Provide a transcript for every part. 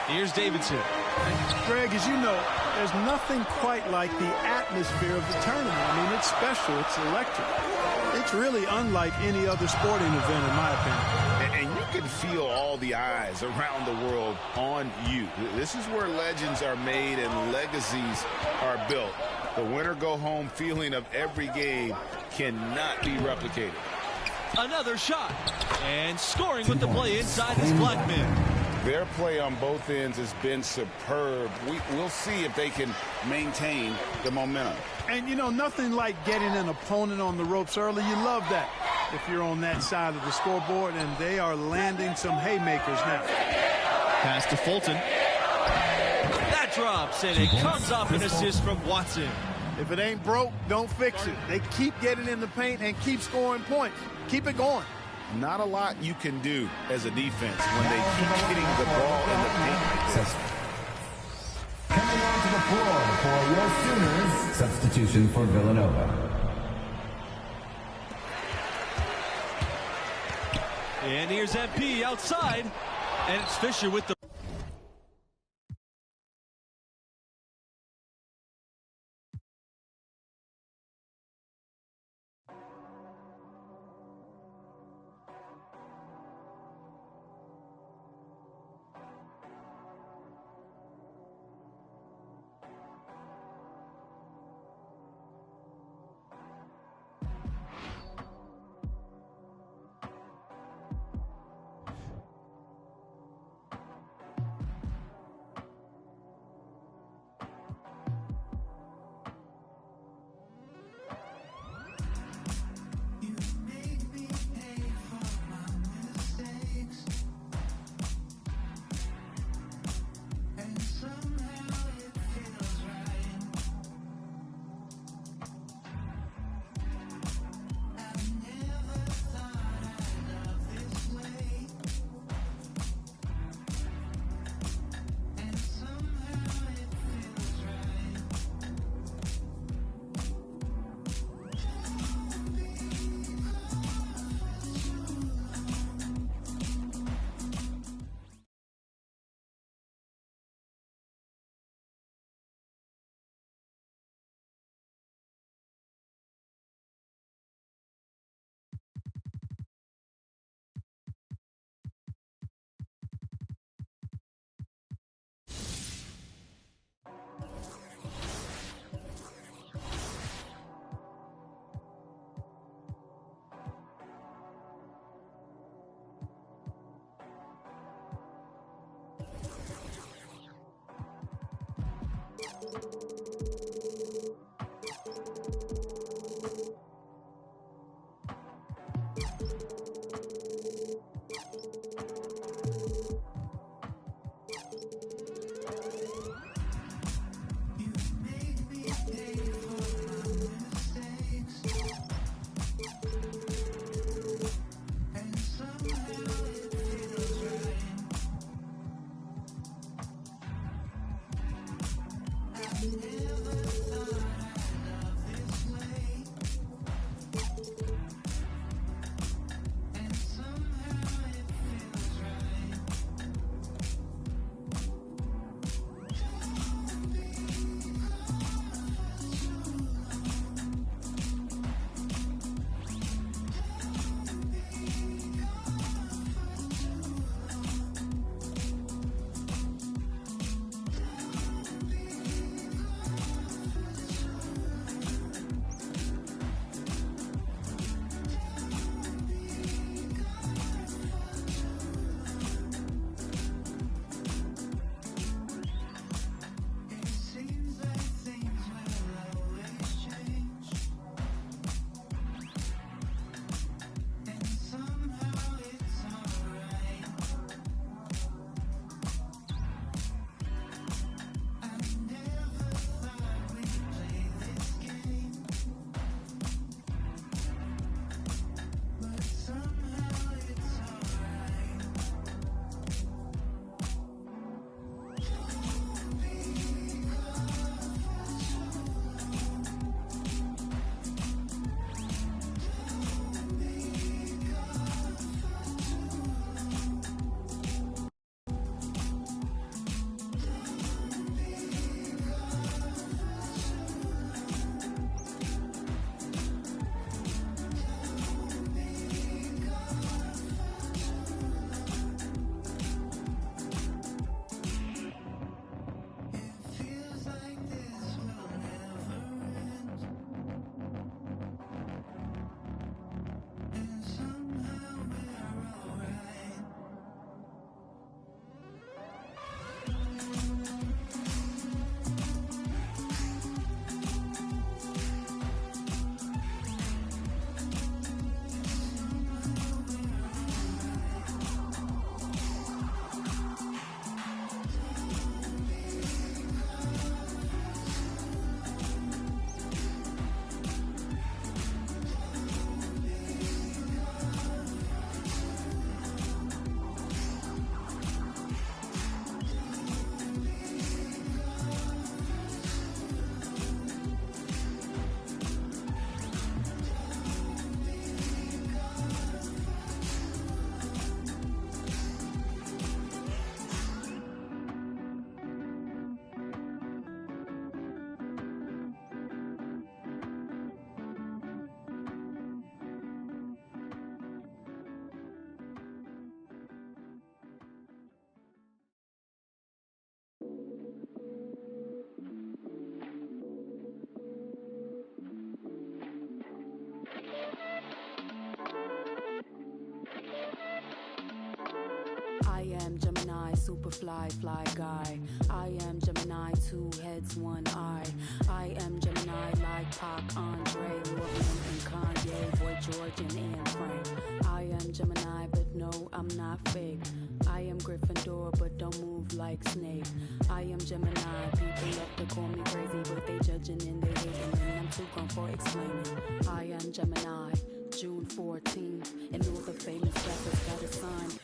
Here's Davidson. Greg, as you know, there's nothing quite like the atmosphere of the tournament. I mean, it's special. It's electric. It's really unlike any other sporting event, in my opinion. And you can feel all the eyes around the world on you. This is where legends are made and legacies are built. The winner-go-home feeling of every game cannot be replicated. Another shot. And scoring with the play inside is Blackman. Their play on both ends has been superb. We'll see if they can maintain the momentum. And, you know, nothing like getting an opponent on the ropes early. You love that if you're on that side of the scoreboard, and they are landing some haymakers now. Pass to Fulton. That drops, and it comes off an assist from Watson. If it ain't broke, don't fix it. They keep getting in the paint and keep scoring points. Keep it going. Not a lot you can do as a defense when they keep getting the ball in the paint. Coming onto the floor for your Sooners, substitution for Villanova. And here's MP outside, and it's Fisher with the I am Gemini, super fly guy. I am Gemini, 2 heads, 1 eye. I am Gemini like Pac, Andre, Lil Wayne, and Kanye, Boy George, and Anne Frank. I am Gemini, but no, I'm not fake. I am Gryffindor, but don't move like Snape. I am Gemini, people love to call me crazy, but they judging and they hating, and I'm too grown for explaining. I am Gemini, June 14th, and all the famous rappers got a sign.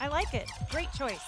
I like it. Great choice.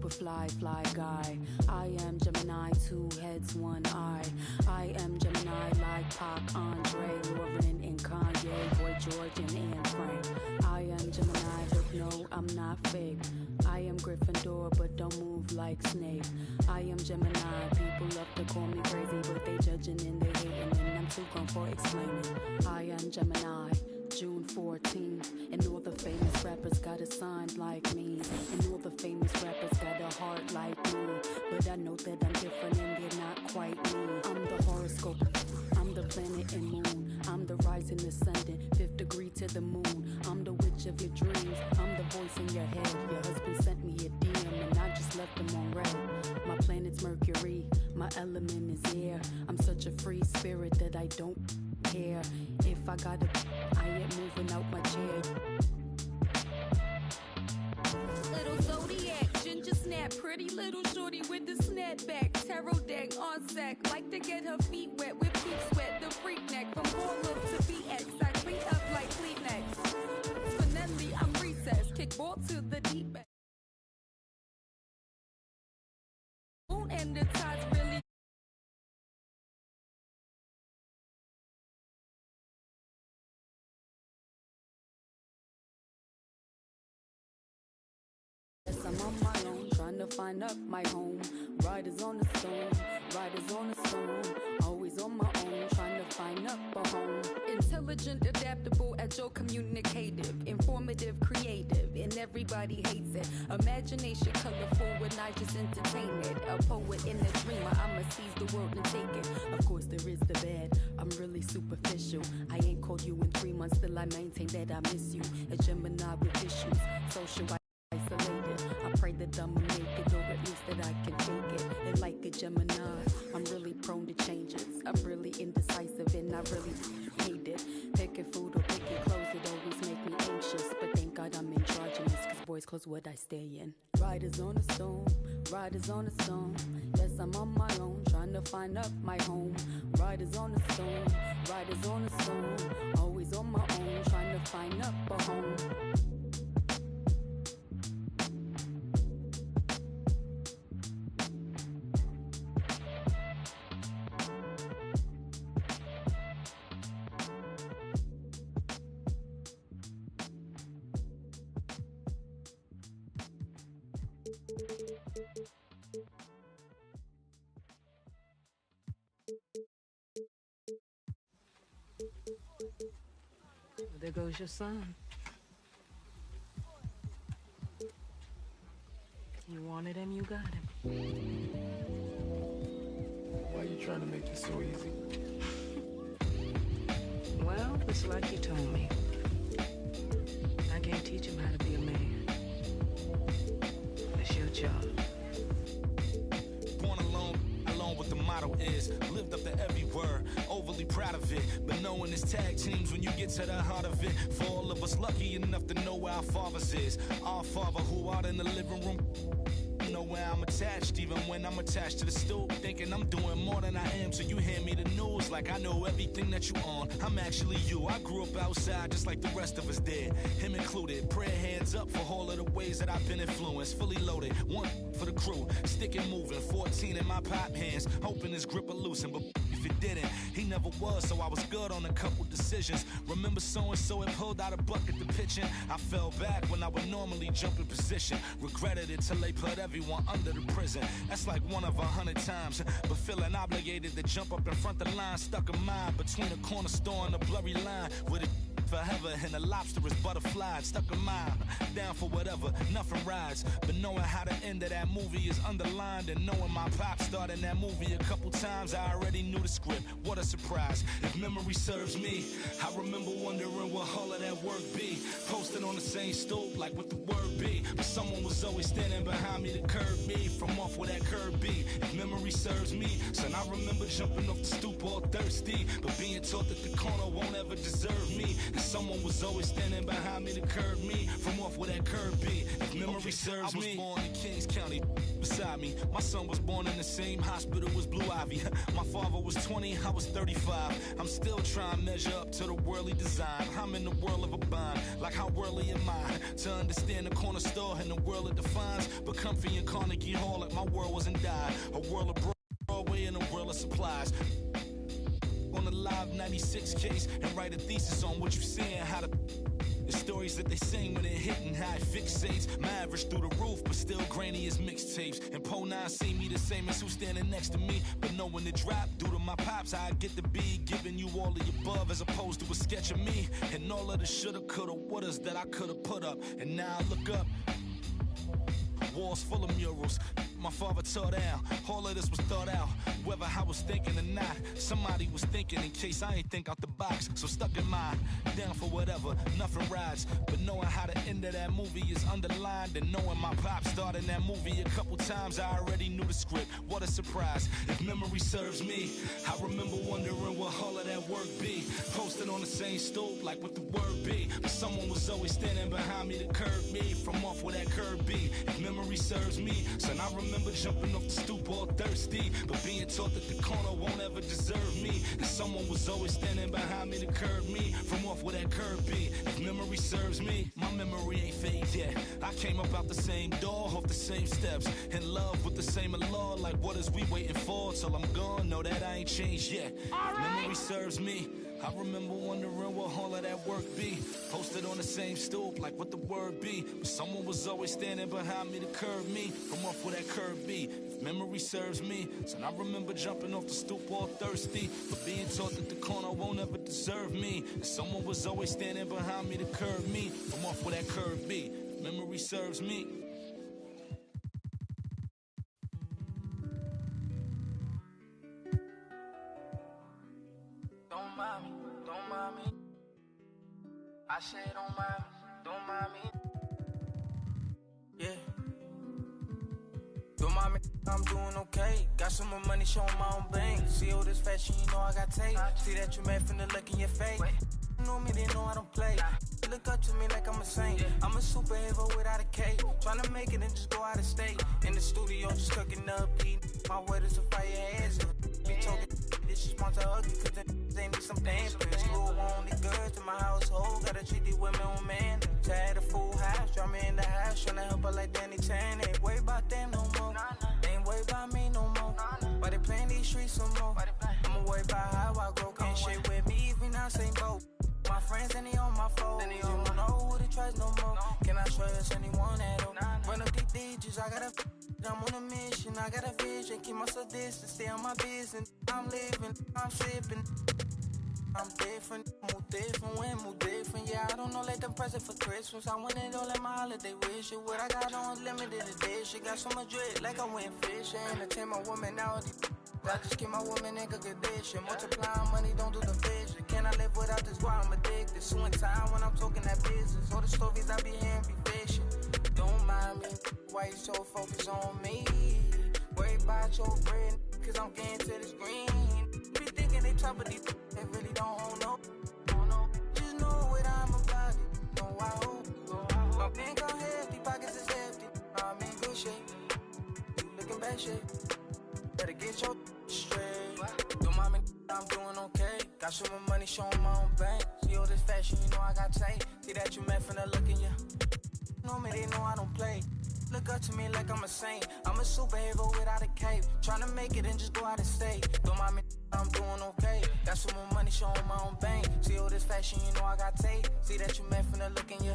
super fly guy. I am Gemini, 2 heads, 1 eye. I am Gemini like Pac, Andre, Lauren, and Kanye, Boy George, and Anne Frank. I am Gemini, but no, I'm not fake. I am Gryffindor, but don't move like Snape. I am Gemini, people love to call me crazy, but they judging and they hating, and I'm too grown for explaining. I am Gemini, June 14th, and all the famous rappers got a sign like me, and all the famous rappers got a heart like me, but I know that I'm different and they're not quite me. I'm the horoscope, I'm the planet and moon, I'm the rising ascendant, 5th degree to the moon, I'm the witch of your dreams, I'm the voice in your head. Your husband sent me a DM and I just left him on red. My planet's Mercury, my element is air. I'm such a free spirit that I don't care. If I gotta, I ain't moving out my chair. Little zodiac, ginger snap, pretty little shorty with the snapback, tarot deck on sack, like to get her feet wet with peep sweat, the freak neck from Portland to BX, I clean up like Kleenex. Spinelli, I'm recess, kick ball to the deep end. Moon and the tides really. I'm on my own, trying to find up my home. Riders on the storm, riders on the storm. Always on my own, trying to find up a home. Intelligent, adaptable, agile, communicative, informative, creative, and everybody hates it. Imagination, colorful, when I just entertain it. A poet and a dreamer, I'ma seize the world and take it. Of course, there is the bad, I'm really superficial. I ain't called you in 3 months, still I maintain that I miss you. A Gemini with issues, social isolated. I pray that I'ma make it, or at least that I can take it. And like a Gemini, I'm really prone to changes. I'm really indecisive and I really hate it. Picking food or picking clothes, it always make me anxious. But thank God I'm androgynous, cause boys clothes what I stay in. Riders on a storm, riders on a storm. Yes, I'm on my own, trying to find up my home. Riders on a storm, riders on a storm. Always on my own, trying to find up a home. There goes your son. You wanted him, you got him. Why are you trying to make this so easy? Well, it's like you told me. I can't teach him how to be a man. That's your job. Born alone what the motto is. Lived up to every word, overly proud of it. But knowing it's tag teams when you get to the heart of it. For all of us lucky enough to know where our fathers is. Our father who out in the living room. Know where I'm attached, even when I'm attached to the stool. Thinking I'm doing more than I am, so you hand me the news like I know everything that you on. I'm actually you. I grew up outside just like the rest of us did, him included. Prayer hands up for all of the ways that I've been influenced. Fully loaded, one for the crew, stick and moving. 14 in my pop hands, hoping his grip will loosen, but if it didn't, he never was, so I was good on a couple decisions. Remember so-and-so had pulled out a bucket to pitching. I fell back when I would normally jump in position. Regretted it till they put everyone under the prison. That's like 1 of 100 times. But feeling obligated to jump up in front of the line. Stuck a mind between a corner store and a blurry line. With it forever and the lobster is butterfly. Stuck a mind, down for whatever, nothing rides. But knowing how the end of that movie is underlined, and knowing my pop starred in that movie a couple times, I already knew the script. What a surprise. If memory serves me, I remember wondering what all of that work be. Posted on the same stoop like what the word be. But someone was always standing behind me to curb me from off where that curb be. If memory serves me, son, I remember jumping off the stoop all thirsty, but being taught that the corner won't ever deserve me. And someone was always standing behind me to curb me from off where that curb be. If memory serves me, I was born in Kings County. Beside me, my son was born in the same hospital as Blue Ivy. My father was 20, I was 35. I'm still trying to measure up to the worldly design. I'm in the world of a bind, like how worldly am I? To understand the corner store and the world it defines. But comfy in Carnegie Hall, like my world wasn't die. A world of Broadway and a world of supplies. On the Live 96 case and write a thesis on what you seeing, how the stories that they sing when it hit and how it fixates. My average through the roof, but still grainy as mixtapes. And Po 9 see me the same as who's standing next to me. But knowing the drop, due to my pops, I get to be giving you all of the above as opposed to a sketch of me. And all of the shoulda, coulda, wouldas that I coulda put up. And now I look up, walls full of murals. My father tore down, all of this was thought out. Whether I was thinking or not, somebody was thinking in case I ain't think out the box. So stuck in mind, down for whatever, nothing rides. But knowing how the end of that movie is underlined, and knowing my pop starred in that movie a couple times, I already knew the script. What a surprise, if memory serves me. I remember wondering what all of that work be. Posted on the same stoop, like what the word be. But someone was always standing behind me to curb me from off where that curb be. If memory serves me, son, I remember jumping off the stoop all thirsty, but being taught that the corner won't ever deserve me. And someone was always standing behind me to curb me from off where that curb be. If memory serves me, my memory ain't fade yet. I came up out the same door, off the same steps, in love with the same law. Like what is we waiting for till I'm gone? Know that I ain't changed yet. If memory serves me, I remember wondering what all of that work be. Posted on the same stoop, like what the word be. But someone was always standing behind me to curb me from off where that curb be. If memory serves me, son, I remember jumping off the stoop all thirsty, but being taught that the corner won't ever deserve me. And someone was always standing behind me to curb me from off where that curb be. If memory serves me. Don't mind me. I said don't mind me. Yeah. Don't mind me, I'm doing okay. Got some more money, showing my own bank. See all this fashion, you know I got tape. See that you mad from the look in your face. You know me, they know I don't play. Look up to me like I'm a saint. I'm a superhero without a cape. Tryna make it and just go out of state. In the studio, just cooking up, eating. My word is a fire ass. Be talking, this is monster ugly, cause they need some dance. You only good to my household. Gotta treat these women on man. Tired of full house, draw me in the house. Tryna help her like Danny Tan. Ain't worried about them no more. They ain't worried about me no more. Why they playing these streets some more? I'ma worry about how I grow. Can't shit with me if we not same boat. My friends and they on my phone. You don't know who to trust no more. Can I trust anyone at all? Run up these digits, I gotta. I'm on a mission, I got a vision. Keep myself distant, stay on my business. I'm living, I'm sipping. I'm different, move different, yeah, I don't know, let them present for Christmas. I want it all at my holiday wish. What I got on limited edition. Got so much dread, like I went fishing. Entertain my woman now. I just keep my woman in good condition. Multiplying money, don't do the vision. Can I live without this? Why I'm addicted. Suing time when I'm talking that business. All the stories I be hearing be fishing. Don't mind me, why you so focused on me? Worry about your bread, cause I'm getting to this green. Be thinking they top of these, they really don't know. Just know what I'm about it, know I hope. My bank on hefty, pockets is hefty. I'm in good shape, you looking bad shape. Better get your straight. Don't mind me, I'm doing okay. Got some more money, showing my own bank. See all this fashion, you know I got tape. See that you met from the look in ya. Know me, they know I don't play. Look up to me like I'm a saint. I'm a superhero without a cape. Tryna make it and just go out of state. Don't mind me, I'm doing okay. Got some more money, showing my own bank. See all this fashion, you know I got tape. See that you met from the look in ya.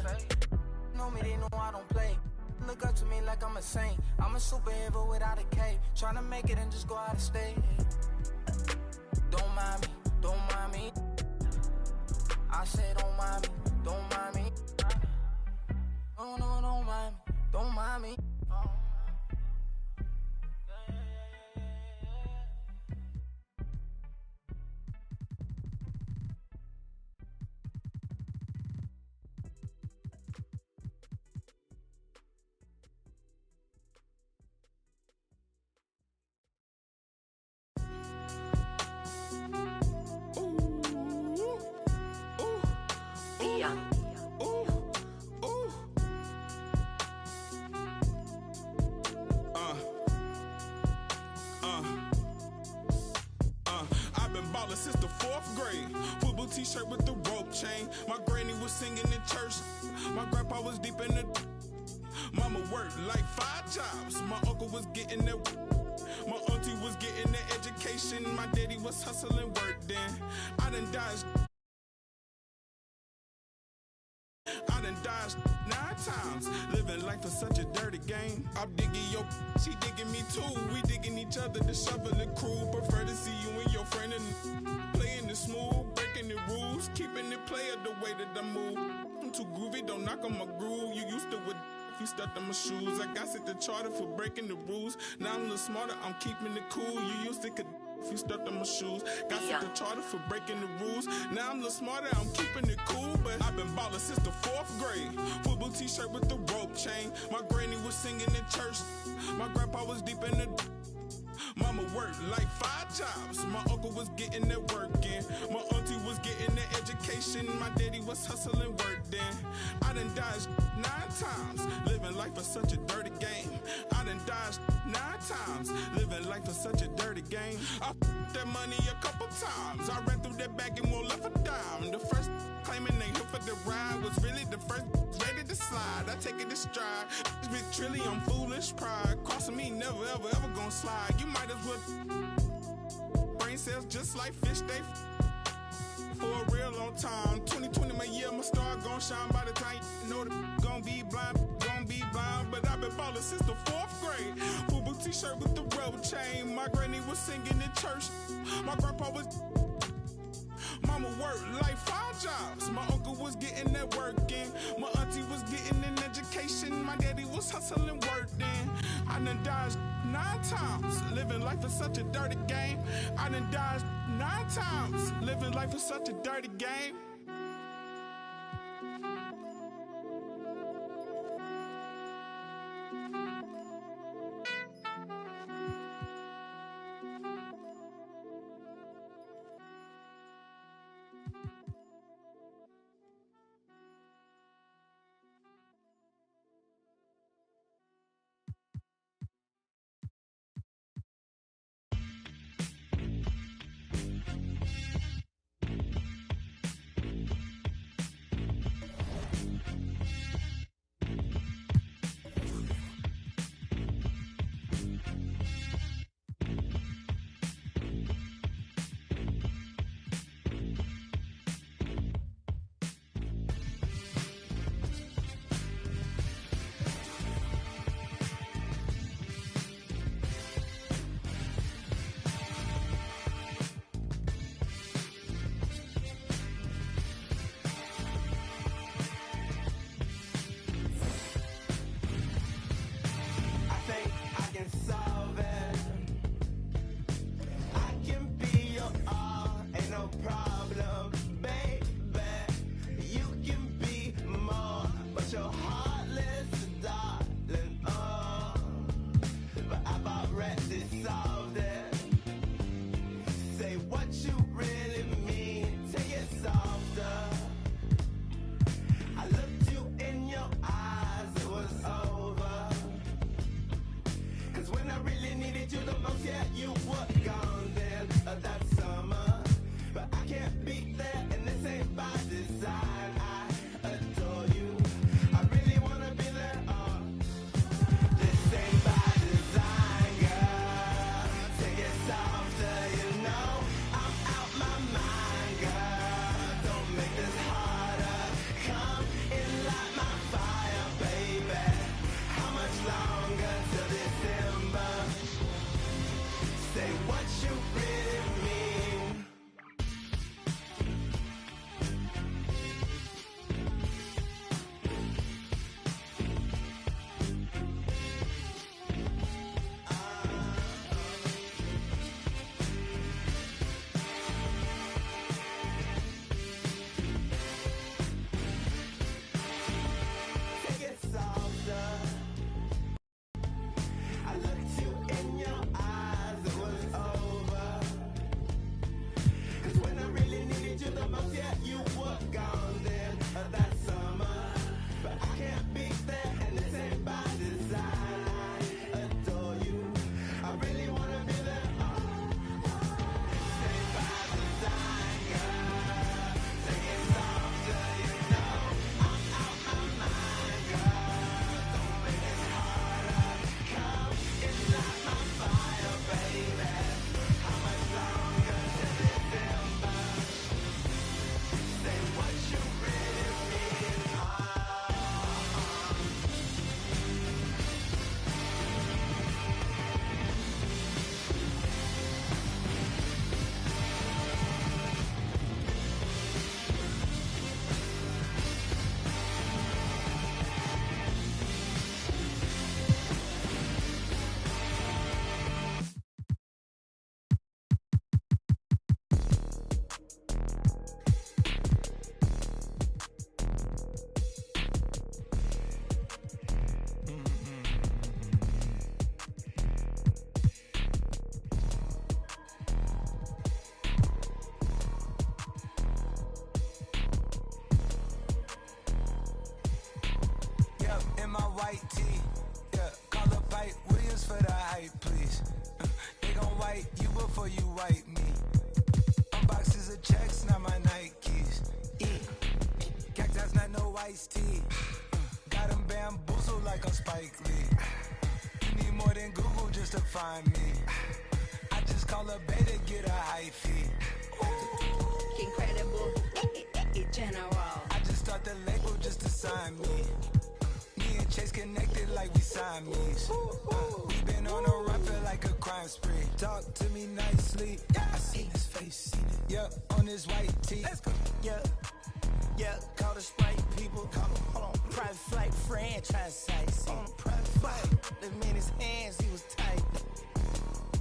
Know me, they know I don't play. Look up to me like I'm a saint. I'm a superhero without a cape. Tryna make it and just go out of state. Don't mind me, don't mind me. I said don't mind me, don't mind me. No, don't mind me, don't mind me. ballin' since the 4th grade. Football t-shirt with the rope chain. My granny was singing in church. My grandpa was deep in the... Mama worked like 5 jobs. My uncle was getting that... My auntie was getting that education. My daddy was hustling work then. I done dodged 9 times. Living life is such a dirty game. I'm digging your... She digging me too. We digging each other, the shovel and crew. Prefer to see you and your friend and playing it smooth, breaking the rules, keeping it player the way that I move. I'm too groovy, don't knock on my groove. You used to with... You stuck on my shoes. I got set the charter for breaking the rules. Now I'm a little smarter, I'm keeping it cool. You used to could if you stuck on my shoes. Got set the charter for breaking the rules. Now I'm a little smarter, I'm keeping it cool. But I've been ballin' since the 4th grade. Football t-shirt with the rope chain. My granny was singing in church. My grandpa was deep in the... Mama worked like 5 jobs. My uncle was getting that work in. My auntie was getting that education. My daddy was hustling work then. I done dodged 9 times. Living life is such a dirty game. I done dodged 9 times. Living life is such a dirty game. I f***ed that money a couple times. I ran through that bag and won't left a dime. The first claiming they here for the ride was really the first ready to slide. I take it to stride. This big trilly, I'm foolish pride. Crossing me, never ever ever gonna slide. You might as well brain cells just like fish, they for a real long time. 2020 my year, my star gon' shine by the time you know the gon' be blind. But I've been ballin' since the 4th grade. Football t-shirt with the rope chain. My granny was singing in church. My grandpa was... Mama worked like 5 jobs. My uncle was getting that work in. My auntie was getting an education. My daddy was hustling work then. I done dodged 9 times. Living life is such a dirty game. I done dodged 9 times. Living life is such a dirty game. white tee. Yeah, call up Pipe Williams for the hype, please. They gon' wipe you before you wipe me. Boxes of checks, not my Nikes. Cacti's not no iced tea. Got them bamboozled like I'm Spike Lee. You need more than Google just to find me. I just call a beta, get a high fee. Incredible, general. I just start the label just to sign me. Me and Chase connected like we Siamese. We been on a run, feel like a crime spree. Talk to me nicely. I seen his face, seen it. Yeah, on his white tee. Let's go. Yeah, call the Sprite people. Call them, hold on. Private flight franchise sites. On a private flight. Them in his hands, he was tight.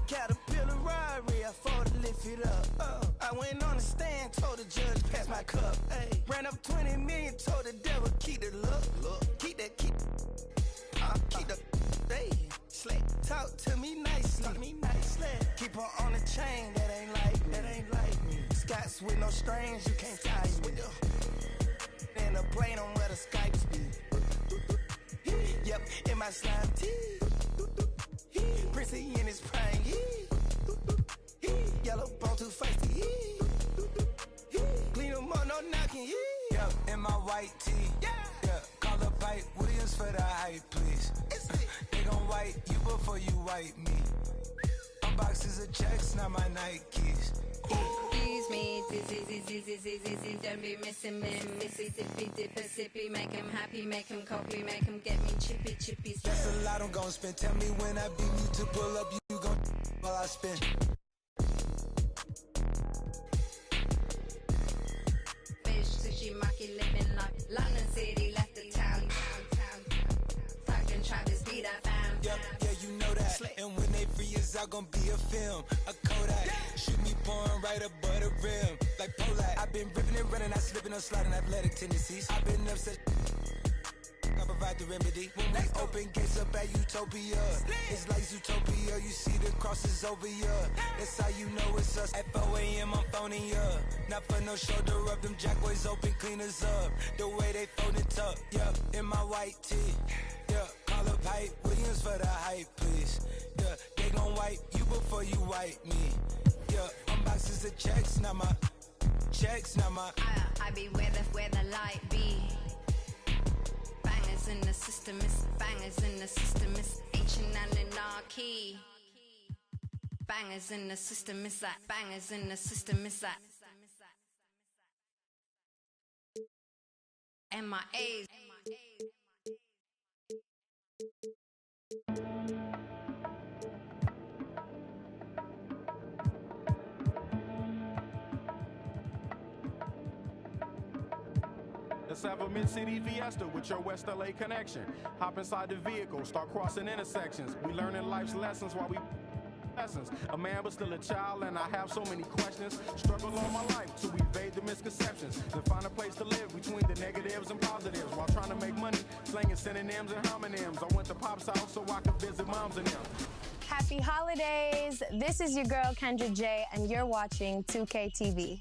Caterpillar robbery, I fought to lift it up. I went on the stand, told the judge, pass my cup. Ay. Ran up 20 million, told the devil, keep the look. Keep the hey, slick. Talk to me nicely. Keep her on the chain, that ain't like me. Scots with no strings, you can't tie me. In the plane on where the Skypes be. Yep, in my slime tee. Prissy in his prime. Yellow bone too feisty. Clean them up, no knocking. Yep, in my white tee. Yeah, call up Pipe Williams for the hype, please. They gon' wipe you before you wipe me. Boxes of checks, not my Nikes. Excuse me, don't be missing me. Mississippi, Dippy, make him happy, make him copy, make him get me chippy. That's a lot I'm gon' spend. Tell me when I beat me to pull up, you gon' while I spend. Fish, sushi, maki, living like London City, left the town. Fucking Travis beat I found. Yeah, you know that. And when they free us out, gon' be a film, a Kodak. Shoot me pouring right above the rim, like Polak. I've been ripping and running, I slipping on sliding athletic tendencies. I've been upset. I provide the remedy. When we open gates up at Utopia, it's like Zootopia. You see the crosses over here. That's how you know it's us. At 4 a.m. I'm phoning ya. Not for no shoulder rub. Them jack boys open cleaners up. The way they fold it up. Yeah, in my white tee. Yeah, call up Pipe Williams for the hype, please. Yeah, they gon' wipe you before you wipe me. Yeah, boxes of checks, not my. I be where the light be. Bangers in the system, it's bangers in the system, it's ancient anarchy. Bangers in the system, it's that. Bangers in the system, it's that. MIAs. Let's have a Mid-City Fiesta with your West LA connection. Hop inside the vehicle, start crossing intersections. We learning life's lessons while we lessons. A man but still a child, and I have so many questions. Struggle all my life to evade the misconceptions. To find a place to live between the negatives and positives. While trying to make money, slinging synonyms and homonyms. I went to Pop's house so I could visit moms and them. Happy holidays! This is your girl Kendra J, and you're watching 2K TV.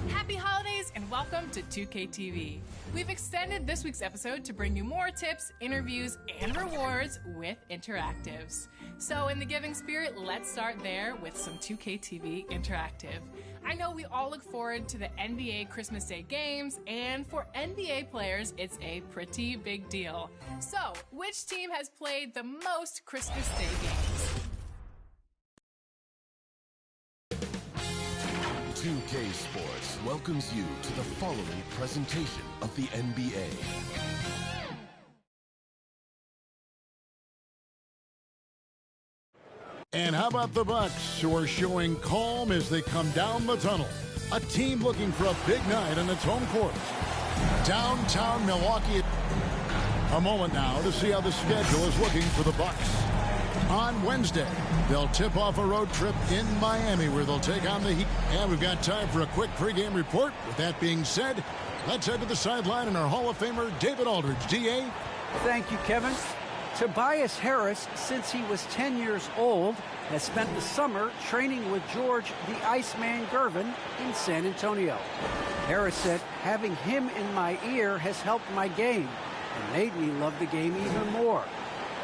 Happy holidays and welcome to 2K TV. We've extended this week's episode to bring you more tips, interviews, and rewards with interactives. So in the giving spirit, let's start there with some 2K TV interactive. I know we all look forward to the NBA Christmas Day games, and for NBA players, it's a pretty big deal. So, which team has played the most Christmas Day games? 2K Sports welcomes you to the following presentation of the NBA. And how about the Bucks, who are showing calm as they come down the tunnel? A team looking for a big night on its home court. Downtown Milwaukee. A moment now to see how the schedule is looking for the Bucks. On Wednesday, they'll tip off a road trip in Miami where they'll take on the Heat. And we've got time for a quick pregame report. With that being said, let's head to the sideline and our Hall of Famer, David Aldridge. D.A.? Thank you, Kevin. Tobias Harris, since he was 10 years old, has spent the summer training with George the Iceman Gervin in San Antonio. Harris said, having him in my ear has helped my game and made me love the game even more.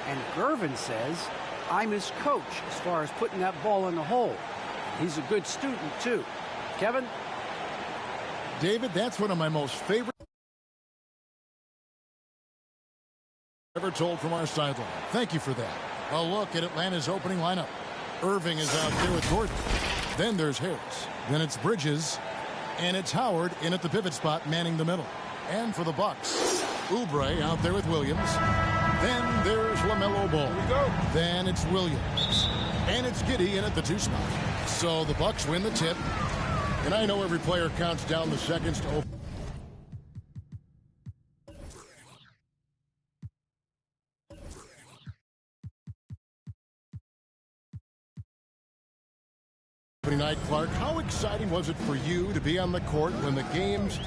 And Gervin says, I'm his coach as far as putting that ball in the hole. He's a good student, too. Kevin? David, that's one of my most favorite ever told from our sideline. Thank you for that. A look at Atlanta's opening lineup. Irving is out there with Gordon. Then there's Harris. Then it's Bridges. And it's Howard in at the pivot spot, manning the middle. And for the Bucks, Oubre out there with Williams. Then there's LaMelo Ball. Then it's Williams. And it's Giddey in at the 2 spot. So the Bucks win the tip. And I know every player counts down the seconds to open. Night, Clark, how exciting was it for you to be on the court when the games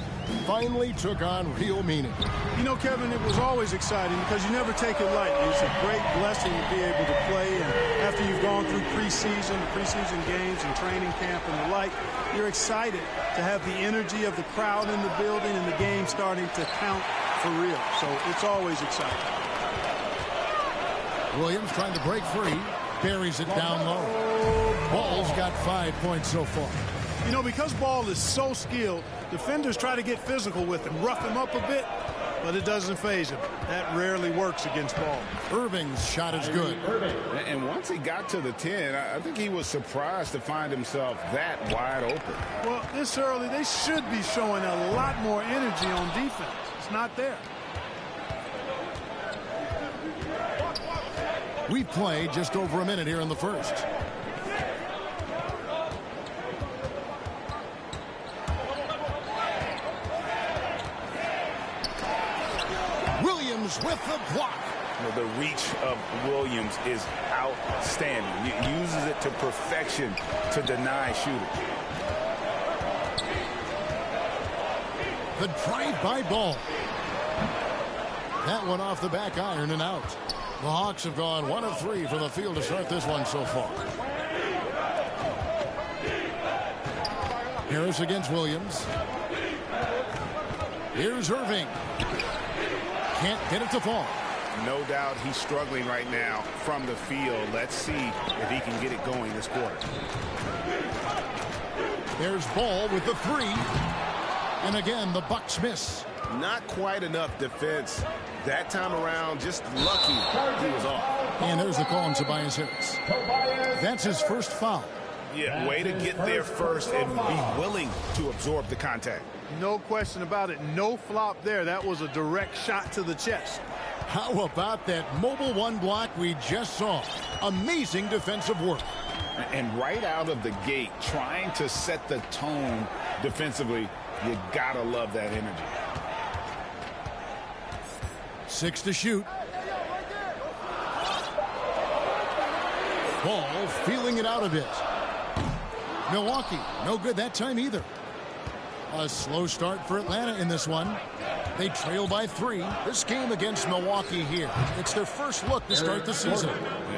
finally took on real meaning? You know, Kevin, it was always exciting because you never take it lightly. It's a great blessing to be able to play, and after you've gone through preseason games and training camp and the like, you're excited to have the energy of the crowd in the building and the game starting to count for real. So it's always exciting. Williams trying to break free. Buries it down low. Ball's got 5 points so far. You know, because Ball is so skilled, defenders try to get physical with him, rough him up a bit, but it doesn't faze him. That rarely works against Ball. Irving's shot is good. And once he got to the 10, I think he was surprised to find himself that wide open. Well, this early, they should be showing a lot more energy on defense. It's not there. We've played just over a minute here in the first. Williams with the block. The reach of Williams is outstanding. He uses it to perfection to deny shooters. The drive-by Ball. That one off the back iron and out. The Hawks have gone 1 of 3 from the field to start this one so far. Harris against Williams. Here's Irving. Can't get it to fall. No doubt he's struggling right now from the field. Let's see if he can get it going this quarter. There's Ball with the 3. And again, the Bucks miss. Not quite enough defense that time around. Just lucky he was off. And there's the call on Tobias Harris. That's his first foul. Yeah, way to get there first and be willing to absorb the contact. No question about it. No flop there. That was a direct shot to the chest. How about that mobile 1 block we just saw? Amazing defensive work. And right out of the gate, trying to set the tone defensively, you gotta love that energy. 6 to shoot. Ball feeling it out a bit. Milwaukee, no good that time either. A slow start for Atlanta in this one. They trail by 3. This game against Milwaukee here, it's their first look to start the season.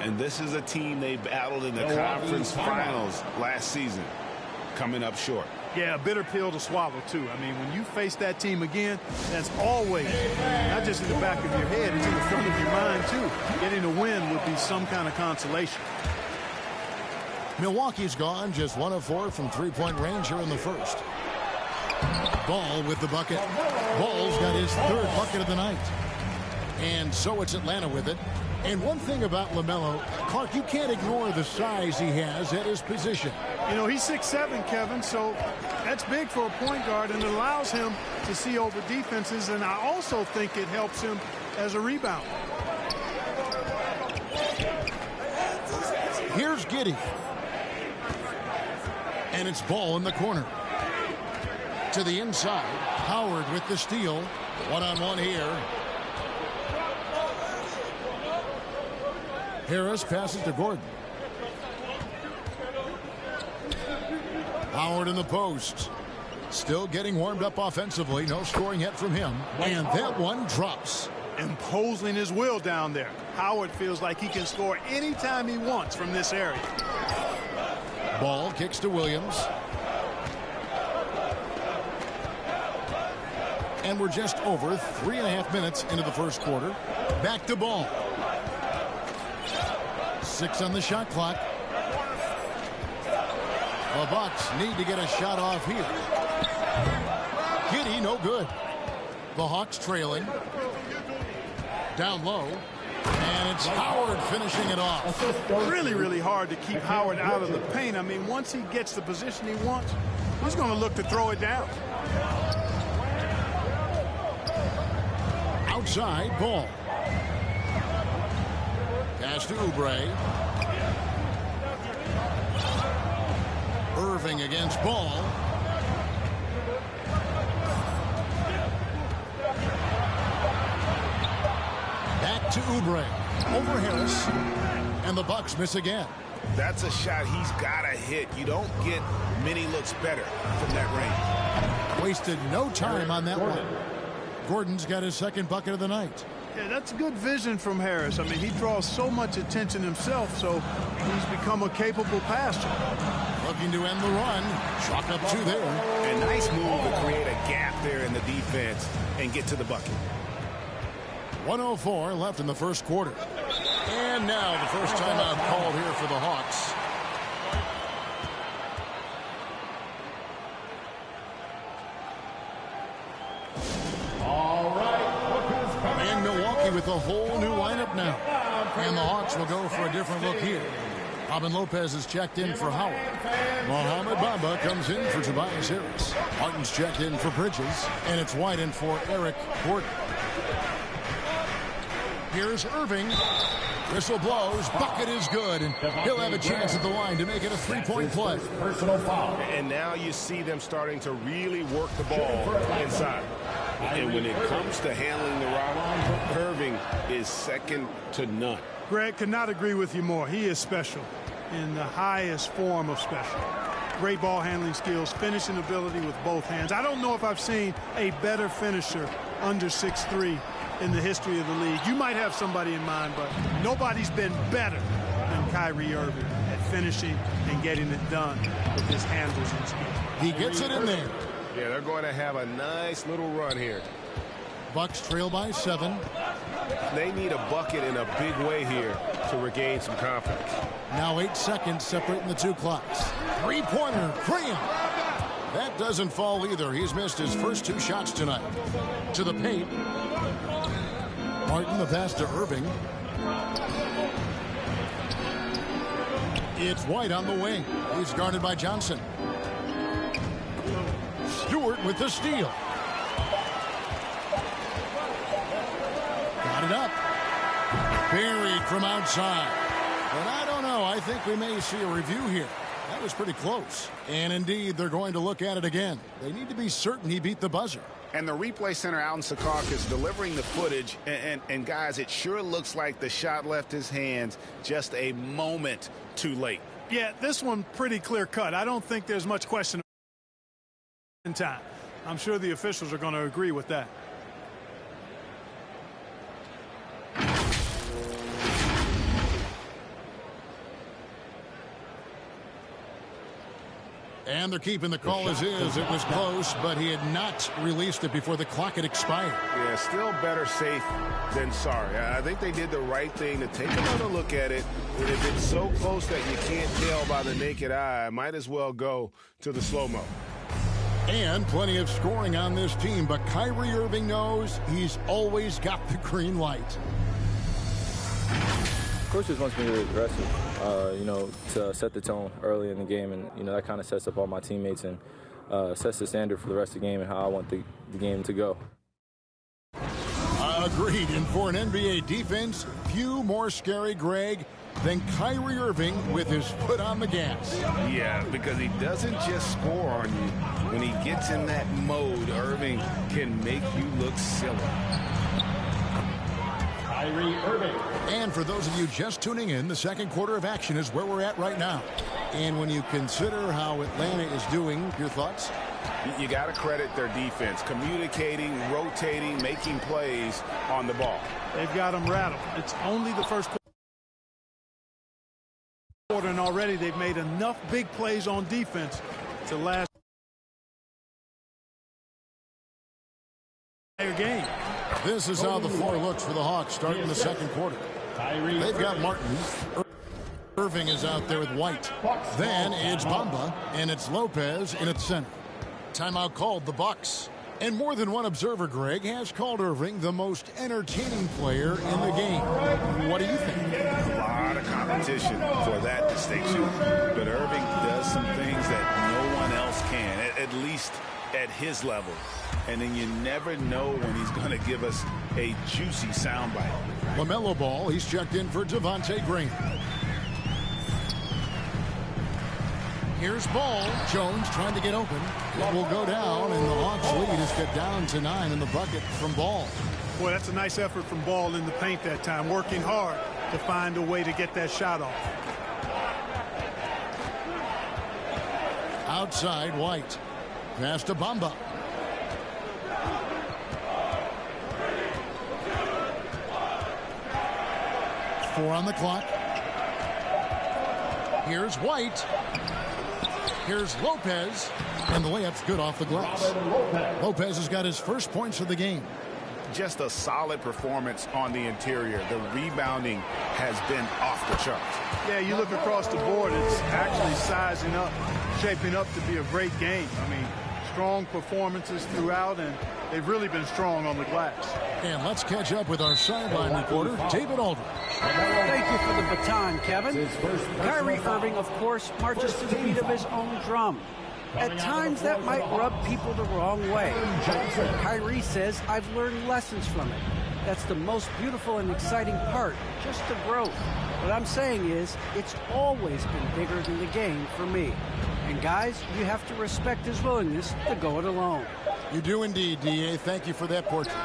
And this is a team they battled in the conference finals last season, coming up short. Yeah, a bitter pill to swallow, too. I mean, when you face that team again, that's always, not just in the back of your head, it's in the front of your mind, too. Getting a win would be some kind of consolation. Milwaukee's gone just 1 of 4 from 3-point range here in the first. Ball with the bucket. Ball's got his 3rd bucket of the night. And so it's Atlanta with it. And one thing about LaMelo, Clark, you can't ignore the size he has at his position. You know, he's 6'7", Kevin, so that's big for a point guard, and it allows him to see over defenses, and I also think it helps him as a rebounder. Here's Giddey. And it's Ball in the corner. To the inside. Howard with the steal. One-on-one here. Harris passes to Gordon. Howard in the post. Still getting warmed up offensively. No scoring yet from him. And that one drops. imposing his will down there. Howard feels like he can score anytime he wants from this area. Ball kicks to Williams. And we're just over 3.5 minutes into the first quarter. Back to Ball. 6 on the shot clock. The Bucks need to get a shot off here. Giddey, no good. The Hawks trailing. Down low. And it's Howard finishing it off. Really, really hard to keep Howard out of the paint. I mean, once he gets the position he wants, he's going to look to throw it down. Outside, Ball. Pass to Oubre. Irving against Ball. Back to Oubre. Over Harris. And the Bucks miss again. That's a shot he's got to hit. You don't get many looks better from that range. Wasted no time on that one. Gordon's got his second bucket of the night. Yeah, that's good vision from Harris. I mean, he draws so much attention himself, so he's become a capable passer. Looking to end the run. Chalk up 2 there. A nice move to create a gap there in the defense and get to the bucket. 1:04 left in the first quarter. And now the first timeout called here for the Hawks. And Milwaukee with a whole new lineup now. And the Hawks will go for a different look here. Robin Lopez is checked in for Howard. Mohamed Bamba comes in for Tobias Harris. Martin's checked in for Bridges. And it's White in for Eric Gordon. Here's Irving. Whistle blows. Bucket is good. And he'll have a chance at the line to make it a 3-point play. Personal foul. And now you see them starting to really work the ball inside. And when it comes to handling the rock, Irving is second to none. Greg, could not agree with you more. He is special in the highest form of special. Great ball handling skills, finishing ability with both hands. I don't know if I've seen a better finisher under 6'3" in the history of the league. You might have somebody in mind, but nobody's been better than Kyrie Irving at finishing and getting it done with his handles and skill. He gets it in there. Yeah, they're going to have a nice little run here. Bucks trail by 7. They need a bucket in a big way here to regain some confidence. Now 8 seconds separating the 2 clocks. Three-pointer, Graham. That doesn't fall either. He's missed his first 2 shots tonight. To the paint. Martin, the pass to Irving. It's White on the wing. He's guarded by Johnson. Stewart with the steal. Got it up. Buried from outside. But I don't know. I think we may see a review here. That was pretty close. And indeed, they're going to look at it again. They need to be certain he beat the buzzer. And the replay center out in Secaucus delivering the footage. And guys, it sure looks like the shot left his hands just a moment too late. Yeah, this one pretty clear cut. I don't think there's much question in time. I'm sure the officials are going to agree with that. And they're keeping the call as is. It was close, but he had not released it before the clock had expired. Yeah, still better safe than sorry. I think they did the right thing to take another look at it. And if it's so close that you can't tell by the naked eye, might as well go to the slow-mo. And plenty of scoring on this team, but Kyrie Irving knows he's always got the green light. Coach just wants me to be aggressive, to set the tone early in the game, and that kind of sets up all my teammates and sets the standard for the rest of the game and how I want the game to go. Agreed. And for an NBA defense, few more scary, Greg, than Kyrie Irving with his foot on the gas. Yeah, because he doesn't just score on you. When he gets in that mode, Irving can make you look silly. Kyrie Irving. And for those of you just tuning in, the second quarter of action is where we're at right now. And when you consider how Atlanta is doing, your thoughts? You got to credit their defense, communicating, rotating, making plays on the ball. They've got them rattled. It's only the first quarter, and already they've made enough big plays on defense to last their game. This is how the floor looks for the Hawks starting the second quarter. They've got Martin. Irving is out there with White. Then it's Bamba, and it's Lopez in its center. Timeout called the Bucks. And more than one observer, Greg, has called Irving the most entertaining player in the game. What do you think? A lot of competition for that distinction. But Irving does some things that no one else can, at least at his level. And then you never know when he's going to give us a juicy soundbite. LaMelo Ball, he's checked in for Devontae Graham. Here's Ball. Jones trying to get open. It will go down, and the Hawks lead is cut down to 9 in the bucket from Ball. Boy, that's a nice effort from Ball in the paint that time, working hard to find a way to get that shot off. Outside, White. Pass to Bamba. Four on the clock. Here's White. Here's Lopez. And the layup's good off the glass. Lopez has got his first points of the game. Just a solid performance on the interior. The rebounding has been off the charts. Yeah, you look across the board, it's actually sizing up, shaping up to be a great game. I mean, strong performances throughout, and they've really been strong on the glass. And let's catch up with our sideline reporter, David Aldridge. Thank you for the baton, Kevin. Kyrie Irving, of course, marches to the beat of his own drum. At times, that might rub people the wrong way. Kyrie says, I've learned lessons from it. That's the most beautiful and exciting part, just the growth. What I'm saying is, it's always been bigger than the game for me. And guys, you have to respect his willingness to go it alone. You do indeed, D.A. Thank you for that portrait.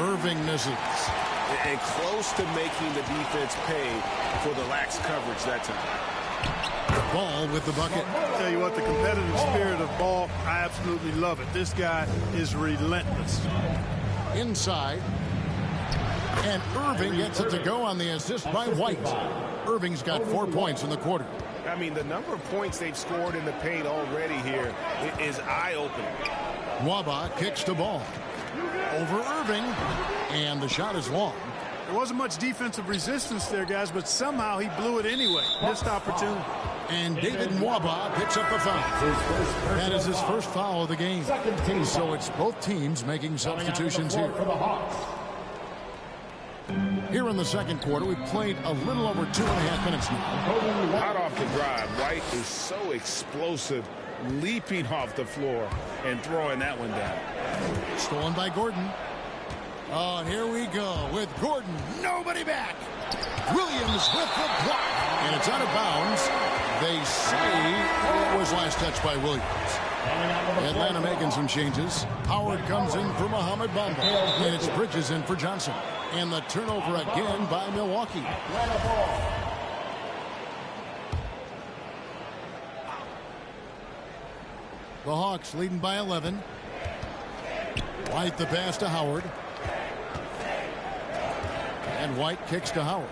Irving misses. And close to making the defense pay for the lax coverage that time. Ball with the bucket. I'll tell you what, the competitive spirit of Ball, I absolutely love it. This guy is relentless. Inside. And Irving gets it to go on the assist by White. Irving's got 4 points in the quarter. I mean, the number of points they've scored in the paint already here is eye-opening. Waba kicks the ball. Over Irving. And the shot is long. There wasn't much defensive resistance there, guys, but somehow he blew it anyway. Missed opportunity. And David Nwaba picks up the foul. That is his first foul of the game. So it's both teams making substitutions here. Here in the second quarter, we've played a little over 2.5 minutes now. Hot off the drive, White is so explosive, leaping off the floor and throwing that one down. Stolen by Gordon. Oh, here we go with Gordon. Nobody back. Williams with the block. And it's out of bounds. They say it was last touched by Williams. Atlanta making some changes. Howard comes in for Mohamed Bamba. And it's Bridges in for Johnson. And the turnover again by Milwaukee. The Hawks leading by 11. White the pass to Howard. And White kicks to Howard.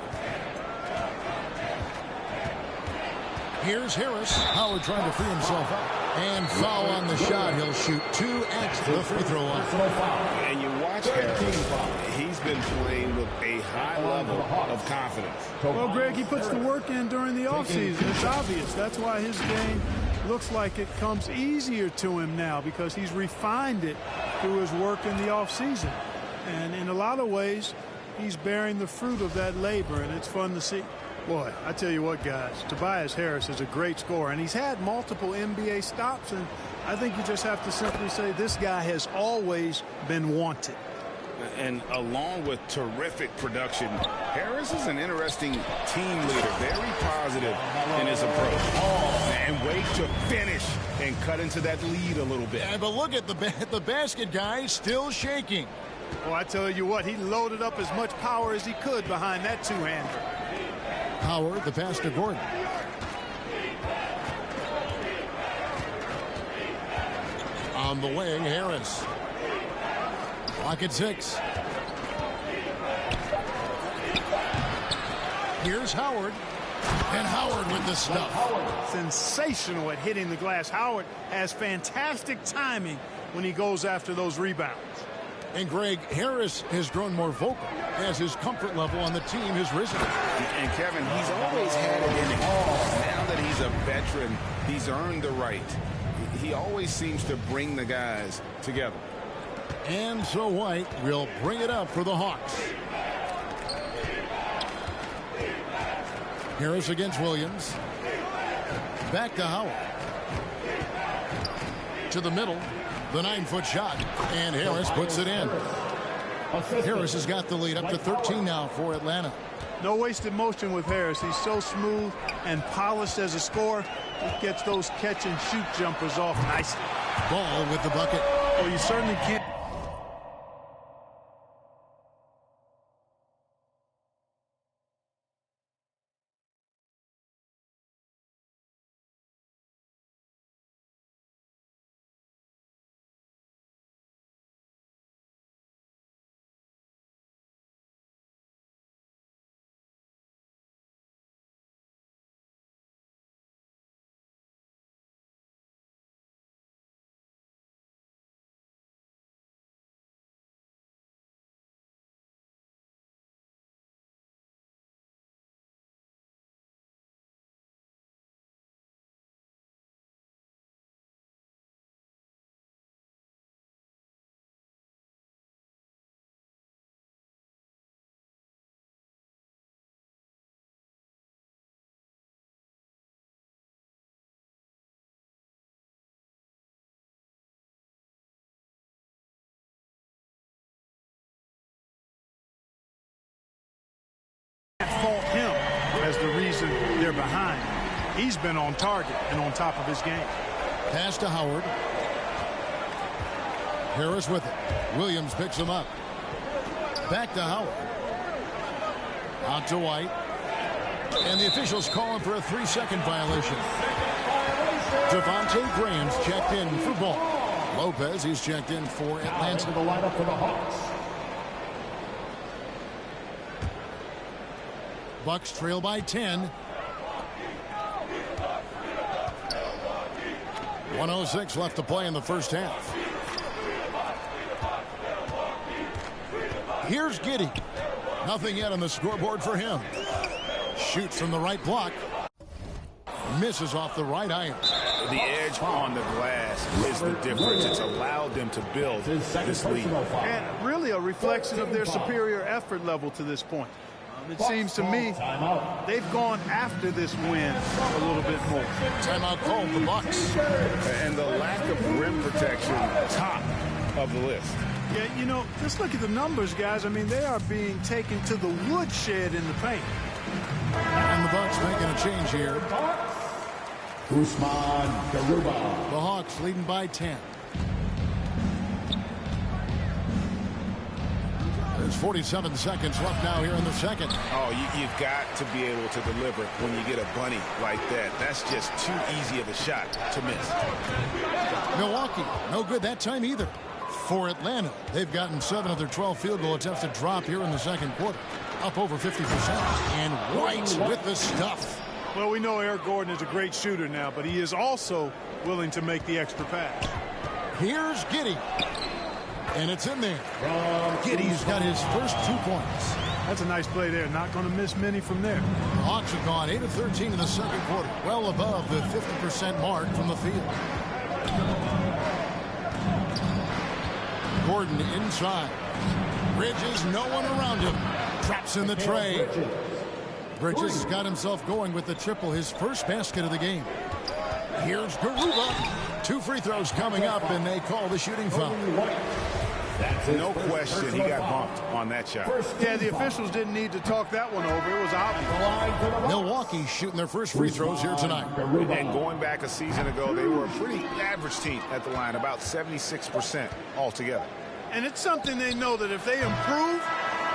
Here's Harris. Howard trying to free himself up. And foul on the shot. He'll shoot 2 at the free throw line. And you watch Harris. He's been playing with a high level of confidence. Well, Greg, he puts the work in during the offseason. It's obvious. That's why his game looks like it comes easier to him now, because he's refined it through his work in the offseason. And in a lot of ways, he's bearing the fruit of that labor, and it's fun to see. Boy, I tell you what, guys, Tobias Harris is a great scorer, and he's had multiple NBA stops, and I think you just have to simply say this guy has always been wanted. And along with terrific production, Harris is an interesting team leader, very positive in his approach. And wait to finish and cut into that lead a little bit. Yeah, but look at the basket guy still shaking. Well, I tell you what, he loaded up as much power as he could behind that two-hander. Howard, the pass to Gordon. On the wing, Harris. Clock at 6. Here's Howard. And Howard with the stuff. Sensational at hitting the glass. Howard has fantastic timing when he goes after those rebounds. And Greg, Harris has grown more vocal as his comfort level on the team has risen. And Kevin, he's always had it in him. Now that he's a veteran, he's earned the right. He always seems to bring the guys together. And so White will bring it up for the Hawks. Harris against Williams. Back to Howard. To the middle. The 9-foot shot. And Harris puts it in. Harris has got the lead up to 13 now for Atlanta. No wasted motion with Harris. He's so smooth and polished as a scorer. He gets those catch and shoot jumpers off nicely. Ball with the bucket. Oh, you certainly can't. Fault him as the reason they're behind. He's been on target and on top of his game. Pass to Howard. Harris with it. Williams picks him up. Back to Howard. Out to White. And the officials calling for a 3-second violation. Devontae Graham's checked in for ball. Lopez, he's checked in for Atlanta. The lineup for the Hawks. Bucks trail by 10. 1:06 left to play in the first half. Here's Giddey. Nothing yet on the scoreboard for him. Shoots from the right block. Misses off the right iron. The edge on the glass is the difference. It's allowed them to build this lead. And really a reflection of their superior effort level to this point. It seems to me they've gone after this win a little bit more. Timeout called the Bucks. And the lack of rim protection, top of the list. Yeah, you know, just look at the numbers, guys. I mean, they are being taken to the woodshed in the paint. And the Bucks making a change here. Usman Garuba. The Hawks leading by 10. There's 47 seconds left now here in the second. Oh, you've got to be able to deliver when you get a bunny like that. That's just too easy of a shot to miss. Milwaukee, no good that time either. For Atlanta, they've gotten 7 of their 12 field goal attempts to drop here in the second quarter. Up over 50%. And White with the stuff. Well, we know Eric Gordon is a great shooter now, but he is also willing to make the extra pass. Here's Giddey. And it's in there. Giddey's got his first 2 points. That's a nice play there. Not going to miss many from there. Hawks have gone 8 of 13 in the second quarter. Well above the 50% mark from the field. Gordon inside. Bridges, no one around him. Traps in the tray. Bridges has got himself going with the triple, his first basket of the game. Here's Garuba. 2 free throws coming up, and they call the shooting foul. No question he got bumped on that shot. Yeah, the officials didn't need to talk that one over. It was obvious. Milwaukee shooting their first free throws here tonight. And going back a season ago, they were a pretty average team at the line, about 76% altogether. And it's something they know that if they improve,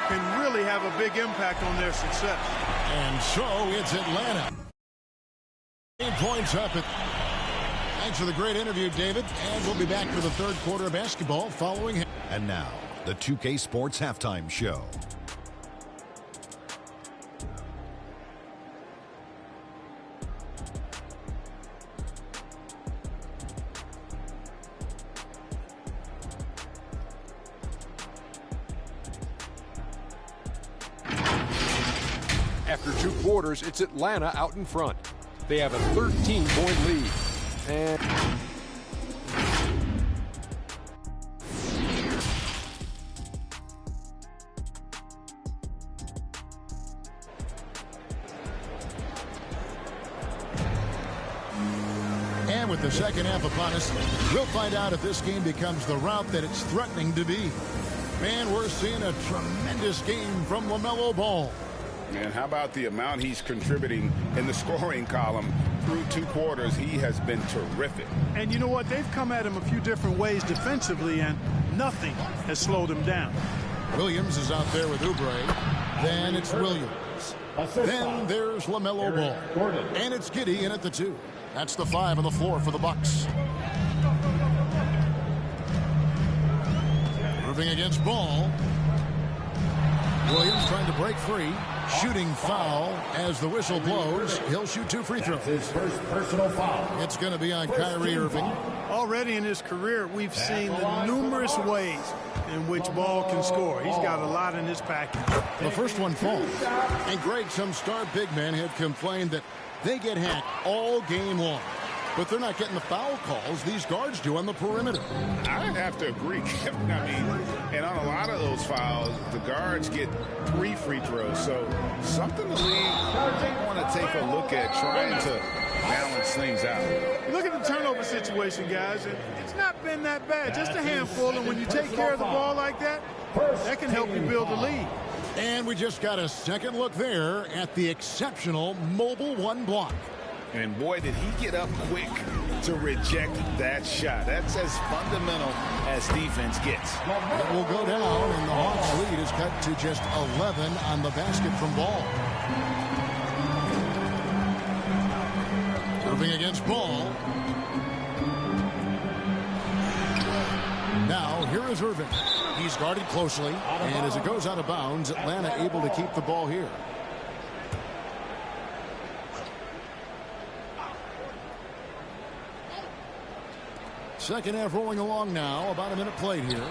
can really have a big impact on their success. And so it's Atlanta. 8 points up at Thanks for the great interview, David. And we'll be back for the third quarter of basketball following. And now, the 2K Sports Halftime Show. After 2 quarters, it's Atlanta out in front. They have a 13-point lead. And with the second half upon us, we'll find out if this game becomes the route that it's threatening to be. Man, we're seeing a tremendous game from LaMelo Ball. And how about the amount he's contributing in the scoring column through 2 quarters? He has been terrific. And you know what? They've come at him a few different ways defensively, and nothing has slowed him down. Williams is out there with Oubre. Then it's Williams. Then there's LaMelo Ball. And it's Giddey in at the 2. That's the 5 on the floor for the Bucks. Moving against Ball. Williams trying to break free. Shooting foul as the whistle blows. He'll shoot 2 free throws. His first personal foul. It's going to be on Kyrie Irving. Already in his career, we've seen the numerous ways in which Ball can score. He's got a lot in his package. The first one falls. And Greg, some star big men had complained that they get hacked all game long. But they're not getting the foul calls these guards do on the perimeter. I have to agree, Kevin. I mean, and on a lot of those fouls, the guards get 3 free throws. So something the league want to take a look at, trying to balance things out. Look at the turnover situation, guys. It's not been that bad, just a handful. And when you take care of the ball like that, that can help you build the lead. And we just got a second look there at the exceptional mobile 1 block. And boy, did he get up quick to reject that shot. That's as fundamental as defense gets. It will go down, and the Hawks lead is cut to just 11 on the basket from Ball. Irving against Ball. Now, here is Irving. He's guarded closely, and as it goes out of bounds, Atlanta able to keep the ball here. Second half rolling along now. About a minute played here.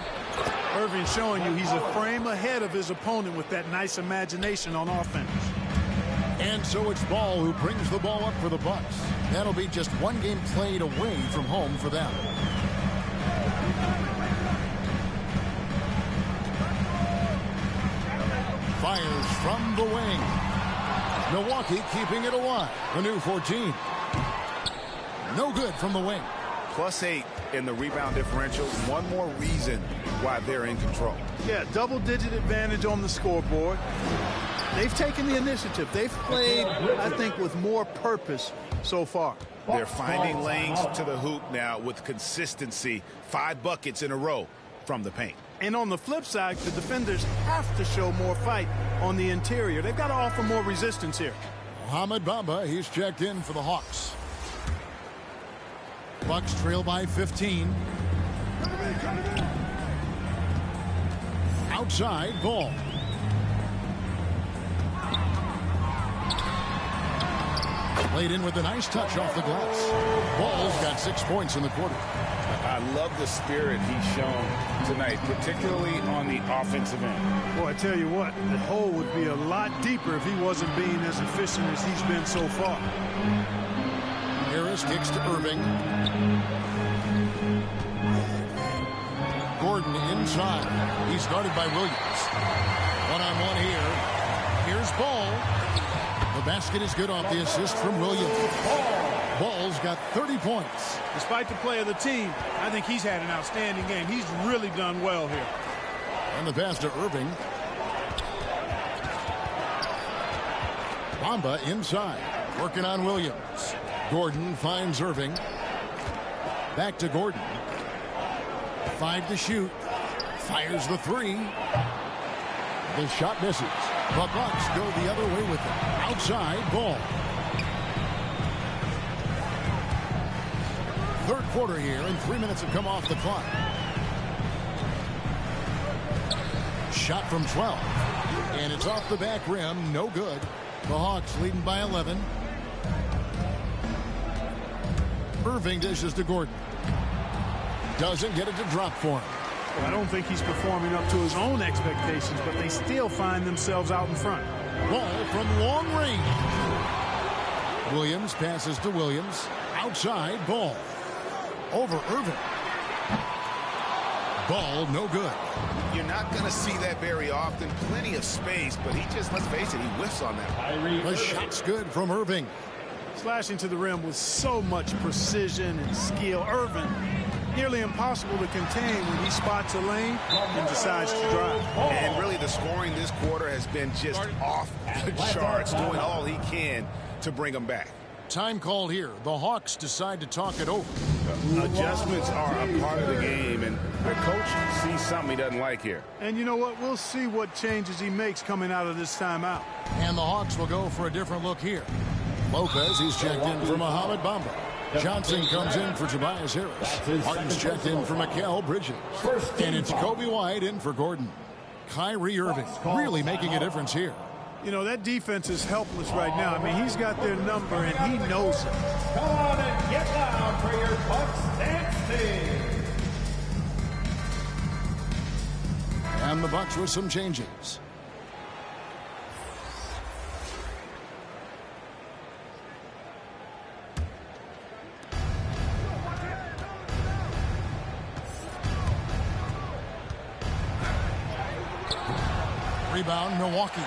Irving showing you he's a frame ahead of his opponent with that nice imagination on offense. And so it's Ball who brings the ball up for the Bucks. That'll be just 1 game played away from home for them. Fires from the wing. Milwaukee keeping it alive. A new 14. No good from the wing. +8 in the rebound differential. One more reason why they're in control. Yeah, double-digit advantage on the scoreboard. They've taken the initiative. They've played, I think, with more purpose so far. They're finding lanes to the hoop now with consistency. 5 buckets in a row from the paint. And on the flip side, the defenders have to show more fight on the interior. They've got to offer more resistance here. Mohamed Bamba, he's checked in for the Hawks. Bucks trail by 15. Outside, Ball. Played in with a nice touch off the glass. Ball's got 6 points in the quarter. I love the spirit he's shown tonight, particularly on the offensive end. Boy, I tell you what, the hole would be a lot deeper if he wasn't being as efficient as he's been so far. Harris kicks to Irving. Gordon inside. He's guarded by Williams. One-on-one here. Here's Ball. The basket is good off the assist from Williams. Ball's got 30 points. Despite the play of the team, I think he's had an outstanding game. He's really done well here. And the pass to Irving. Bamba inside. Working on Williams. Gordon finds Irving. Back to Gordon. 5 to shoot. Fires the 3. The shot misses. The Bucks go the other way with it. Outside, Ball. Third quarter here, and 3 minutes have come off the clock. Shot from 12. And it's off the back rim. No good. The Hawks leading by 11. Irving dishes to Gordon. Doesn't get it to drop for him. Well, I don't think he's performing up to his own expectations, but they still find themselves out in front. Ball from long range. Williams passes to Williams. Outside, Ball. Over Irving. Ball, no good. You're not going to see that very often. Plenty of space, but he just, let's face it, he whiffs on that. The shot's good from Irving. Slashing to the rim with so much precision and skill. Irving, nearly impossible to contain when he spots a lane and decides to drive. And really the scoring this quarter has been just off the charts, doing all he can to bring them back. Time called here. The Hawks decide to talk it over. Adjustments are a part of the game, and the coach sees something he doesn't like here. And you know what? We'll see what changes he makes coming out of this timeout. And the Hawks will go for a different look here. Lopez, he's checked in for Mohamed Bamba. Johnson comes in for Tobias Harris. Martin's checked in for Mikal Bridges. And it's Kobe White in for Gordon. Kyrie Irving really making a difference here. You know, that defense is helpless right now. I mean, he's got their number, and he knows it. Come on and get loud for your Bucks dance team. And the Bucks with some changes. Rebound, Milwaukee.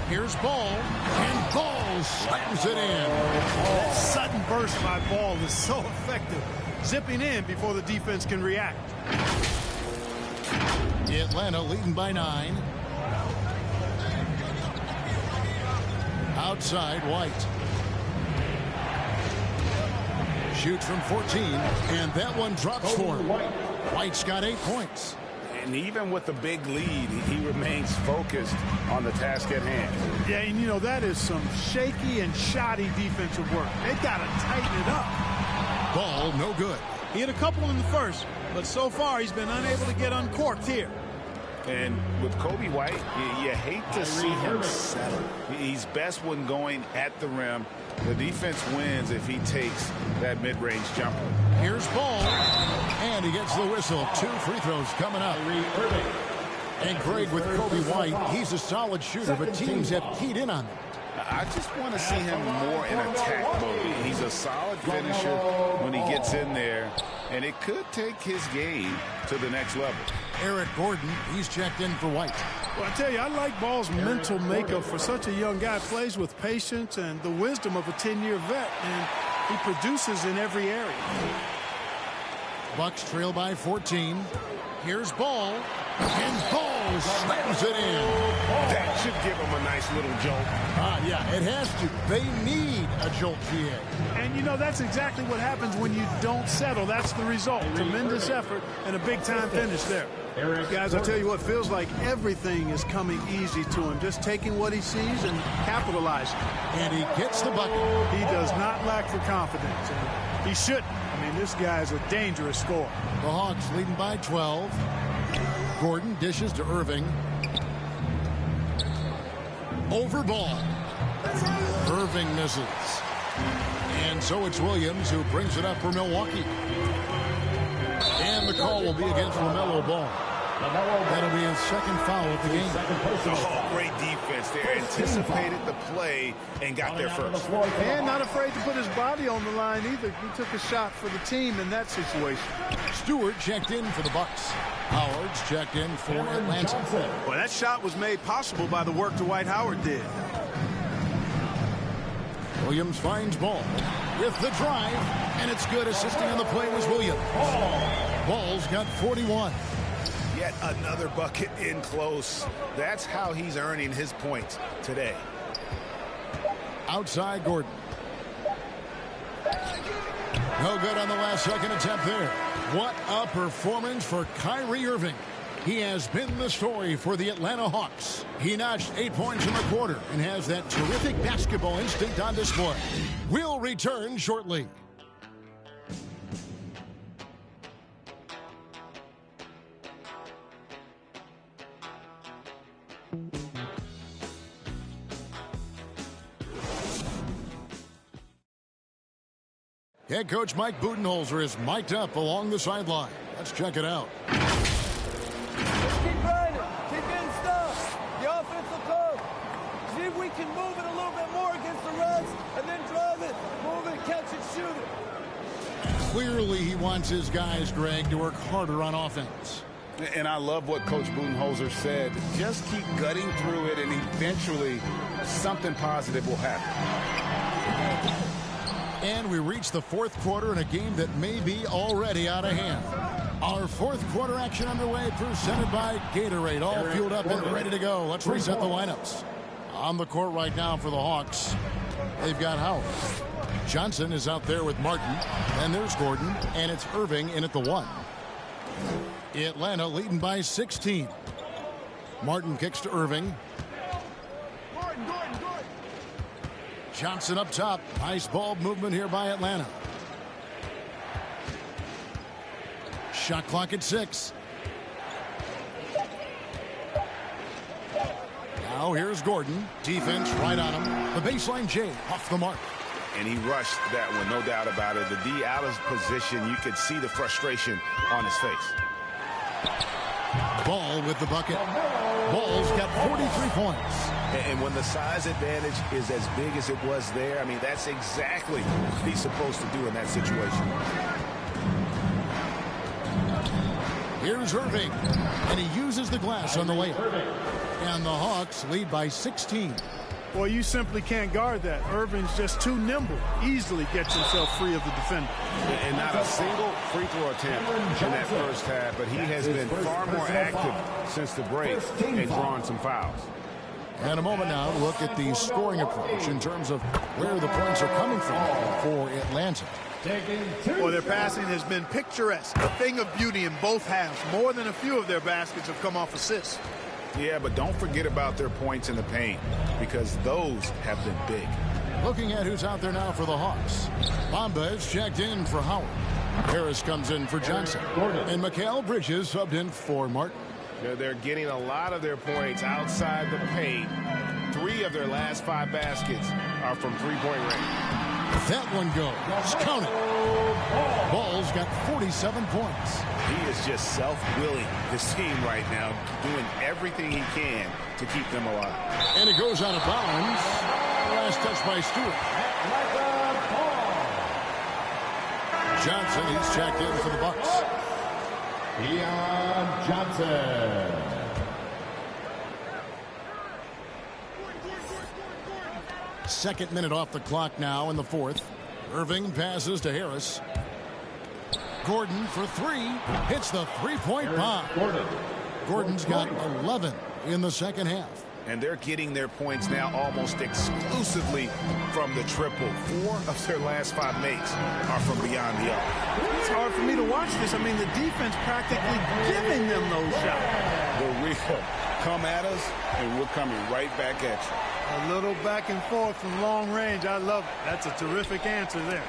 Here's Ball, and Ball slams it in. That sudden burst by Ball is so effective, zipping in before the defense can react. Atlanta leading by 9. Outside, White. Shoots from 14, and that one drops for him. White's got 8 points. And even with the big lead, he remains focused on the task at hand. Yeah, and you know, that is some shaky and shoddy defensive work. They've got to tighten it up. Ball, no good. He had a couple in the first, but so far he's been unable to get uncorked here. And with Kobe White, you hate to see him settle. He's best when going at the rim. The defense wins if he takes that mid-range jumper. Here's Ball, and he gets the whistle. 2 free throws coming up. And Greg, with Kobe White, he's a solid shooter, but teams have keyed in on that. I just want to see him more in attack mode. He's a solid finisher when he gets in there, and it could take his game to the next level. Eric Gordon, he's checked in for White. Well, I tell you, I like Ball's mental makeup for such a young guy. Plays with patience and the wisdom of a 10-year vet, and he produces in every area. Bucks trail by 14. Here's Ball, and Ball slams it in. That should give him a nice little jolt. Yeah, it has to. They need a jolt, GA. And, you know, that's exactly what happens when you don't settle. That's the result. Tremendous effort and a big-time finish there. Guys, I'll tell you what, feels like everything is coming easy to him. Just taking what he sees and capitalizing. And he gets the bucket. He does not lack for confidence. And he shouldn't. I mean, this guy is a dangerous scorer. The Hawks leading by 12. Gordon dishes to Irving. Over Ball. Irving misses. And so it's Williams who brings it up for Milwaukee. And the call will be against LaMelo Ball. That'll be his second foul of the game. Oh, great defense there. Anticipated the play and got there first. And not afraid to put his body on the line either. He took a shot for the team in that situation. Stewart checked in for the Bucks. Howard's checked in for Atlanta. Well, that shot was made possible by the work Dwight Howard did. Williams finds Ball with the drive, and it's good. Assisting on the play was Williams. Ball's got 41. Yet another bucket in close. That's how he's earning his points today. Outside Gordon. No good on the last second attempt there. What a performance for Kyrie Irving. He has been the story for the Atlanta Hawks. He notched 8 points in the quarter and has that terrific basketball instinct on display. We'll return shortly. Head coach Mike Budenholzer is mic'd up along the sideline. Let's check it out. Keep grinding. Keep getting stuff. The offense will come. See if we can move it a little bit more against the Reds and then drive it, move it, catch it, shoot it. Clearly he wants his guys, Greg, to work harder on offense. And I love what Coach Budenholzer said. Just keep gutting through it, and eventually something positive will happen. And we reach the fourth quarter in a game that may be already out of hand. Our fourth quarter action underway, presented by Gatorade. All fueled up and ready to go. Let's reset the lineups. On the court right now for the Hawks, they've got Howard. Johnson is out there with Martin. And there's Gordon. And it's Irving in at the 1. Atlanta leading by 16. Martin kicks to Irving. Johnson up top. Nice ball movement here by Atlanta. Shot clock at 6. Now here's Gordon. Defense right on him. The baseline J off the mark. And he rushed that one, no doubt about it. The D out of position. You could see the frustration on his face. Ball with the bucket. Ball's got 43 points. And when the size advantage is as big as it was there, I mean, that's exactly what he's supposed to do in that situation. Here's Irving. And he uses the glass on the way. And the Hawks lead by 16. Well, you simply can't guard that. Irving's just too nimble. Easily gets himself free of the defender. And not a single free throw attempt in that first half, but he has been far more active since the break and drawing some fouls. And a moment now to look at the scoring approach in terms of where the points are coming from for Atlanta. Well, their passing has been picturesque, a thing of beauty in both halves. More than a few of their baskets have come off assists. Yeah, but don't forget about their points in the paint, because those have been big. Looking at who's out there now for the Hawks. Bamba is checked in for Howard. Harris comes in for Johnson. And Mikal Bridges subbed in for Martin. They're getting a lot of their points outside the paint. 3 of their last 5 baskets are from three-point range. That one goes. Count it. Ball's got 47 points. He is just self-willing, this team right now, doing everything he can to keep them alive. And it goes out of bounds. Last touch by Stewart. Johnson, he's checked in for the Bucks. Keon Johnson. Second minute off the clock now in the fourth. Irving passes to Harris. Gordon for 3. Hits the three-point bomb. Gordon's got 11 in the second half. And they're getting their points now almost exclusively from the triple. 4 of their last 5 makes are from beyond the arc. It's hard for me to watch this. I mean, the defense practically giving them those shots. The real come at us, and we're coming right back at you. A little back and forth from long range. I love it. That's a terrific answer there.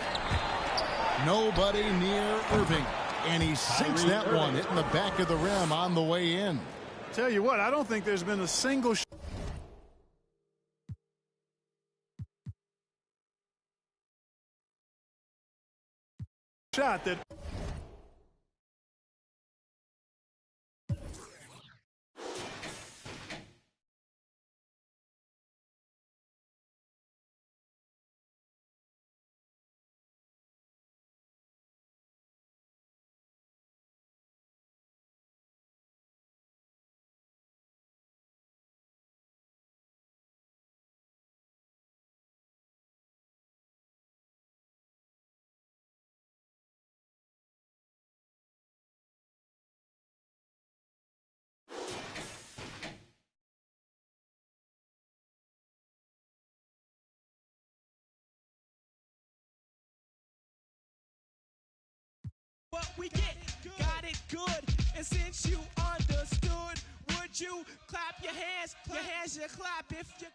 Nobody near Irving. And he sinks that one, hitting the back of the rim on the way in. Tell you what, I don't think there's been a single shot that what we get, got it good. And since you understood, would you clap your hands? Your hands you clap if you.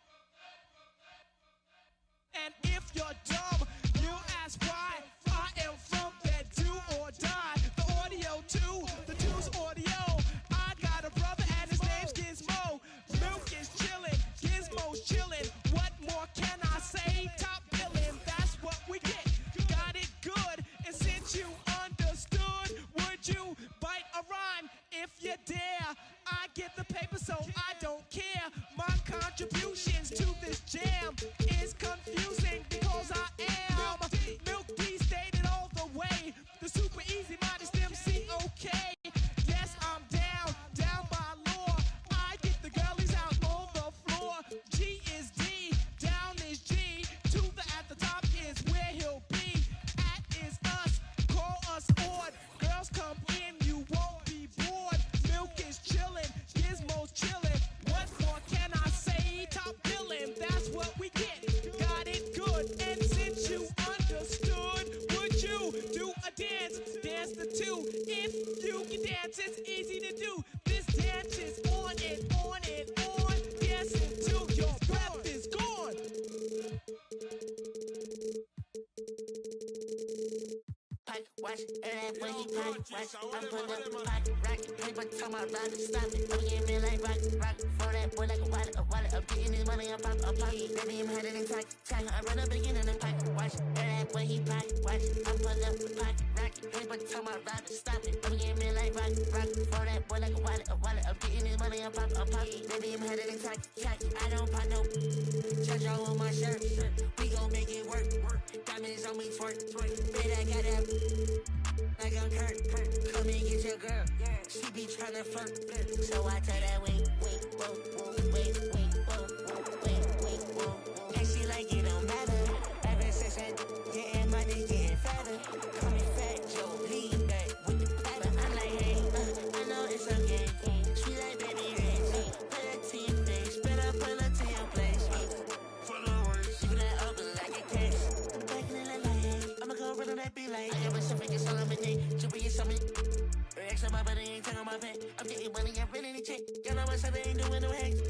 And if you're dumb, you ask why. I am from that do or die. The audio too, the two's audio. I got a brother and his name's Gizmo. Milk is chillin', Gizmo's chillin'. What more can I say? Top billin', that's what we get. Got it good, and since you understood, would you bite a rhyme if you dare? I get the paper, so I don't care. My contributions to this jam is confusing because I am Milk D stated all the way. The super easy modest MC, okay. Yes, I'm down by law. I get the girlies out on the floor. G is D, down is G. To the at the top is where he'll be. At is us, call us odd. Girls come in, you won't be bored. Milk is chillin', Gizmo's chillin'. What more can I say? Top billin', that's what we get. Got it good, and since you understood, would you do a dance? Dance the two. If you can dance, it's easy to do. This dance is on and on and on. Dance until your breath is gone. Watch, and when he pop, watch, I'm pulling up the pocket, rocket, paper, tell my rider, stop it. I'm getting me like rock, for that boy like a wallet, I'm getting his money, I'm pop, baby, I'm headed in tight, I run up again in the pocket, watch, and when he pop, watch, I'm pulling up the pocket, rocket, paper, tell my rider, stop it. I'm getting me like rock, for that boy like a wallet, I'm getting his money, I'm pop, baby, I'm headed in tight, I don't pop no, touch all on my shirt, we gon' make it work, diamonds on me twerk, baby, I got that. Like I'm Kurt, come and get your girl. She be tryna flirt, so I tell that wait, and she like it don't matter. Ever since I getting money, getting fatter. Call me Fat Joe, lean back with the pattern. I'm like, hey, I know it's okay. She like baby rich, put it to your face, better pull it to your place. Full of words, she that up like a case. Back in the light, I'ma go run on that be like. I never suffer, get all of my day. Extra my body ain't turn on my back. I'm getting money, I'm really in check. Girl, I'm outside, I ain't doing no hacks.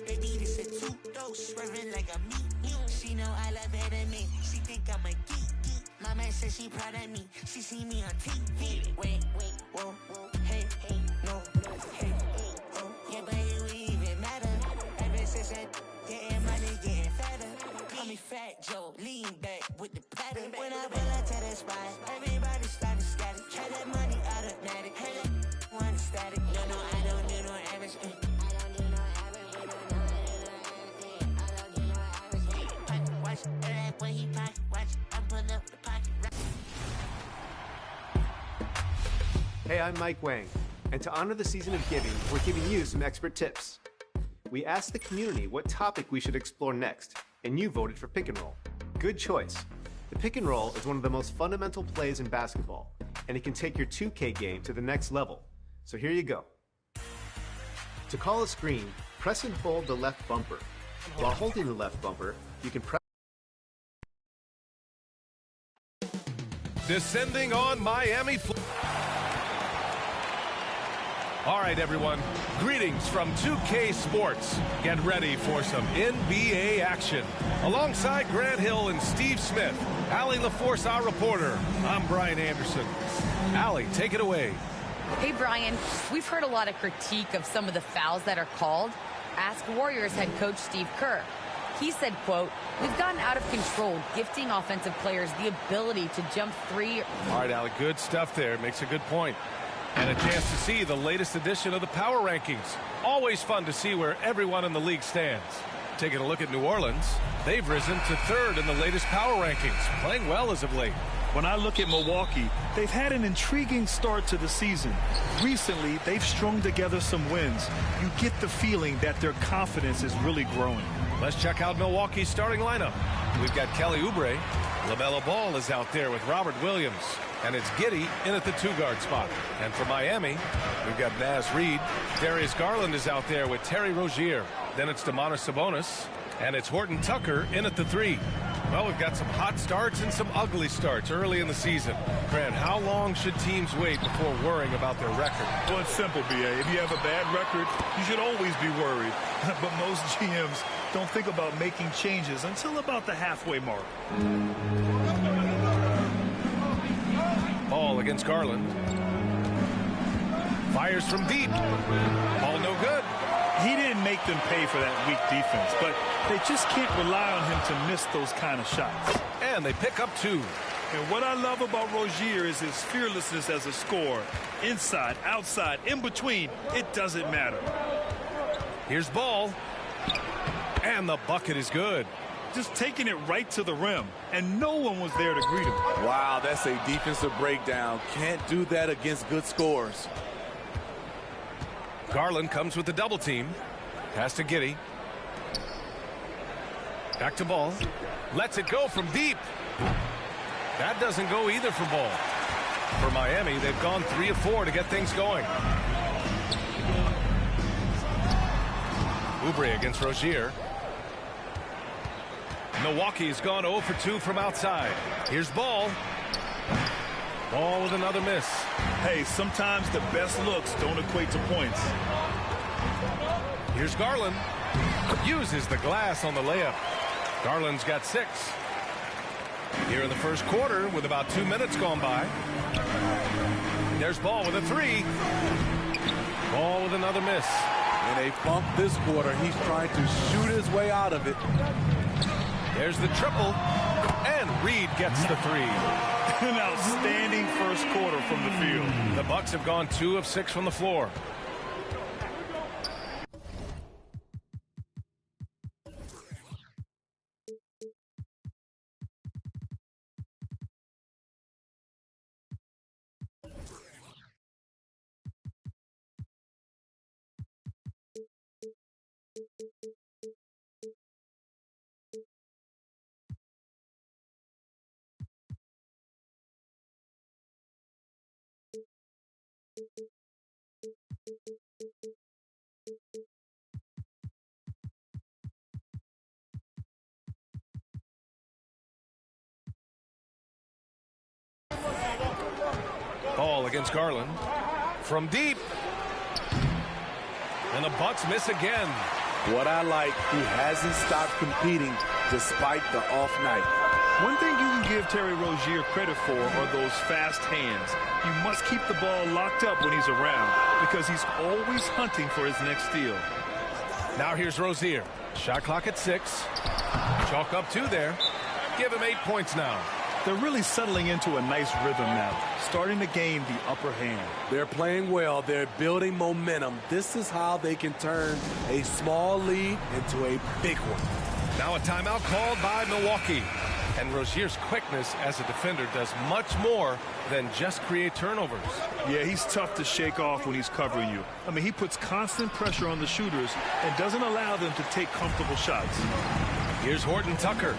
Baby, this a two-dose, swerving like a me. She know I love her than me. She think I'm a geek. My man says she proud of me. She see me on TV. Wait, whoa, hey, no, hey, oh, yeah, baby, we even matter. Ever since I getting money, getting fatter. Call me Fat Joe, lean back with the pattern. When I pull up to the spot, everybody started static. Try that money automatic. Hey, that one static. No, I don't do no average. I don't do no average. Watch, and when he pop, watch, I'm pulling up the pocket. Hey, I'm Mike Wang, and to honor the season of giving, we're giving you some expert tips. We asked the community what topic we should explore next, and you voted for pick and roll. Good choice. The pick and roll is one of the most fundamental plays in basketball, and it can take your 2K game to the next level. So here you go. To call a screen, press and hold the left bumper. While holding the left bumper, you can press. Descending on Miami. All right, everyone. Greetings from 2K Sports. Get ready for some NBA action. Alongside Grant Hill and Steve Smith, Allie LaForce, our reporter. I'm Brian Anderson. Allie, take it away. Hey, Brian. We've heard a lot of critique of some of the fouls that are called. Ask Warriors head coach Steve Kerr. He said, quote, "We've gotten out of control, gifting offensive players the ability to jump three." All right, Allie, good stuff there. Makes a good point. And a chance to see the latest edition of the Power Rankings. Always fun to see where everyone in the league stands. Taking a look at New Orleans, they've risen to third in the latest Power Rankings, playing well as of late. When I look at Milwaukee, they've had an intriguing start to the season. Recently, they've strung together some wins. You get the feeling that their confidence is really growing. Let's check out Milwaukee's starting lineup. We've got Kelly Oubre. LaMelo Ball is out there with Robert Williams. And it's Giddey in at the two-guard spot. And for Miami, we've got Naz Reid. Darius Garland is out there with Terry Rozier. Then it's Domantas Sabonis. And it's Horton Tucker in at the 3. Well, we've got some hot starts and some ugly starts early in the season. Grant, how long should teams wait before worrying about their record? Well, it's simple, B.A. If you have a bad record, you should always be worried. But most GMs don't think about making changes until about the halfway mark. Ball against Garland. Fires from deep. Ball no good. He didn't make them pay for that weak defense, but they just can't rely on him to miss those kind of shots. And they pick up 2. And what I love about Rozier is his fearlessness as a scorer. Inside, outside, in between, it doesn't matter. Here's Ball. And the bucket is good. Just taking it right to the rim, and no one was there to greet him. Wow, that's a defensive breakdown. Can't do that against good scorers. Garland comes with the double team. Pass to Giddey. Back to Ball. Lets it go from deep. That doesn't go either for Ball. For Miami, they've gone 3 of 4 to get things going. Oubre against Rozier. Milwaukee has gone 0 for 2 from outside. Here's Ball. Ball with another miss. Hey, sometimes the best looks don't equate to points. Here's Garland. Uses the glass on the layup. Garland's got 6. Here in the first quarter with about 2 minutes gone by. There's Ball with a 3. Ball with another miss. In a funk this quarter, he's trying to shoot his way out of it. There's the triple. And Reed gets the 3. An outstanding first quarter from the field. The Bucks have gone 2 of 6 from the floor. Ball against Garland. From deep. And the Bucks miss again. What I like, he hasn't stopped competing despite the off night. One thing you can give Terry Rozier credit for are those fast hands. You must keep the ball locked up when he's around because he's always hunting for his next steal. Now here's Rozier. Shot clock at 6. Chalk up 2 there. Give him 8 points now. They're really settling into a nice rhythm now, starting to gain the upper hand. They're playing well. They're building momentum. This is how they can turn a small lead into a big one. Now a timeout called by Milwaukee. And Rozier's quickness as a defender does much more than just create turnovers. Yeah, he's tough to shake off when he's covering you. I mean, he puts constant pressure on the shooters and doesn't allow them to take comfortable shots. Here's Horton Tucker.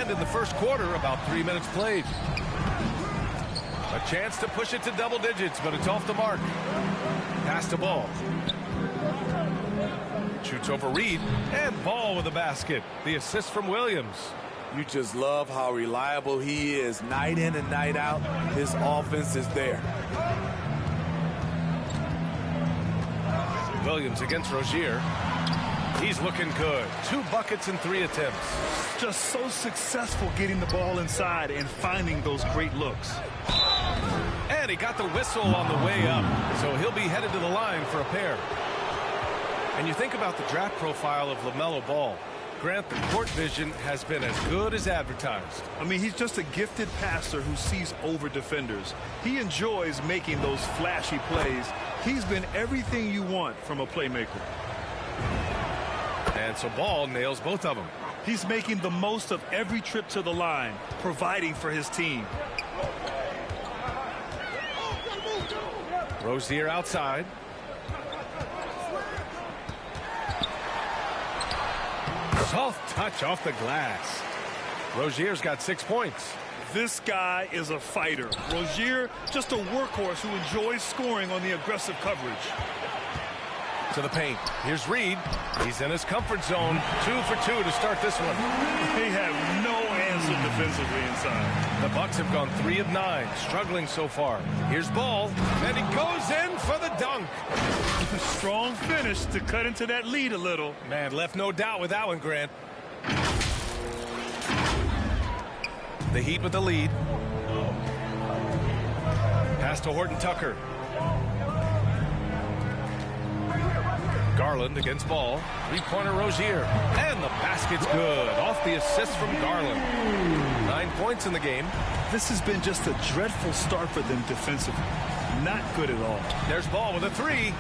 In the first quarter, about 3 minutes played. A chance to push it to double digits, but it's off the mark. Pass to Ball. Shoots over Reed, and Ball with a basket. The assist from Williams. You just love how reliable he is night in and night out. His offense is there. Williams against Rozier. He's looking good. 2 buckets in 3 attempts. Just so successful getting the ball inside and finding those great looks. And he got the whistle on the way up, so he'll be headed to the line for a pair. And you think about the draft profile of LaMelo Ball. Grant, the court vision has been as good as advertised. I mean, he's just a gifted passer who sees over defenders. He enjoys making those flashy plays. He's been everything you want from a playmaker. And so Ball nails both of them. He's making the most of every trip to the line, providing for his team. Rozier outside. Soft touch off the glass. Rozier's got 6 points. This guy is a fighter. Rozier, just a workhorse who enjoys scoring on the aggressive coverage. To the paint. Here's Reed. He's in his comfort zone. 2 for 2 to start this one. They have no answer defensively inside. The Bucks have gone 3 of 9, struggling so far. Here's Ball, and he goes in for the dunk. A strong finish to cut into that lead a little. Man, left no doubt with that one, Grant. The Heat with the lead. Pass to Horton Tucker. Garland against Ball. 3-pointer Rozier. And the basket's good. Off the assist from Garland. 9 points in the game. This has been just a dreadful start for them defensively. Not good at all. There's Ball with a 3.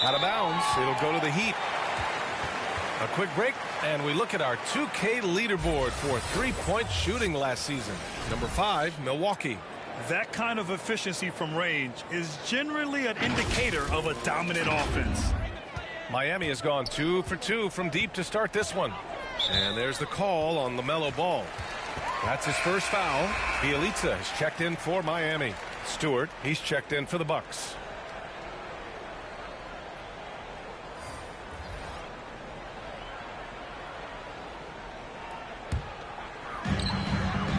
Out of bounds. It'll go to the Heat. A quick break, and we look at our 2K leaderboard for three-point shooting last season. Number 5, Milwaukee. That kind of efficiency from range is generally an indicator of a dominant offense. Miami has gone 2 for 2 from deep to start this one. And there's the call on LaMelo Ball. That's his first foul. Bjelica has checked in for Miami. Stewart, he's checked in for the Bucks.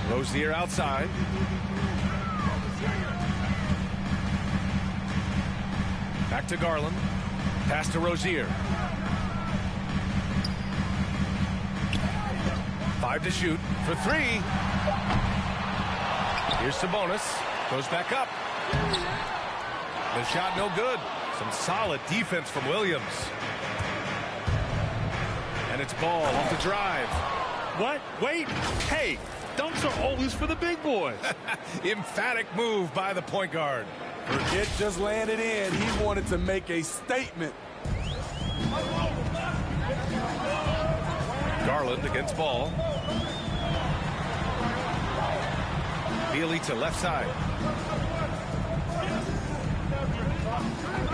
Rozier outside. Back to Garland. Pass to Rozier. 5 to shoot for 3. Here's Sabonis. Goes back up. The shot no good. Some solid defense from Williams. And it's Ball off the drive. What? Wait. Hey, dunks are always for the big boys. Emphatic move by the point guard. It just landed in. He wanted to make a statement. Garland against Ball. Bjelica left side.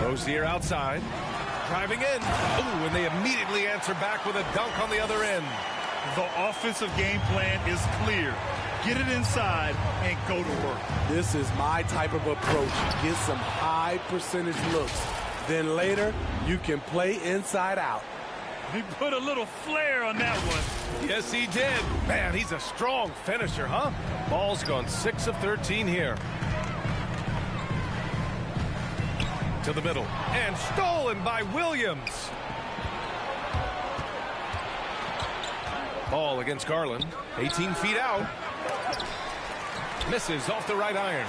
Rozier outside. Driving in. Ooh, and they immediately answer back with a dunk on the other end. The offensive game plan is clear. Get it inside and go to work. This is my type of approach. Get some high percentage looks. Then later, you can play inside out. He put a little flair on that one. Yes, he did. Man, he's a strong finisher, huh? Ball's gone 6 of 13 here. To the middle. And stolen by Williams. Ball against Garland. 18 feet out. Misses off the right iron.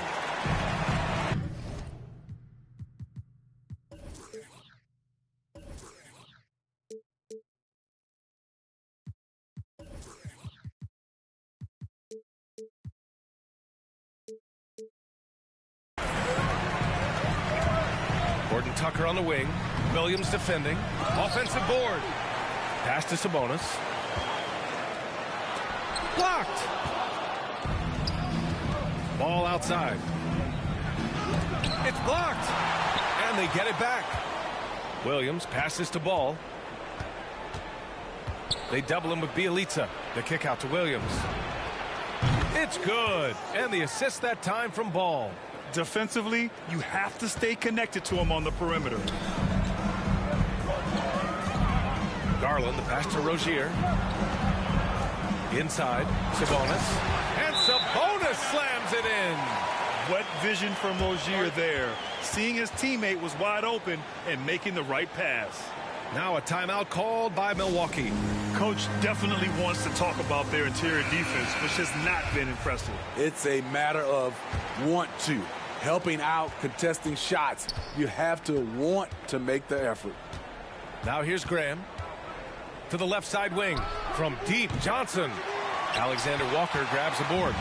Horton Tucker on the wing. Williams defending. Offensive board. Pass to Sabonis. Blocked. Ball outside. It's blocked. And they get it back. Williams passes to Ball. They double him with Bjelica. The kick out to Williams. It's good. And the assist that time from Ball. Defensively, you have to stay connected to him on the perimeter. Garland, the pass to Rozier. Inside, Sabonis. And Sabonis slams it in. Wet vision from Rozier there. Seeing his teammate was wide open and making the right pass. Now a timeout called by Milwaukee. Coach definitely wants to talk about their interior defense, which has not been impressive. It's a matter of want to. Helping out, contesting shots. You have to want to make the effort. Now here's Graham. To the left side wing. From deep, Johnson. Alexander Walker grabs the board.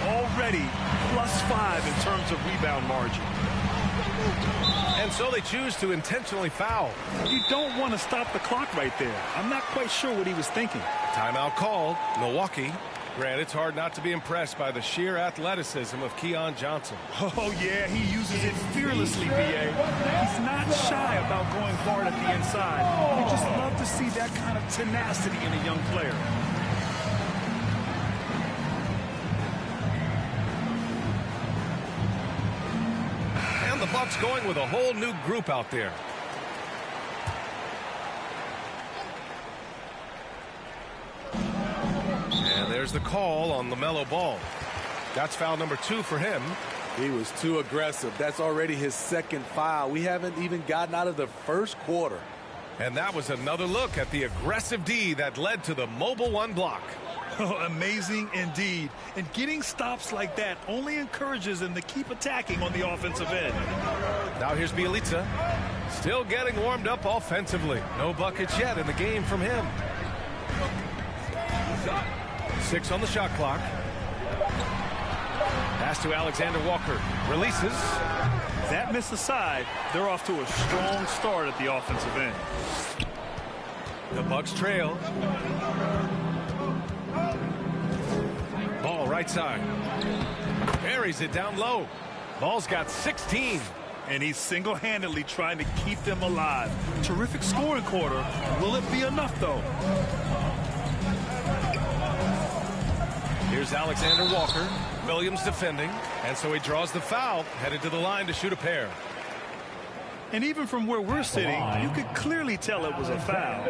Already +5 in terms of rebound margin. And so they choose to intentionally foul. You don't want to stop the clock right there. I'm not quite sure what he was thinking. Timeout called. Milwaukee. Grant, it's hard not to be impressed by the sheer athleticism of Keon Johnson. Oh, yeah, he uses it fearlessly, B.A. He's not shy about going hard at the inside. You just love to see that that kind of tenacity in a young player. And the Bucks going with a whole new group out there. And there's the call on LaMelo Ball. That's foul number 2 for him. He was too aggressive. That's already his second foul. We haven't even gotten out of the first quarter. And that was another look at the aggressive D that led to the Mobile One block. Oh, amazing indeed. And getting stops like that only encourages them to keep attacking on the offensive end. Now here's Bjelica. Still getting warmed up offensively. No buckets yet in the game from him. 6 on the shot clock. Pass to Alexander Walker. Releases. That missed aside, they're off to a strong start at the offensive end. The Bucks trail. Ball right side. Buries it down low. Ball's got 16. And he's single-handedly trying to keep them alive. Terrific scoring quarter. Will it be enough, though? Here's Alexander Walker. Williams defending. And so he draws the foul, headed to the line to shoot a pair. And even from where we're sitting, you could clearly tell it was a foul.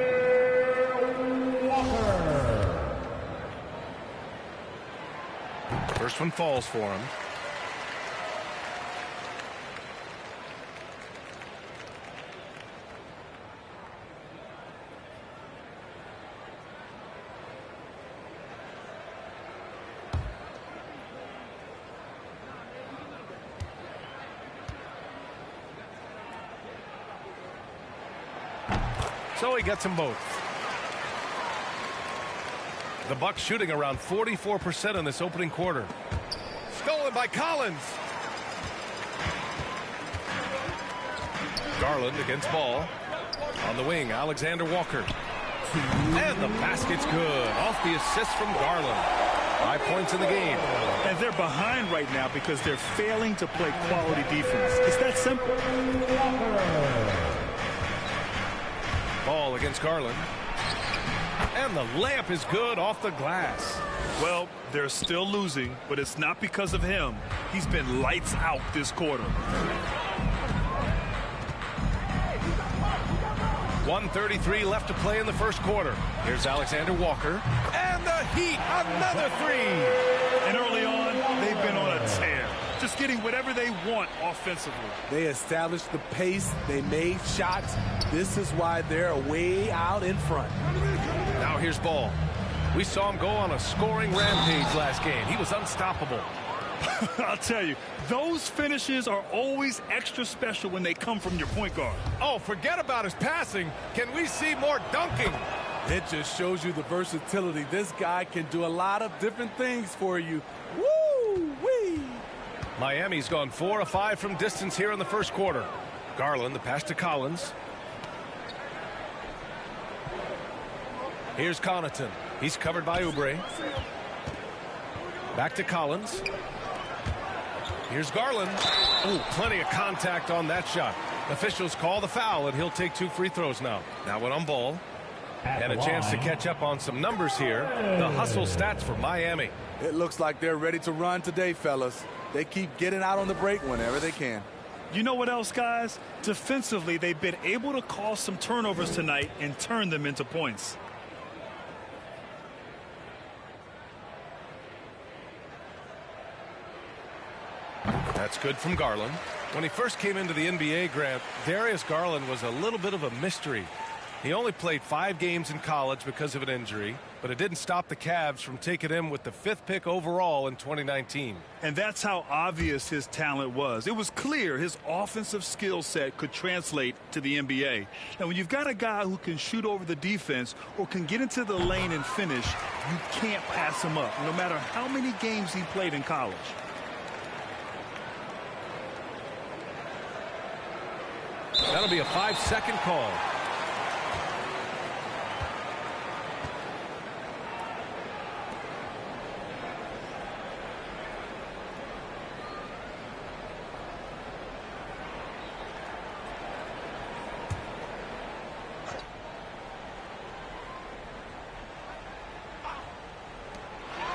First one falls for him. So he gets them both. The Bucks shooting around 44% in this opening quarter. Stolen by Collins. Garland against Ball. On the wing, Alexander Walker. And the basket's good. Off the assist from Garland. 5 points in the game. And they're behind right now because they're failing to play quality defense. It's that simple. Ball against Garland. And the layup is good off the glass. Well, they're still losing, but it's not because of him. He's been lights out this quarter. 1:33 left to play in the first quarter. Here's Alexander Walker. And the Heat, another 3. And early on, they've been on a tear. Just getting whatever they want offensively. They established the pace. They made shots. This is why they're way out in front. Now here's Ball. We saw him go on a scoring rampage last game. He was unstoppable. I'll tell you, those finishes are always extra special when they come from your point guard. Oh, forget about his passing. Can we see more dunking? It just shows you the versatility. This guy can do a lot of different things for you. Woo-wee! Miami's gone 4 of 5 from distance here in the first quarter. Garland, the pass to Collins. Here's Connaughton. He's covered by Oubre. Back to Collins. Here's Garland. Oh, plenty of contact on that shot. Officials call the foul, and he'll take 2 free throws now. Now one on Ball. And a chance to catch up on some numbers here. The hustle stats for Miami. It looks like they're ready to run today, fellas. They keep getting out on the break whenever they can. You know what else, guys? Defensively, they've been able to cause some turnovers tonight and turn them into points. That's good from Garland. When he first came into the NBA, Grant, Darius Garland was a little bit of a mystery. He only played 5 games in college because of an injury, but it didn't stop the Cavs from taking him with the 5th pick overall in 2019. And that's how obvious his talent was. It was clear his offensive skill set could translate to the NBA. And when you've got a guy who can shoot over the defense or can get into the lane and finish, you can't pass him up, no matter how many games he played in college. That'll be a 5-second call.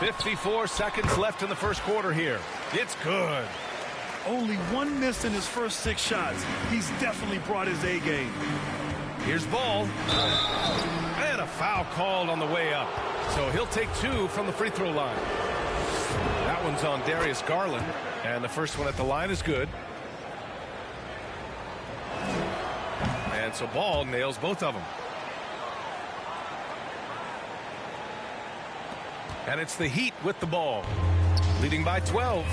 54 seconds left in the first quarter here. It's good. Only one miss in his first 6 shots. He's definitely brought his A game. Here's Ball. And a foul called on the way up. So he'll take 2 from the free throw line. That one's on Darius Garland. And the first one at the line is good. And so Ball nails both of them. And it's the Heat with the ball, leading by 12.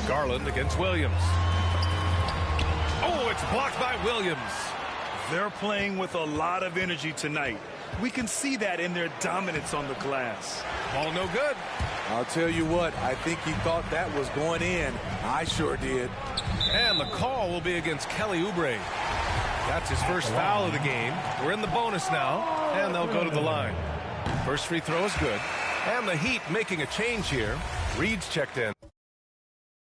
Garland against Williams. Oh, it's blocked by Williams. They're playing with a lot of energy tonight. We can see that in their dominance on the glass. Ball no good. I'll tell you what, I think he thought that was going in. I sure did. And the call will be against Kelly Oubre. That's his first foul of the game. We're in the bonus now, and they'll go to the line. First free throw is good. And the Heat making a change here. Reed's checked in.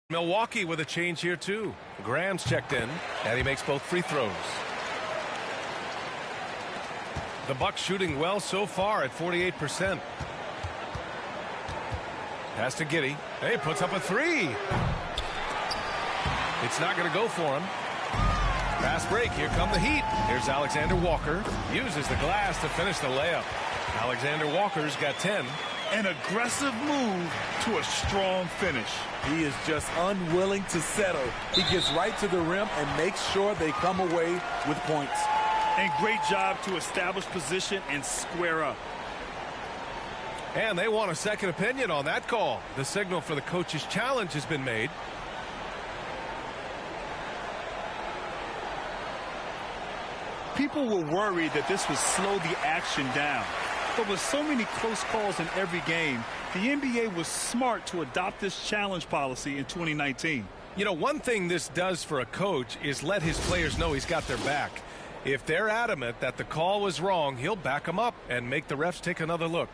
Milwaukee with a change here, too. Graham's checked in, and he makes both free throws. The Bucks shooting well so far at 48%. Pass to Giddey. Hey, puts up a 3. It's not going to go for him. Fast break. Here come the Heat. Here's Alexander Walker. Uses the glass to finish the layup. Alexander Walker's got 10. An aggressive move to a strong finish. He is just unwilling to settle. He gets right to the rim and makes sure they come away with points. And great job to establish position and square up. And they want a second opinion on that call. The signal for the coach's challenge has been made. People were worried that this would slow the action down. But with so many close calls in every game, the NBA was smart to adopt this challenge policy in 2019. You know, one thing this does for a coach is let his players know he's got their back. If they're adamant that the call was wrong, he'll back them up and make the refs take another look.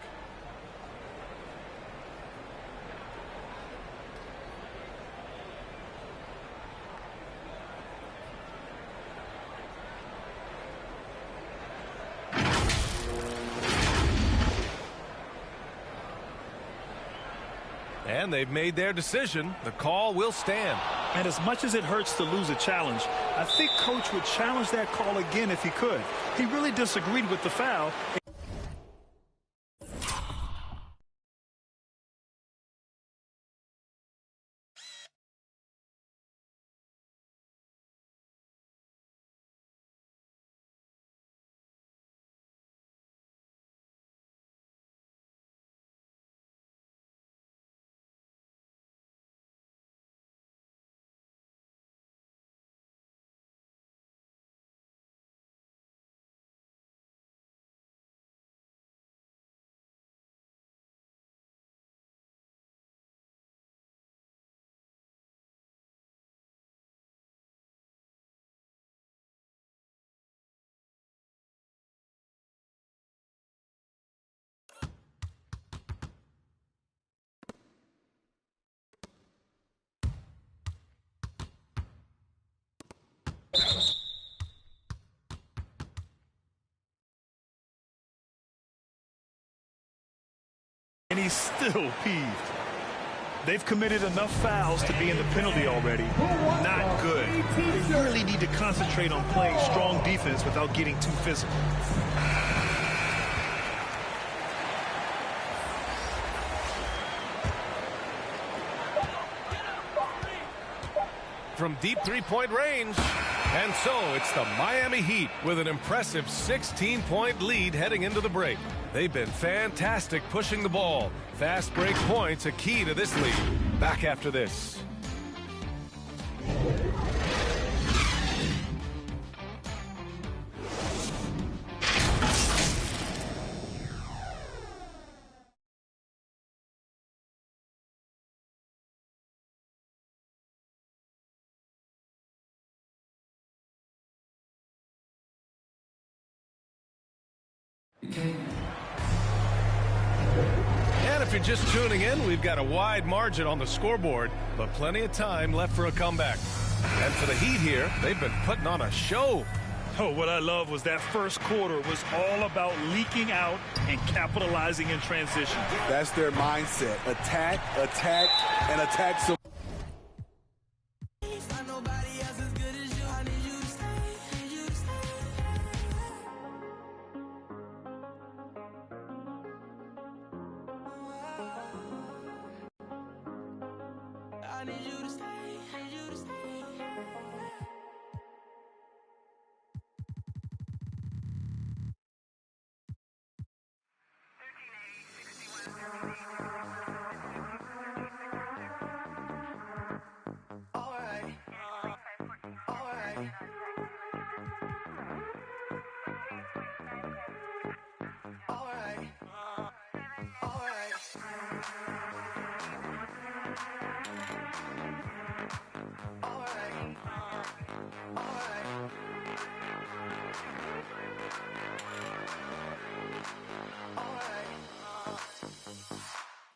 And they've made their decision. The call will stand. And as much as it hurts to lose a challenge, I think Coach would challenge that call again if he could. He really disagreed with the foul. And he's still peeved. They've committed enough fouls to be in the penalty already. Not good. They really need to concentrate on playing strong defense without getting too physical. From deep three-point range. And so it's the Miami Heat with an impressive 16-point lead heading into the break. They've been fantastic pushing the ball. Fast break points a key to this lead. Back after this. And if you're just tuning in, we've got a wide margin on the scoreboard, but plenty of time left for a comeback. And for the Heat here, they've been putting on a show. Oh, what I love was that first quarter was all about leaking out and capitalizing in transition. That's their mindset. Attack, attack, and attack some. I need you to stay.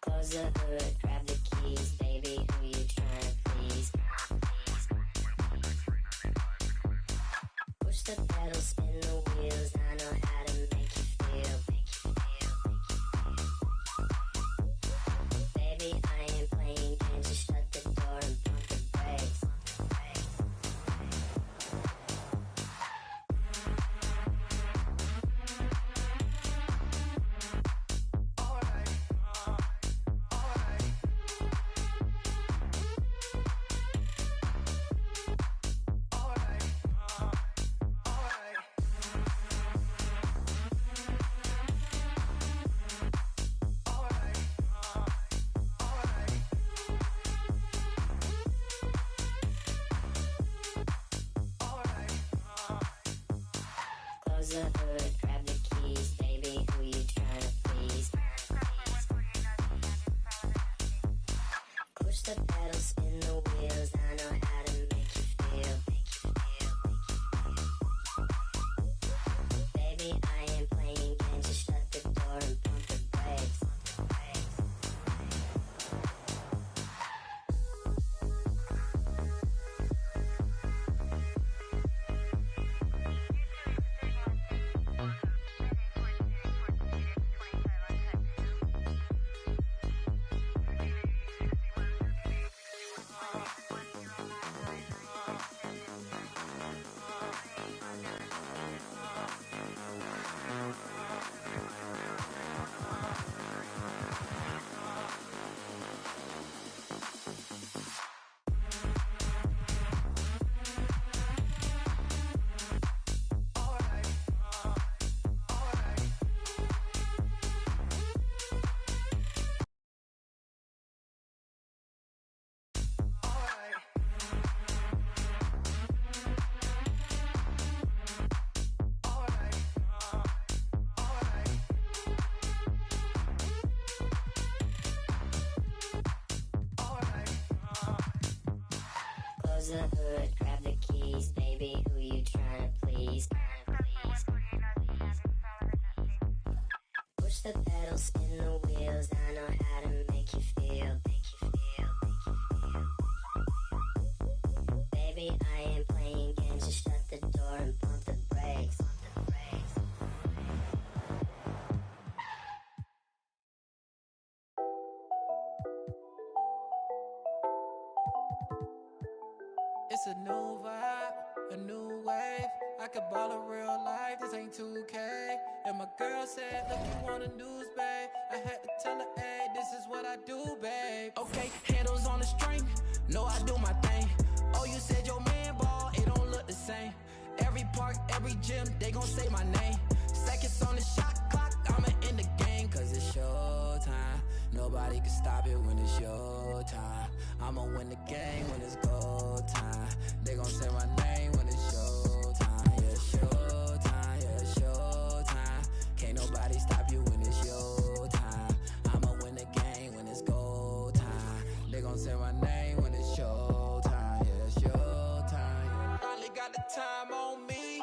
Close the hood, grab the keys, baby, who you tryna please? Push the pedal, spin the wheels, I know how to make you feel. Baby, I ain't playing games, just shut the door and pump the brakes. Close the hood, grab the keys, baby, who you tryna please? Push the pedal, spin the wheels, I know how to make you feel. Baby, I ain't playing games, just shut the door and pump the brakes. Close the hood, grab the keys, baby, who you tryna please? Push the pedal, spin the wheels, I know how to make you feel. Baby, I ain't playing games, just shut the door and pump the brakes. It's a new vibe, a new wave. I could ball in real life, this ain't 2K. And my girl said, look, you want a news, babe. I had to tell her, hey, this is what I do, babe. Okay, handles on the string, know I do my thing. Oh, you said your man ball, it don't look the same. Every park, every gym, they gon' say my name. Seconds on the shot clock, I'ma end the game, cause it's showtime. Nobody can stop it when it's your time. I'ma win the game when it's go time. They gon' say my name when it's showtime. Yeah, showtime, yeah, showtime. Can't nobody stop you when it's your time. I'ma win the game when it's go time. They gon' say my name when it's showtime. Yeah, showtime. Finally got the time on me.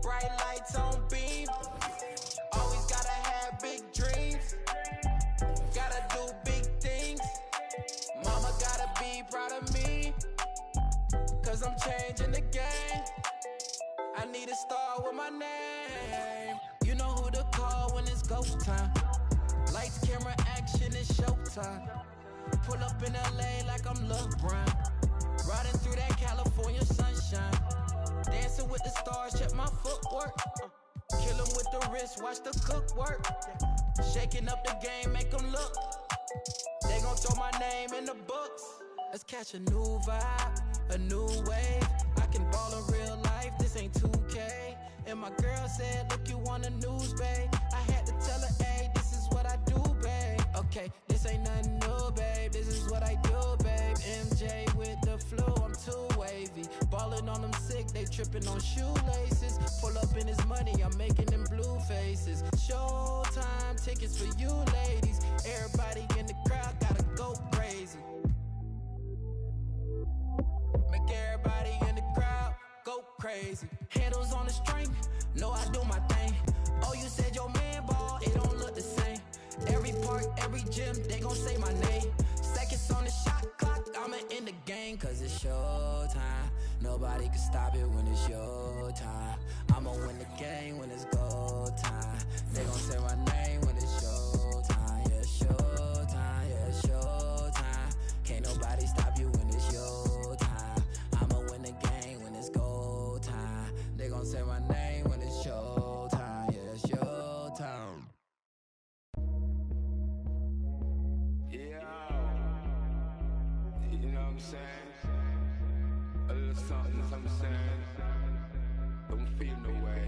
Bright lights on beam. Always gotta have big dreams. Gotta do big things. Mama gotta be proud of me. Cause I'm changing the game. showtime. Pull up in LA like I'm LeBron. Riding through that California sunshine. Dancing with the stars, check my footwork. Kill 'em with the wrist, watch the cook work. Shaking up the game, make 'em look. They gon' throw my name in the books. Let's catch a new vibe, a new wave. I can ball in real life, this ain't 2K. And my girl said, look, you on the news, babe. I had to tell her, hey, this is what I do, babe. Okay, this ain't nothing new, babe. This is what I do, babe. MJ with the flu, I'm too wavy. Ballin' on them sick, they trippin' on shoelaces. Pull up in his money, I'm making them blue faces. Showtime, tickets for you ladies. Everybody in the crowd gotta go crazy. Make everybody in the crowd go crazy. Handles on the string, know I do my thing. Oh, you said your man ball, it don't look the same. Every park, every gym, they gon' say my name. Seconds on the shot clock, I'ma in the game. Cause it's showtime, nobody can stop it when it's your time. I'ma win the game when it's go time. They gon' say my name when it's showtime. Yeah, showtime, yeah, showtime. Can't nobody stop you when it's your time. I'ma win the game when it's go time. They gon' say my name when it's showtime. Yeah, it's showtime. Yeah, you know what I'm saying? A little something saying. Don't feel no way.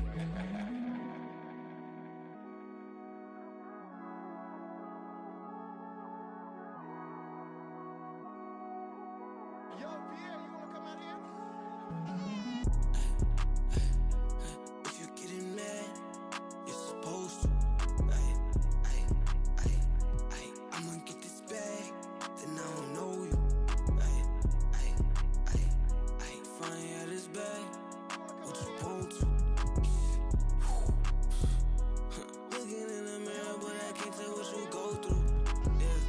Yo, Pierre, you wanna come out here? If you're getting mad, you're supposed to. I'ma get this bag, then I don't know you. Funny how this bag, what you want to? Looking in the mirror, but I can't tell what you go through. Yeah.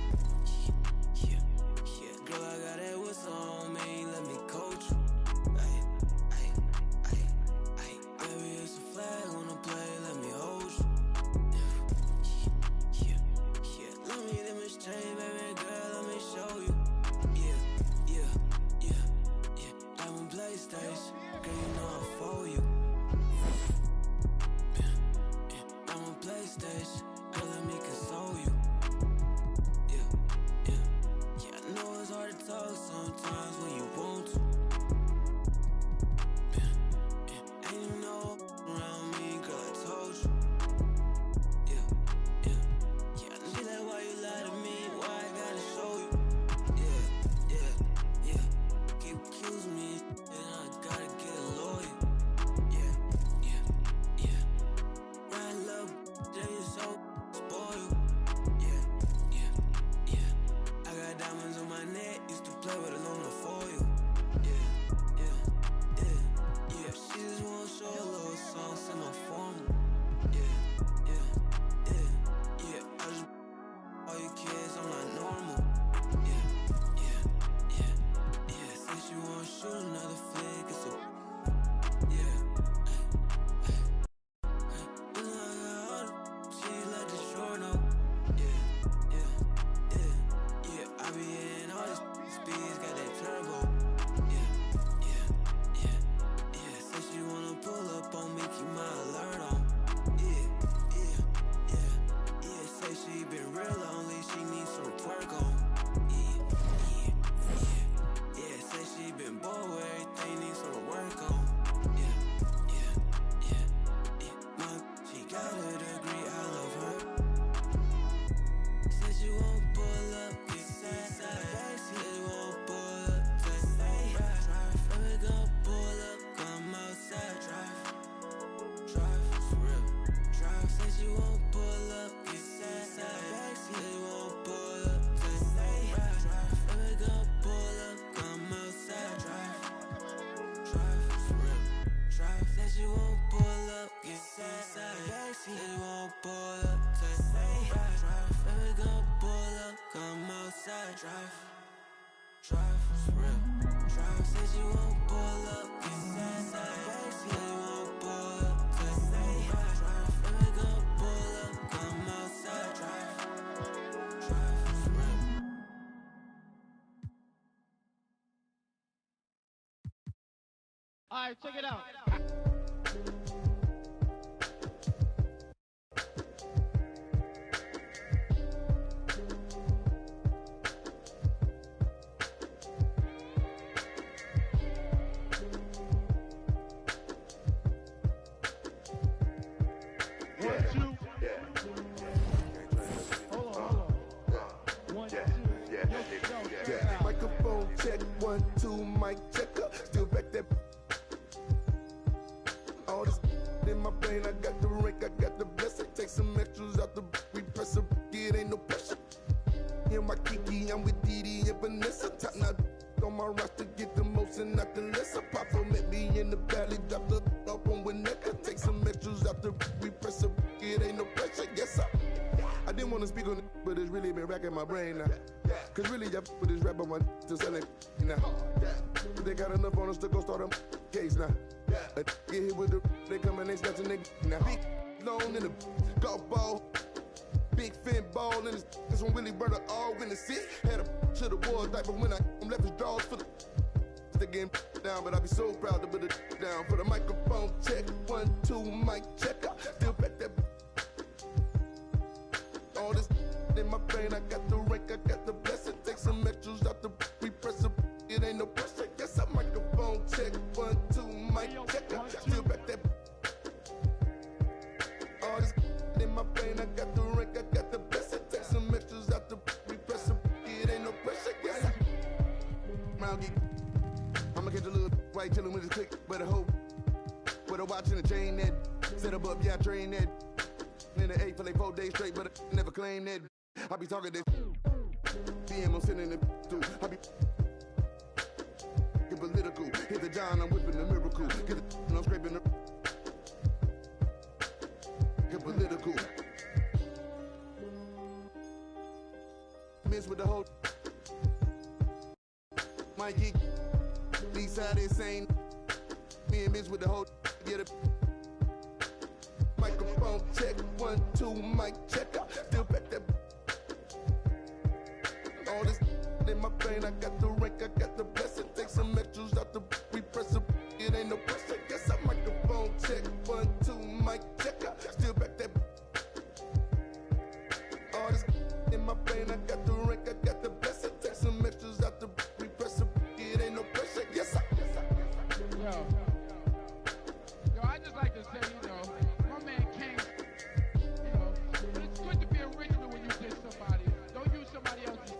Girl, I got that whistle on me, let me coach you. Baby, it's a flag on the play, let me hold you. Yeah. Let me demonstrate, baby girl, let me show you. Yeah. Diamond PlayStation, girl, you know I'm for you. Diamond PlayStation, girl, let me console you. Yeah, I know it's hard to talk sometimes when you want to. Ain't even no around me, girl, I told you. Yeah, I know that why you lie to me, why I gotta show you. Yeah, keep accusing me, and I gotta get a lawyer. Yeah. Right, love, then you so spoiled. Yeah. I got diamonds on my neck, used to play with aluminum foil. Yeah. She just wanna show a little song, send my formal. Yeah. I just all you kids, I'm not normal. Yeah. Say she wanna shoot another flick, it's a yeah. You know I got all the she let the short know. Yeah. I be in all this speeds, got that turbo. Yeah. Say she wanna pull up on me, keep my alert on. Yeah. Say she been real lonely, she needs some twerk on. Yeah. Say she been bored with everything, needs some work on. Yeah. She got a degree, I love her. Said she won't pull up, get sad. Said she won't pull up, just say drive. We gon' pull up, come outside, drive, it's real. Drive, said she won't pull up, get sad. Said she won't pull up, just say drive. We gon' pull up, come outside, drive, it's real. Drive, said she won't pull up, get sad. Said she won't pull up, just say drive. We gon' pull up, come outside, drive, it's real. Drive, said she won't pull up, get sad. Said she won't pull up, just say drive. We gon' pull up, come outside, drive, it's real. right, check it out. Microphone check, 1, 2, mic check up. Still back that. All this in my brain, I got the rank, I got the blessing. Take some extras out the repress up, it ain't no pressure. In my Kiki, I'm with Didi and Vanessa. Top now on my roster, get the most and not the lesser. Papa met me in the valley, drop the up on Winnetka. Take some extras out the repress up, it ain't no pressure. Yes, sir. I didn't want to speak on it, but it's really been racking my brain now. Cause really, I put this rap on my to sell it now. They got enough on us to go start a case now. Get hit with the, they come and they snatch a nigga now. Big loan in the golf ball. Big fin ball in this one Willie Burner all in the seat. Had a to the wall type, but when I left his drawers for the they getting down, but I be so proud to put it down. For the microphone check, 1, 2, mic check up. Still back that. All this in my brain, I got the rank, I got the blessing. Take some extras out the repress up, it ain't no pressure. Yes, I microphone check, 1, 2, mic check up. Still back that. All this in my brain, I got the rank, I got the blessing. Take some extras out the repress up, it ain't no pressure. Yes, I round geek. I'ma catch a little white chillin' with his click, but I hope. With a watch and a chain that set up, yeah, I train that. In the 8 for like 4 days straight, but I never claim that. I be talking this. DM, I'm sending it through. I be get political. Hit the John, I'm whipping the miracle. Get the I'm scraping the. Get political. Miss with the whole. Mikey, these side insane. Me and Miss with the whole. Get it. Microphone check, 1, 2, mic check up. Still back that. All this in my brain, I got the rank, I got the blessing. Take some extras out the repress up, it ain't no pressure. Yes, I microphone check, 1, 2, mic check up. Still back that. All this in my brain, I got the rank, I got the blessing. Take some extras out the repress up, it ain't no pressure. Yes, I. Yo, I just like to say, you know. It's good to be original when you diss somebody. Don't use somebody else's.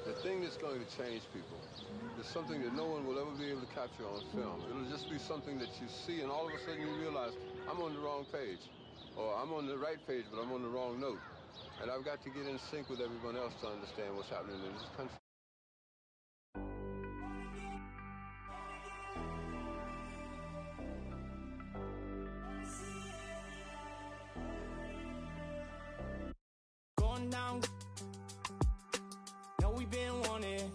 The thing that's going to change people is something that no one will ever be able to capture on film. It'll just be something that you see, and all of a sudden you realize, I'm on the wrong page. Or I'm on the right page, but I'm on the wrong note. And I've got to get in sync with everyone else to understand what's happening in this country. Going down. Know we've been wanting.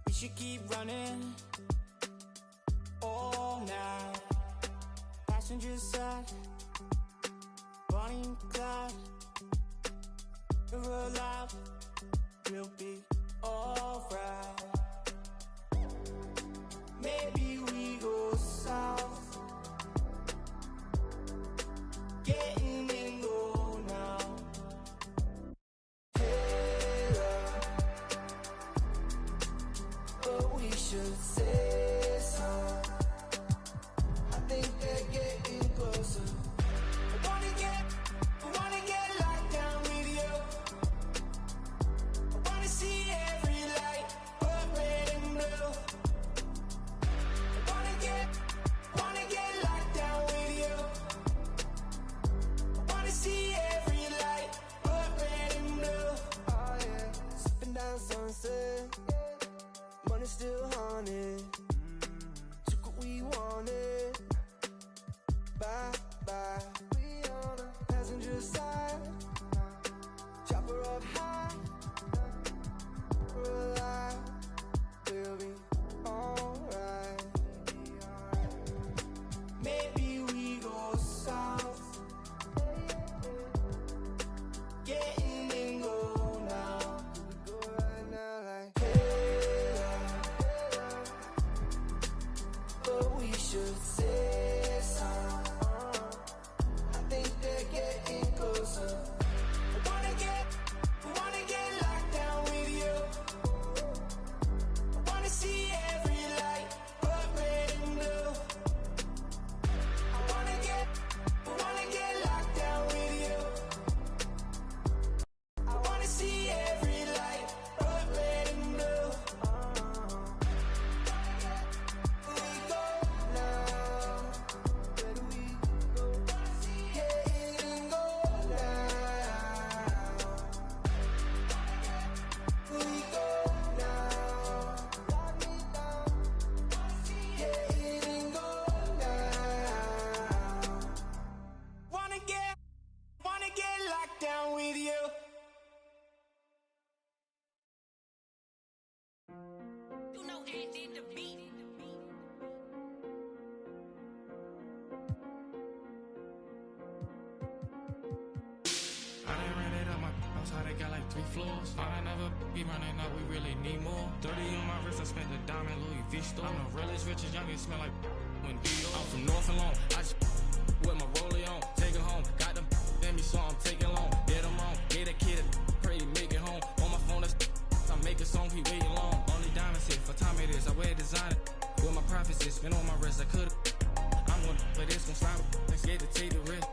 We should keep running all night. Passenger side, Bonnie and Clyde. We're alive. We'll be alright. Maybe we go south. Getting in low now. But we should say so. I think they're getting closer. I wanna get locked down with you. I wanna see every added the beat. I done ran it up my house, how they got like 3 floors. I never be running up, we really need more. 30 on my wrist, I spent the diamond Louis V store. I'm the realest, richest, youngest, smell like when Dior. I'm from North alone, I just with my rollie on. Take it home, got them let me so I'm taking long. Get them wrong, get a kid, pray he make it home. On my phone, that's I make a song, he waiting long. Only diamonds hit, for time it is, I wear designer. With my profits, it's been on my wrist, I could've. I'm gonna, but it's gonna slide, I'm scared to take the risk.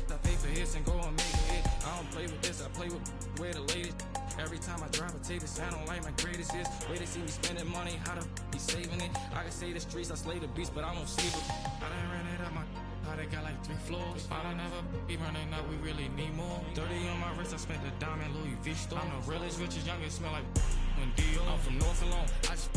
I pay for hits and go and make it hit. I don't play with this, I play with where the latest. Every time I drive, I take this, I don't like my greatest hits. Way to see me spending money, how to be saving it. I can say the streets, I slay the beast, but I won't sleep it. I done ran it up my how they got like 3 floors. I done never be running up, we really need more. 30 on my wrist, I spent the diamond Louis V store. I'm the realest, richest, youngest, smell like when Dior. I'm from North alone, I just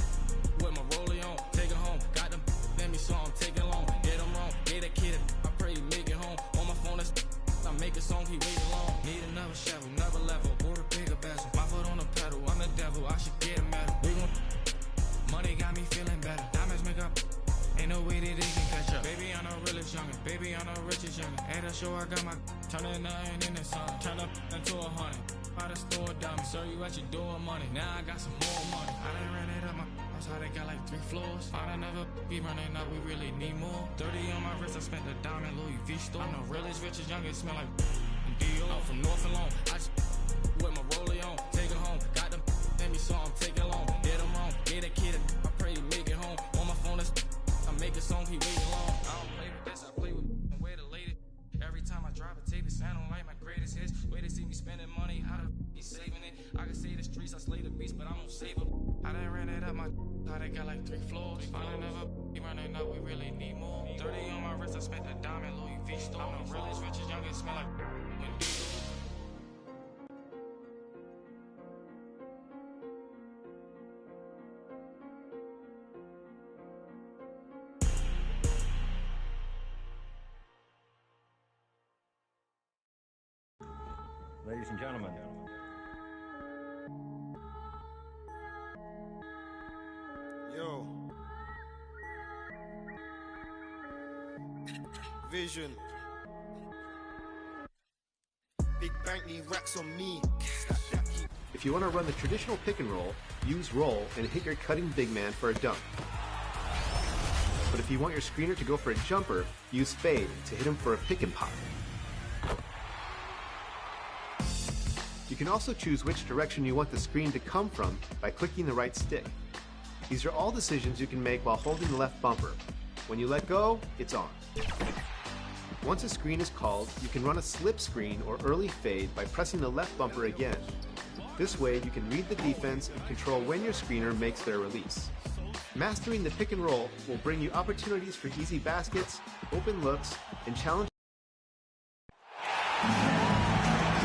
with my rollie on. Take it home, got them let me so I'm taking long. Get them wrong, get a kid, I pray he make it home. On my phone, that's I make a song, he waiting long. Need another shovel, another level, bought a bigger bezel. My foot on the pedal, I'm the devil, I should get a medal. We gon' money got me feeling better. Diamonds make up, ain't no way that they can catch up. Baby, I'm the realest youngin', baby, I'm the richest youngin'. At the show, I got my turning nothing in the sun. Turn up into 100, by the store dummy. Sir, you at your door money, now I got some more money. I done ran it up my house, how they got like 3 floors. I done never be running up, we really need more. 30 on my wrist, I spent the diamond Louis V store. I'm the realest, richest, youngest, smell like Dior. I'm from North alone, I just with my rollie on. Take it home, got them let me so I'm taking long. Get them wrong, get a kid, I pray he make it home. On my phone, that's I make a song, he waiting long. I don't play with this, I play with where the latest. Every time I drive, I take this, I don't like my greatest hits. Way to see me spending money, how to be saving it. I can say the streets, I slay the beast, but I won't save them. I done ran it up my how they got like 3 floors. I done never be running up, we really need more. 30 on my wrist, I spent the diamond Louis V store. I'm the realest, richest, youngest, smell like when Ladies and gentlemen. Yo. Vision. Big bank need racks on me. If you want to run the traditional pick and roll, use roll and hit your cutting big man for a dunk. But if you want your screener to go for a jumper, use fade to hit him for a pick and pop. You can also choose which direction you want the screen to come from by clicking the right stick. These are all decisions you can make while holding the left bumper. When you let go, it's on. Once a screen is called, you can run a slip screen or early fade by pressing the left bumper again. This way, you can read the defense and control when your screener makes their release. Mastering the pick and roll will bring you opportunities for easy baskets, open looks, and challenge.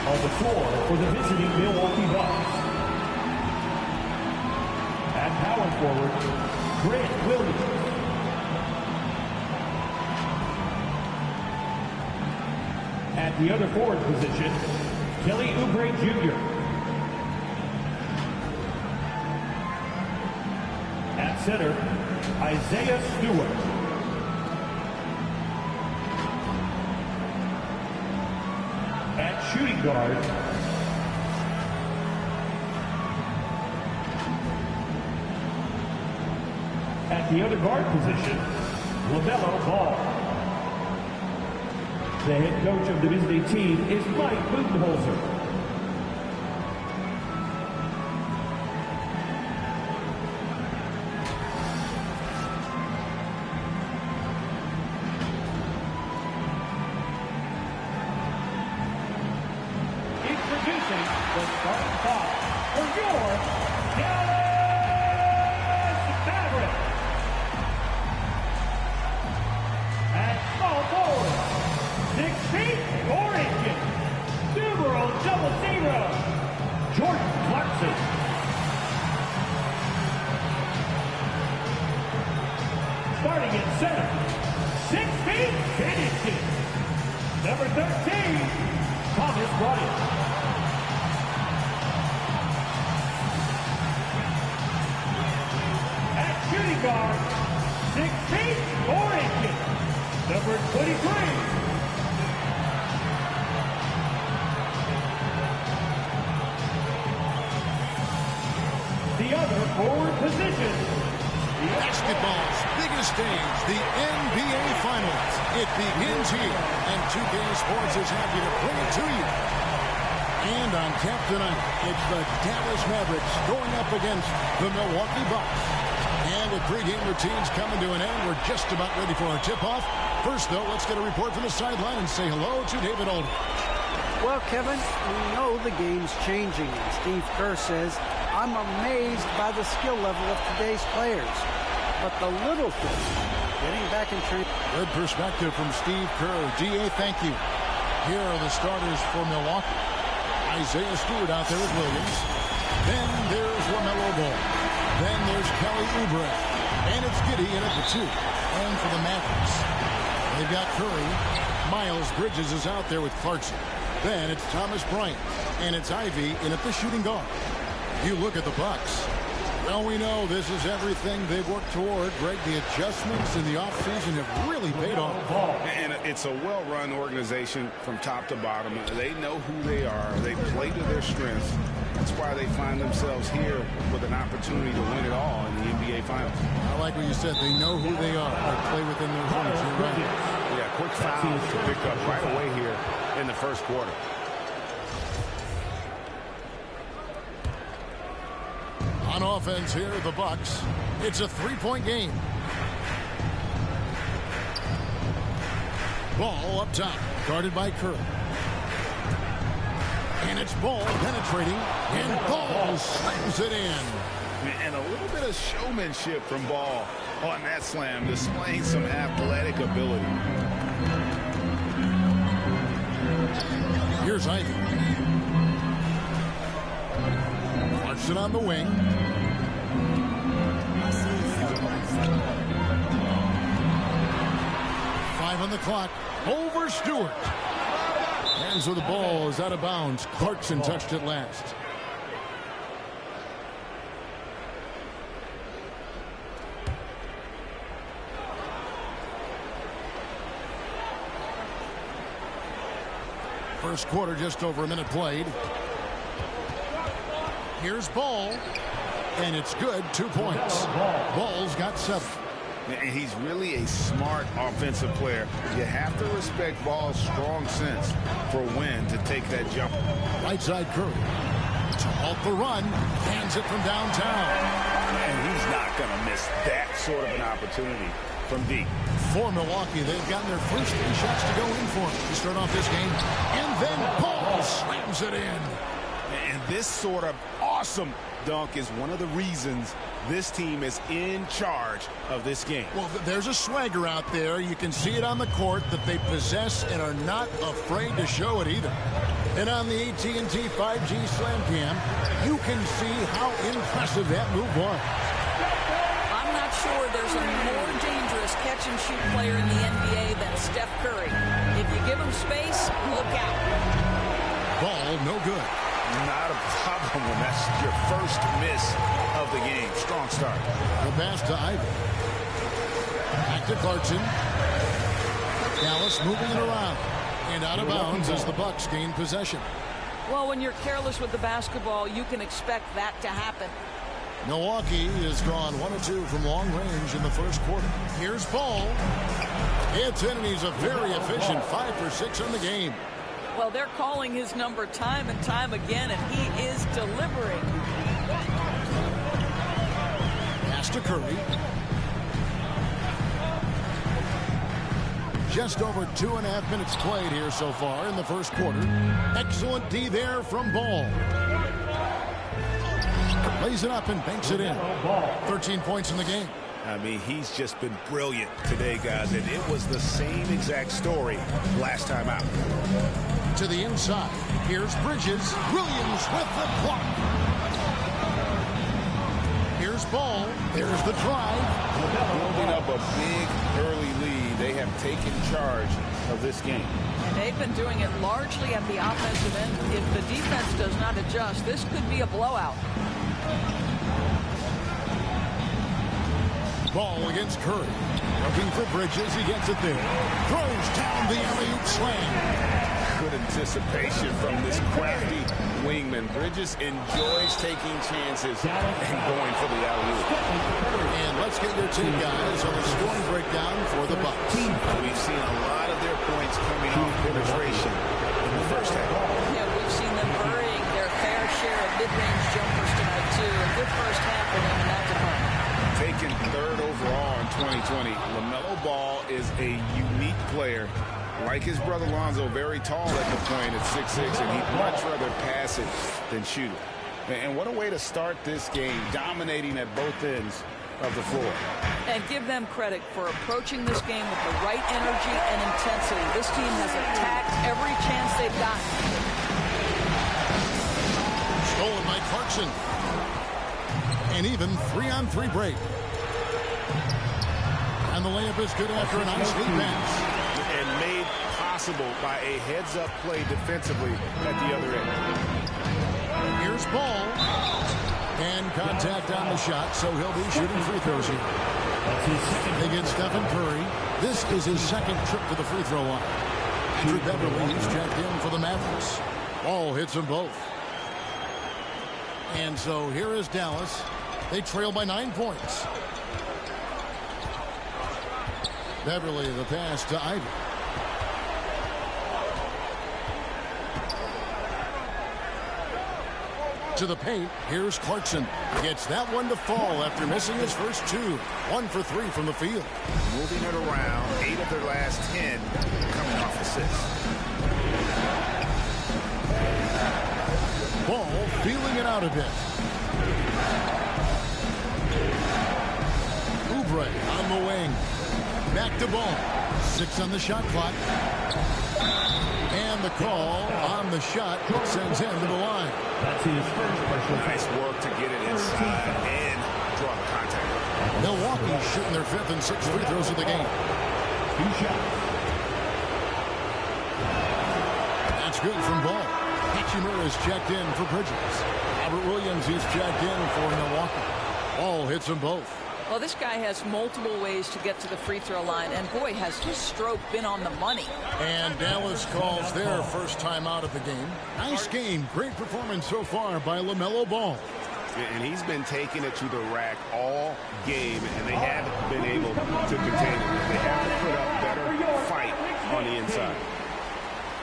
On the floor for the visiting Milwaukee Bucks. At power forward, Grant Williams. At the other forward position, Kelly Oubre Jr. At center, Isaiah Stewart. At shooting guard, at the other guard position, LaMelo Ball. The head coach of the visiting team is Mike Budenholzer. Introducing the starting five for your Dallas Mavericks. At small forward, 6 feet, 4 inches, numero 00, Jordan Clarkson. Starting at center, 6 feet, 10 inches, number 13, Thomas Bryant. guard, 6 feet 4 inches, number 23. The other forward position. Basketball's biggest stage, the NBA Finals. It begins here, and 2K Sports is happy to bring it to you. And on tap tonight, it's the Dallas Mavericks going up against the Milwaukee Bucks. And with pregame routines coming to an end, we're just about ready for our tip-off. First, though, let's get a report from the sideline and say hello to David Aldridge. Well, Kevin, we know the game's changing, and Steve Kerr says, I'm amazed by the skill level of today's players. But the little things, getting back in training. Good perspective from Steve Kerr. D.A., thank you. Here are the starters for Milwaukee. Isaiah Stewart out there with Williams. Then there's LaMelo Ball. Then there's Kelly Oubre. And it's Giddey in at the 2. And for the Mavericks, they've got Curry. Miles Bridges is out there with Clarkson. Then it's Thomas Bryant. And it's Ivy in at the shooting guard. You look at the Bucks. Well, we know this is everything they've worked toward. Greg, the adjustments in the offseason have really paid off. And it's a well-run organization from top to bottom. They know who they are. They play to their strengths. That's why they find themselves here with an opportunity to win it all in the NBA Finals. I like what you said. They know who they are. They play within their limits. You're right. Yeah, quick foul to pick up right away here in the first quarter. On offense here, the Bucks. It's a 3-point game. Ball up top, guarded by Curry. And it's Ball penetrating, and Ball slams it in. And a little bit of showmanship from Ball on that slam, displaying some athletic ability. Here's Ivy. Clarkson on the wing. 5 on the clock. Over Stewart. Hands of the ball is out of bounds. Clarkson touched it last. First quarter, just over a minute played. Here's Ball, and it's good. 2 points. Ball's got 7. And he's really a smart offensive player. You have to respect Ball's strong sense for when to take that jump. Right side Curry. To halt the run. Hands it from downtown. And he's not going to miss that sort of an opportunity from deep. For Milwaukee, they've gotten their first 3 shots to go in for him to start off this game. And then Ball slams it in. And this sort of awesome dunk is one of the reasons this team is in charge of this game. Well, there's a swagger out there. You can see it on the court that they possess and are not afraid to show it either. And on the AT&T 5G Slam Cam, you can see how impressive that move was. I'm not sure there's a more dangerous catch-and-shoot player in the NBA than Steph Curry. If you give him space, look out. Ball, no good. Not a problem when that's your first miss of the game. Strong start. The pass to Ivy. Back to Clarkson. Dallas moving it around. And out of bounds as the Bucks gain possession. Well, when you're careless with the basketball, you can expect that to happen. Milwaukee has gone 1 of 2 from long range in the first quarter. Here's Ball. It's in, and he's a very efficient 5 for 6 on the game. Well, they're calling his number time and time again, and he is delivering. Pass to Curry. Just over 2.5 minutes played here so far in the first quarter. Excellent D there from Ball. Lays it up and banks it in. 13 points in the game. I mean, he's just been brilliant today, guys, and it was the same exact story last time out. To the inside. Here's Bridges. Williams with the clock. Here's Ball. There's the drive. Building up a big early lead. They have taken charge of this game. And they've been doing it largely at the offensive end. If the defense does not adjust, this could be a blowout. Ball against Curry. Looking for Bridges. He gets it there. Throws down the alley-oop slam. Good anticipation from this crafty wingman. Bridges enjoys taking chances and going for the alley-oop. And let's get your take, guys, on the scoring breakdown for the Bucks. We've seen a lot of their points coming off penetration in the first half. Yeah, we've seen them burying their fair share of mid-range jumpers tonight, too. A good first half for them in that department. Taken third overall in 2020, LaMelo Ball is a unique player. Like his brother Lonzo, very tall at the point at 6'6", and he'd much rather pass it than shoot it. And what a way to start this game, dominating at both ends of the floor. And give them credit for approaching this game with the right energy and intensity. This team has attacked every chance they've gotten. Stolen by Clarkson. An even 3-on-3 break. And the layup is good after a nice lead pass. And made possible by a heads-up play defensively at the other end. Here's Ball. And contact on the shot, so he'll be shooting free throws here. They get Stephen Curry. This is his second trip to the free throw line. Andrew Beverly is checked in for the Mavericks. Ball hits them both. And so here is Dallas. They trail by 9 points. Beverly, the pass to Ivy. To the paint, here's Clarkson. Gets that one to fall after missing his first 2. 1 for 3 from the field. Moving it around, 8 of their last 10 coming off assists. Ball feeling it out a bit. Oubre on the wing. Back to Ball. 6 on the shot clock. And the call on the shot sends him to the line. That's his first personal foul. Nice work to get it inside and draw the contact. Milwaukee shooting their 5th and 6th free throws of the game. 2 shots. That's good from Ball. Hachimura is checked in for Bridges. Robert Williams is checked in for Milwaukee. Ball hits them both. Well, this guy has multiple ways to get to the free throw line, and boy, has his stroke been on the money. And Dallas calls their first time out of the game. Nice game. Great performance so far by LaMelo Ball. And he's been taking it to the rack all game, and they haven't been able to contain it. They have to put up better fight on the inside.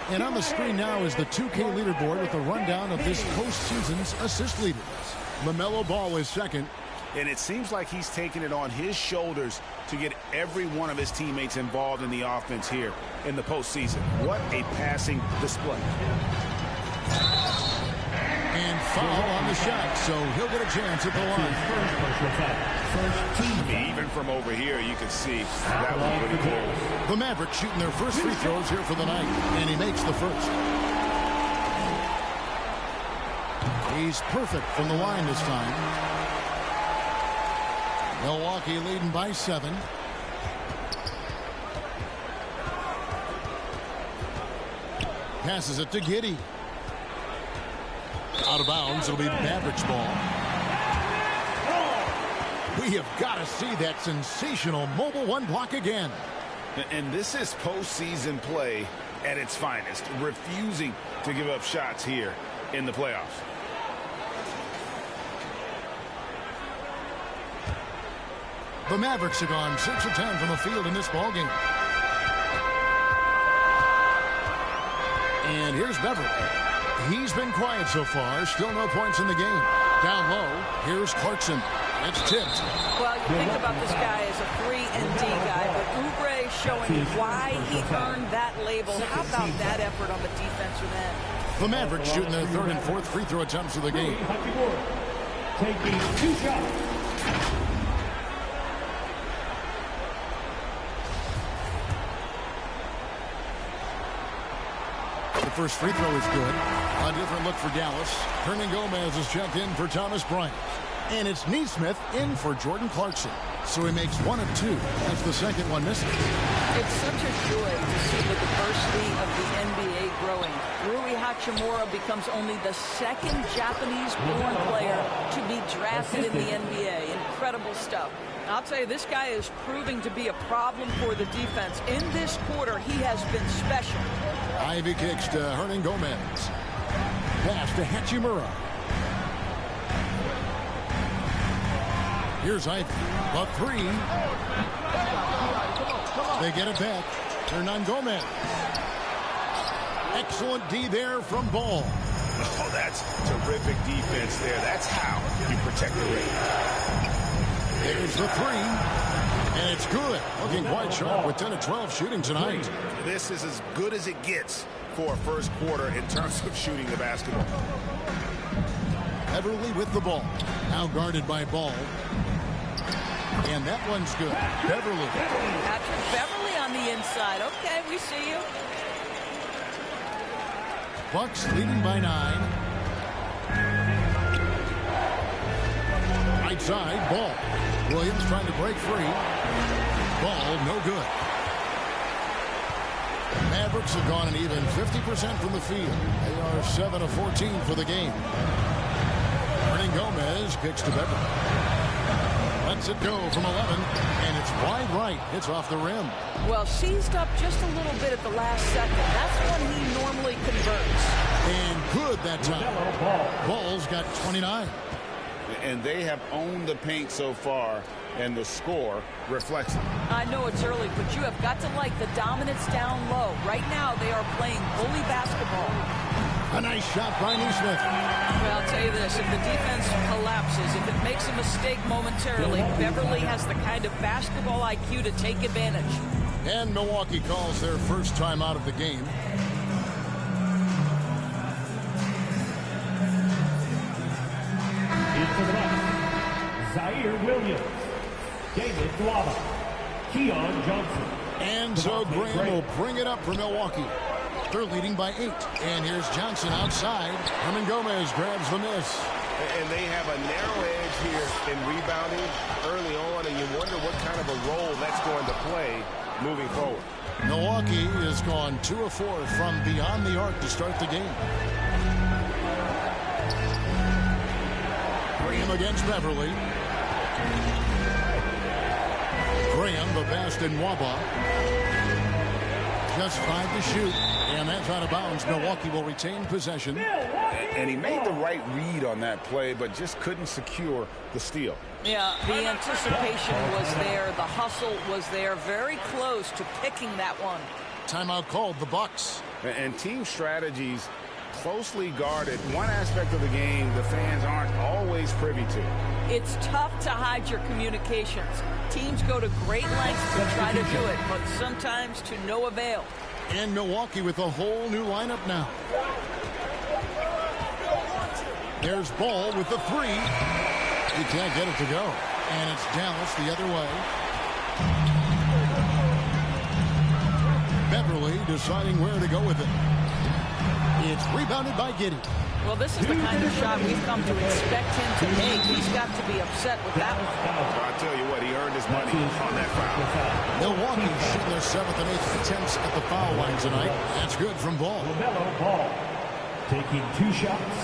And on the screen now is the 2K leaderboard with a rundown of this postseason's assist leaders. LaMelo Ball is second. And it seems like he's taking it on his shoulders to get every one of his teammates involved in the offense here in the postseason. What a passing display. And foul on the shot, so he'll get a chance at the line. I mean, even from over here, you can see that was pretty close. The Mavericks shooting their first free throws here for the night, and he makes the first. He's perfect from the line this time. Milwaukee leading by 7. Passes it to Giddey. Out of bounds. It'll be Mavericks ball. We have got to see that sensational mobile 1 block again. And this is postseason play at its finest. Refusing to give up shots here in the playoffs. The Mavericks have gone 6 of 10 from the field in this ballgame. And here's Beverly. He's been quiet so far. Still no points in the game. Down low, here's Clarkson. It's tipped. Well, you think about this guy as a 3-and-D guy, but Oubre showing why he earned that label. How about that effort on the defensive end? The Mavericks shooting their 3rd and 4th free throw attempts of the game. Taking 2 shots. The first free throw is good. A different look for Dallas. Hernangomez is checked in for Thomas Bryant. And it's Neesmith in for Jordan Clarkson. So he makes 1 of 2. That's the second one missing. It's such a joy to see the diversity of the NBA growing. Rui Hachimura becomes only the 2nd Japanese-born player to be drafted in the NBA. Incredible stuff. I'll tell you, this guy is proving to be a problem for the defense. In this quarter, he has been special. Ivy kicks to Hernan Gomez. Pass to Hachimura. Here's Ivy. The three. They get it back. Hernan Gomez. Excellent D there from Ball. Oh, that's terrific defense there. That's how you protect the rim. There's the three. And it's good. Looking quite sharp with 10 of 12 shooting tonight. This is as good as it gets for a first quarter in terms of shooting the basketball. Beverly with the ball. Now guarded by Ball. And that one's good. Beverly. Patrick Beverly on the inside. Okay, we see you. Bucks leading by 9. Right side, Ball. Williams trying to break free. Ball, no good. Mavericks have gone an even 50% from the field. They are 7 of 14 for the game. Hernan Gomez kicks to Beverly. Lets it go from 11, and it's wide right. It's off the rim. Well, seized up just a little bit at the last second. That's when he normally converts. And good that time. Ball's got 29. And they have owned the paint so far, and the score reflects it. I know it's early, but you have got to like the dominance down low. Right now, they are playing bully basketball. A nice shot by Nesmith. Well, I'll tell you this, if the defense collapses, if it makes a mistake momentarily, Beverly has the kind of basketball IQ to take advantage. And Milwaukee calls their first time out of the game. Into the box, Zaire Williams, David Guava, Keon Johnson. And so Graham will bring it up for Milwaukee. They're leading by 8. And here's Johnson outside. Hernan Gomez grabs the miss. And they have a narrow edge here in rebounding early on, and you wonder what kind of a role that's going to play moving forward. Milwaukee has gone 2 of 4 from beyond the arc to start the game. Graham against Beverly. Graham, the pass to Nwaba. Just 5 to shoot. And that's out of bounds. Milwaukee will retain possession. And he made the right read on that play, but just couldn't secure the steal. Yeah, the anticipation was there. The hustle was there. Very close to picking that one. Timeout called, the Bucks. And team strategies closely guarded. One aspect of the game the fans aren't always privy to. It's tough to hide your communications. Teams go to great lengths to try to do it, but sometimes to no avail. And Milwaukee with a whole new lineup now. There's Ball with the 3. He can't get it to go. And it's Dallas the other way. Beverly deciding where to go with it. It's rebounded by Giddey. Well, this is the kind of shot we've come to expect him to make. He's got to be upset with that one. I'll tell you what, he earned his money on that foul. Milwaukee shooting their 7th and 8th attempts at the foul line tonight. That's good from Ball. LaMelo Ball taking 2 shots.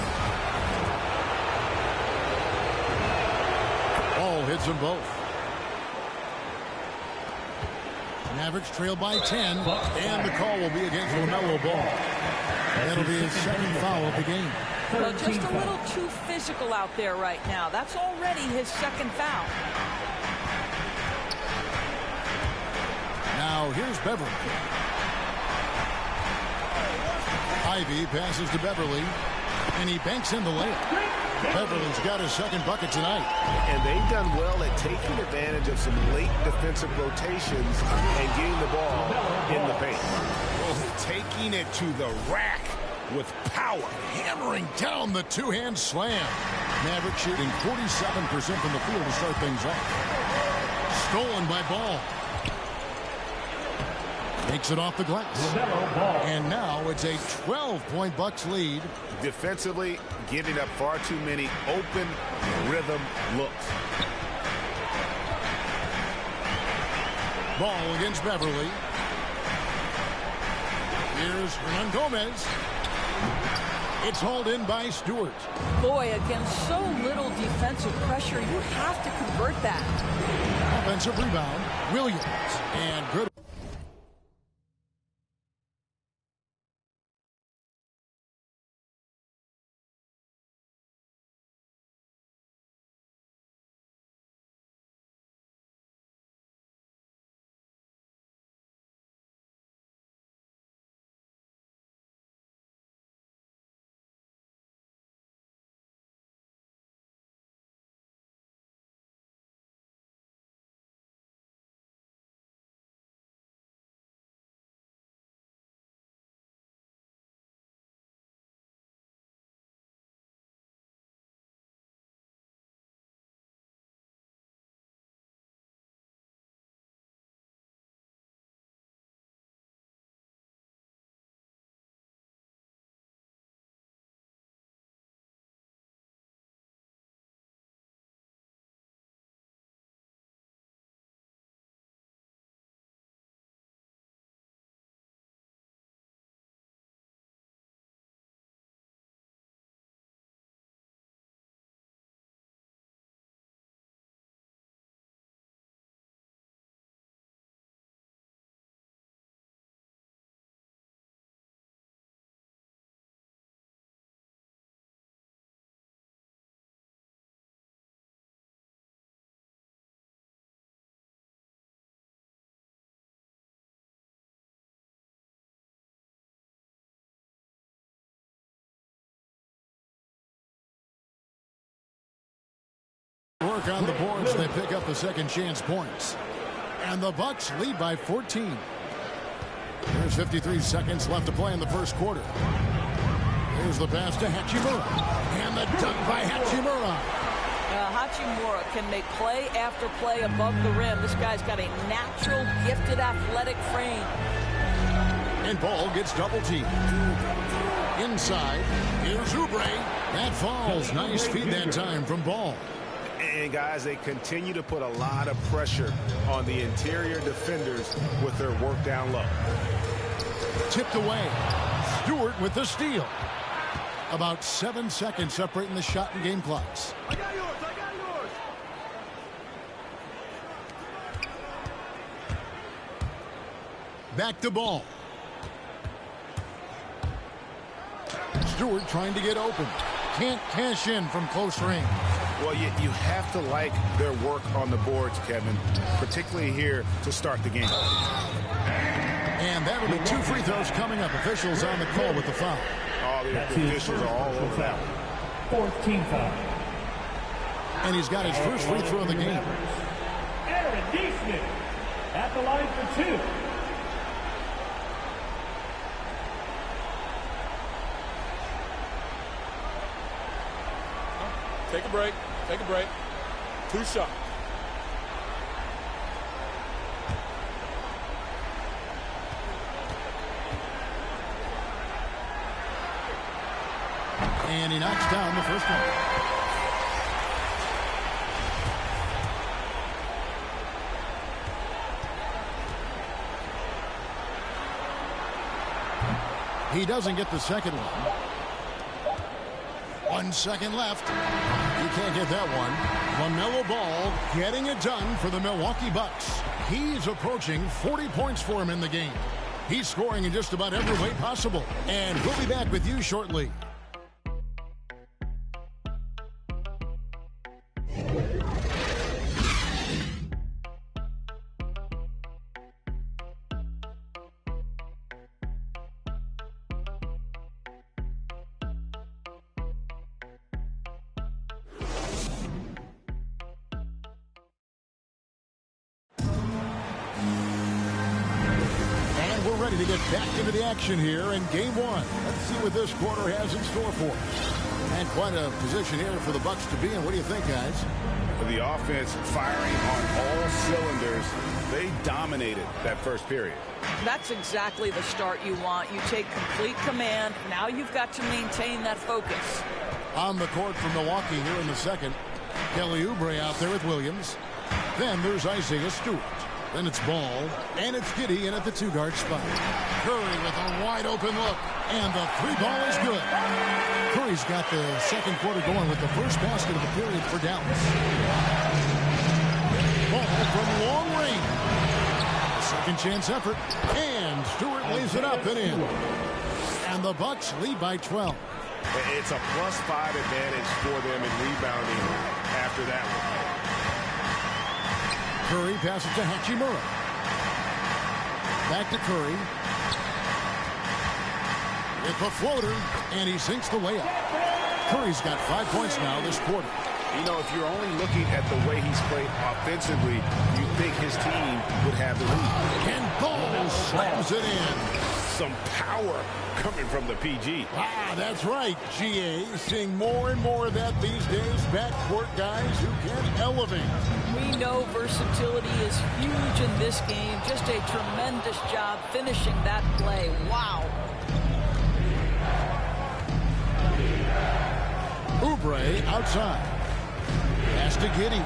Ball hits them both. Mavericks trail by 10, and the call will be against LaMelo Ball. That'll be his 2nd foul of the game. Well, just a little too physical out there right now. That's already his 2nd foul. Now here's Beverly. Ivy passes to Beverly, and he banks in the layup. Beverly's got his 2nd bucket tonight. And they've done well at taking advantage of some late defensive rotations and getting the ball in the paint. Taking it to the rack with power. Hammering down the 2-hand slam. Maverick shooting 47% from the field to start things off. Stolen by Ball. Takes it off the glass. And now it's a 12-point Bucks lead. Defensively, giving up far too many open rhythm looks. Ball against Beverly. Here's Hernan Gomez. It's hauled in by Stewart. Boy, against so little defensive pressure, you have to convert that. Offensive rebound, Williams. And good. Work on the boards. They pick up the second chance points. And the Bucks lead by 14. There's 53 seconds left to play in the first quarter. Here's the pass to Hachimura. And the dunk by Hachimura. Hachimura can make play after play above the rim. This guy's got a natural, gifted, athletic frame. And Ball gets double teamed. Inside, here's Oubre. That falls. Nice feed that time from Ball. And, guys, they continue to put a lot of pressure on the interior defenders with their work down low. Tipped away. Stewart with the steal. About 7 seconds separating the shot and game clocks. I got yours. I got yours. Back to Ball. Stewart trying to get open. Can't cash in from close range. Well, you have to like their work on the boards, Kevin, particularly here to start the game. And that'll be 2 free throws coming up. Officials on the call with the foul. Oh, the officials are all over that. 4th team foul. And he's got his first free throw of the game. Aaron Neesmith at the line for 2. Take a break. Take a break. 2 shots. And he knocks down the first one. He doesn't get the second one. 1 second left. He can't get that one. LaMelo Ball getting it done for the Milwaukee Bucks. He's approaching 40 points for him in the game. He's scoring in just about every way possible. And we'll be back with you shortly. Ready to get back into the action here in game 1. Let's see what this quarter has in store for us. And quite a position here for the Bucks to be in. What do you think, guys? The offense firing on all cylinders. They dominated that first period. That's exactly the start you want. You take complete command. Now you've got to maintain that focus. On the court for Milwaukee here in the second. Kelly Oubre out there with Williams. Then there's Isaiah Stewart. Then it's Ball, and it's Giddey in at the 2-guard spot. Curry with a wide-open look. And the three ball is good. Curry's got the second quarter going with the first basket of the period for Dallas. Ball from long range. Second chance effort. And Stewart lays it up and in. And the Bucks lead by 12. It's a +5 advantage for them in rebounding after that one. Curry passes to Hachimura. Back to Curry. With the floater, and he sinks the layup. Curry's got 5 points now this quarter. You know, if you're only looking at the way he's played offensively, you think his team would have the lead. And Ball slams it in. Some power coming from the PG. That's right, GA. Seeing more and more of that these days. Backcourt guys who can elevate. We know versatility is huge in this game. Just a tremendous job finishing that play. Wow. Oubre outside. Pass to Giddey.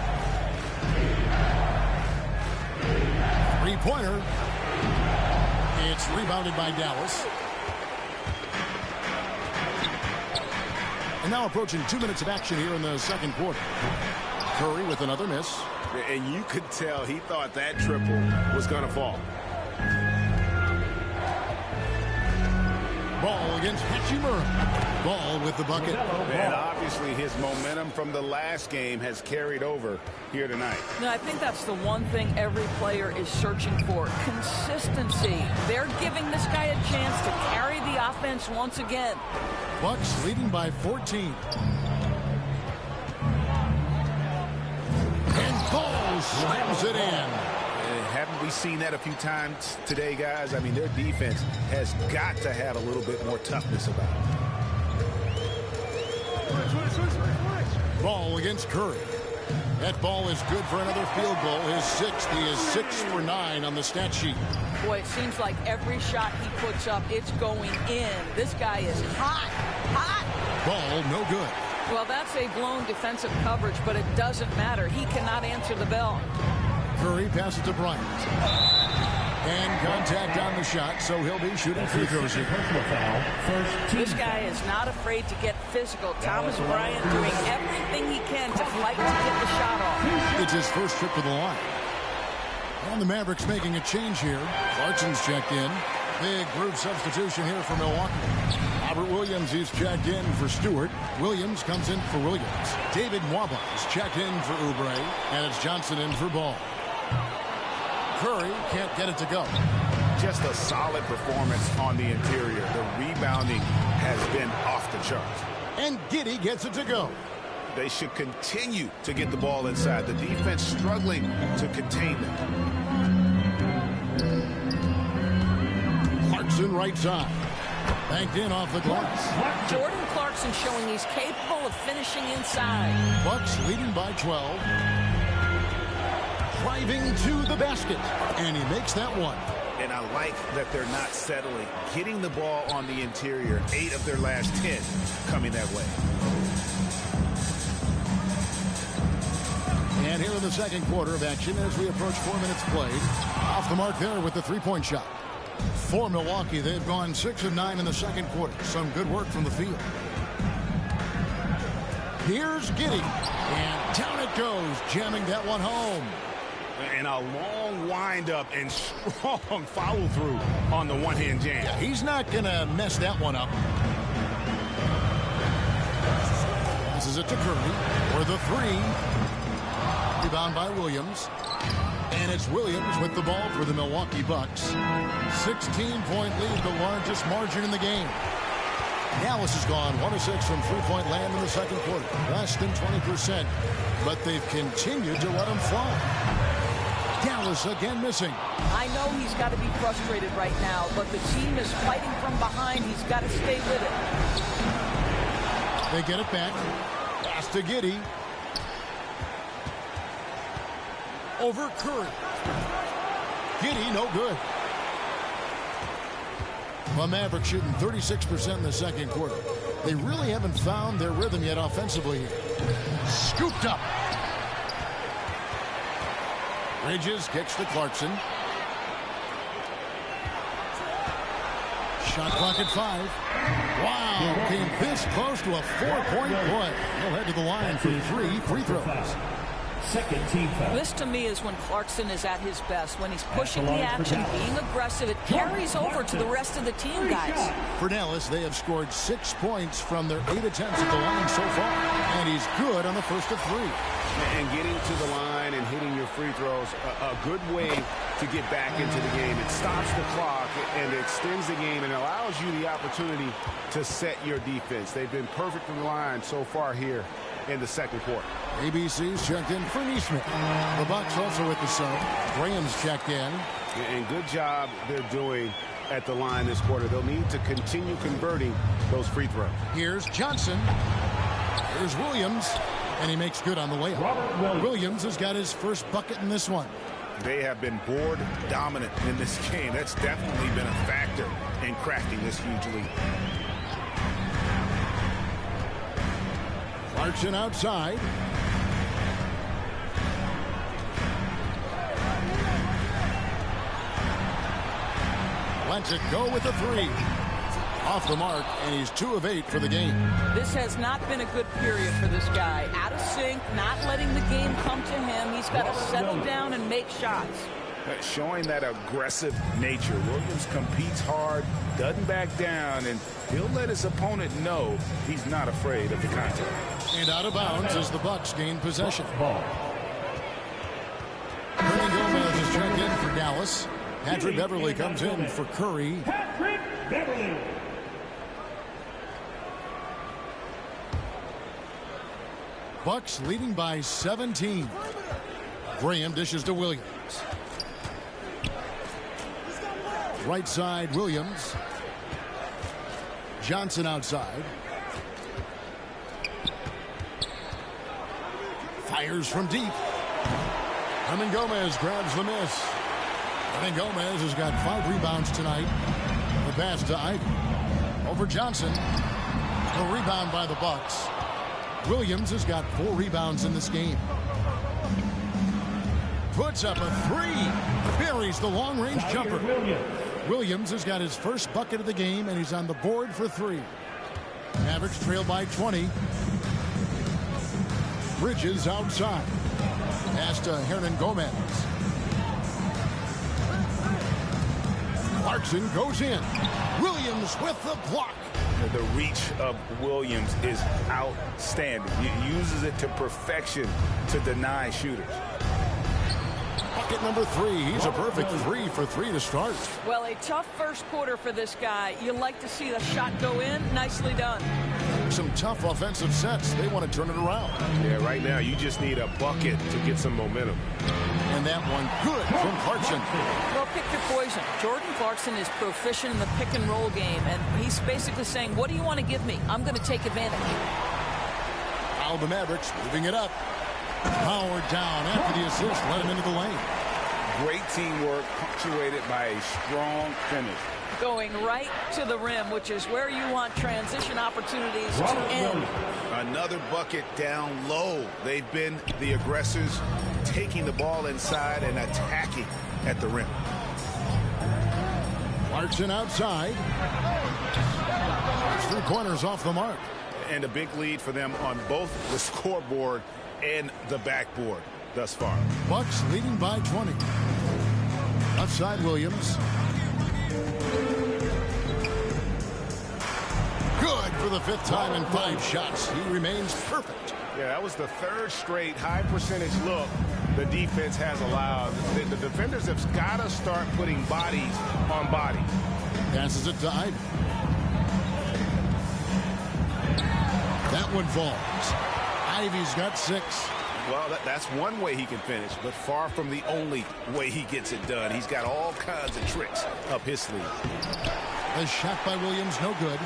Three-pointer. It's rebounded by Dallas. And now approaching 2 minutes of action here in the second quarter. Curry with another miss. And you could tell he thought that triple was going to fall. Ball against Hachimura. Ball with the bucket. And obviously his momentum from the last game has carried over here tonight. No, I think that's the one thing every player is searching for. Consistency. They're giving this guy a chance to carry the offense once again. Bucks leading by 14. And Ball slams it in. Haven't we seen that a few times today, guys? I mean, their defense has got to have a little bit more toughness about it. Ball against Curry. That ball is good for another field goal. His sixth. He is 6 for 9 on the stat sheet. Boy, it seems like every shot he puts up, it's going in. This guy is hot. Ball no good. Well, that's a blown defensive coverage, but it doesn't matter. He cannot answer the bell. Curry passes to Bryant. And contact on the shot, so he'll be shooting free throws here. This guy is not afraid to get physical. Thomas Bryant doing everything he can to fight to get the shot off. It's his first trip to the line. And the Mavericks making a change here. Clarkson's checked in. Big group substitution here for Milwaukee. Robert Williams is checked in for Stewart. Williams comes in for Williams. David Nwaba is checked in for Oubre. And it's Johnson in for Ball. Curry can't get it to go. Just a solid performance on the interior. The rebounding has been off the charts. And Giddey gets it to go. They should continue to get the ball inside. The defense struggling to contain them. Clarkson right side. Banked in off the glass. Jordan Clarkson showing he's capable of finishing inside. Bucks leading by 12. Driving to the basket. And he makes that one. And I like that they're not settling. Getting the ball on the interior. 8 of their last 10 coming that way. And here in the second quarter of action as we approach 4 minutes played. Off the mark there with the three-point shot. For Milwaukee, they've gone 6 of 9 in the second quarter. Some good work from the field. Here's Giddey. And down it goes, jamming that one home. And a long windup and strong follow-through on the one-hand jam. Yeah, he's not going to mess that one up. This is it to Curry for the three. Rebound by Williams. And it's Williams with the ball for the Milwaukee Bucks. 16-point lead, the largest margin in the game. Dallas has gone 1 of 6 from three-point land in the second quarter. Less than 20%. But they've continued to let them fly. Dallas again missing. I know he's got to be frustrated right now, but the team is fighting from behind. He's got to stay with it. They get it back. Pass to Giddey. Over Curry. Giddey, no good. The Mavericks shooting 36% in the second quarter. They really haven't found their rhythm yet offensively here. Scooped up. Bridges kicks to Clarkson. Shot clock at 5. Wow, came this close to a 4-point play. He'll head to the line for 3 free throws. Second team foul. This to me is when Clarkson is at his best. When he's pushing the action, being aggressive, it carries over to the rest of the team, guys. For Dallas, they have scored 6 points from their 8 attempts at the line so far. And he's good on the first of 3. And getting to the line and hitting your free throws, a good way to get back into the game. It stops the clock and extends the game and allows you the opportunity to set your defense. They've been perfect from the line so far here in the second quarter. ABC's checked in for Neesmith. The Bucks also with the sub. Graham's checked in. And good job they're doing at the line this quarter. They'll need to continue converting those free throws. Here's Johnson. Here's Williams. And he makes good on the layup. Williams has got his first bucket in this one. They have been board dominant in this game. That's definitely been a factor in crafting this huge lead. Clarkson outside. Lets it go with a 3. Off the mark, and he's 2 of 8 for the game. This has not been a good period for this guy. Out of sync, not letting the game come to him. He's got to settle down and make shots. Showing that aggressive nature. Williams competes hard, doesn't back down, and he'll let his opponent know he's not afraid of the contact. And out of bounds as the Bucks gain possession. Hernan Gomez is checked in for Dallas. Patrick Beverly comes in for Curry. Patrick Beverly. Bucks leading by 17. Graham dishes to Williams. Right side, Williams. Johnson outside. Fires from deep. Hernan Gomez grabs the miss. Hernan Gomez has got 5 rebounds tonight. The pass to Ivey. Over Johnson. The rebound by the Bucks. Williams has got 4 rebounds in this game. Puts up a 3. Buries the long-range jumper. Williams has got his first bucket of the game, and he's on the board for 3. Mavericks trail by 20. Bridges outside. Pass to Hernan Gomez. Clarkson goes in. Williams with the block. The reach of Williams is outstanding. He uses it to perfection to deny shooters. Bucket number 3. He's a perfect 3 for 3 to start. Well, a tough first quarter for this guy. You like to see the shot go in. Nicely done. Some tough offensive sets. They want to turn it around. Yeah, right now you just need a bucket to get some momentum. And that one good from Clarkson. Well, pick your poison. Jordan Clarkson is proficient in the pick and roll game, and he's basically saying, what do you want to give me? I'm going to take advantage. Now the Mavericks moving it up. Howard down after the assist, let him into the lane. Great teamwork punctuated by a strong finish. Going right to the rim, which is where you want transition opportunities to end. Another bucket down low. They've been the aggressors, taking the ball inside and attacking at the rim. Clarkson outside. 3 pointers off the mark. And a big lead for them on both the scoreboard and the backboard thus far. Bucks leading by 20. Outside Williams. Good for the 5th time in 5 shots. He remains perfect. Yeah, that was the 3rd straight high percentage look the defense has allowed. The defenders have got to start putting bodies on bodies. Passes it to Ivey. That one falls. Ivey's got 6. Well, that's one way he can finish, but far from the only way he gets it done. He's got all kinds of tricks up his sleeve. A shot by Williams, no good.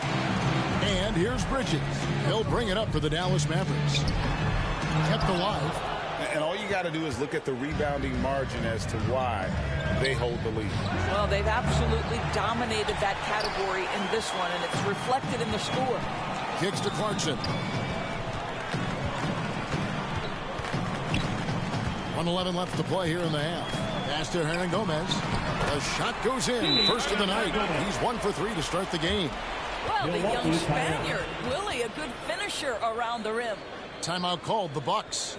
And here's Bridges. He'll bring it up for the Dallas Mavericks. Kept alive. And all you got to do is look at the rebounding margin as to why they hold the lead. Well, they've absolutely dominated that category in this one, and it's reflected in the score. Kicks to Clarkson. 1:11 left to play here in the half. Pass to Hernan Gomez. The shot goes in. First of the night. He's 1 for 3 to start the game. Well, the young Spaniard, Willie, a good finisher around the rim. Timeout called, the Bucks.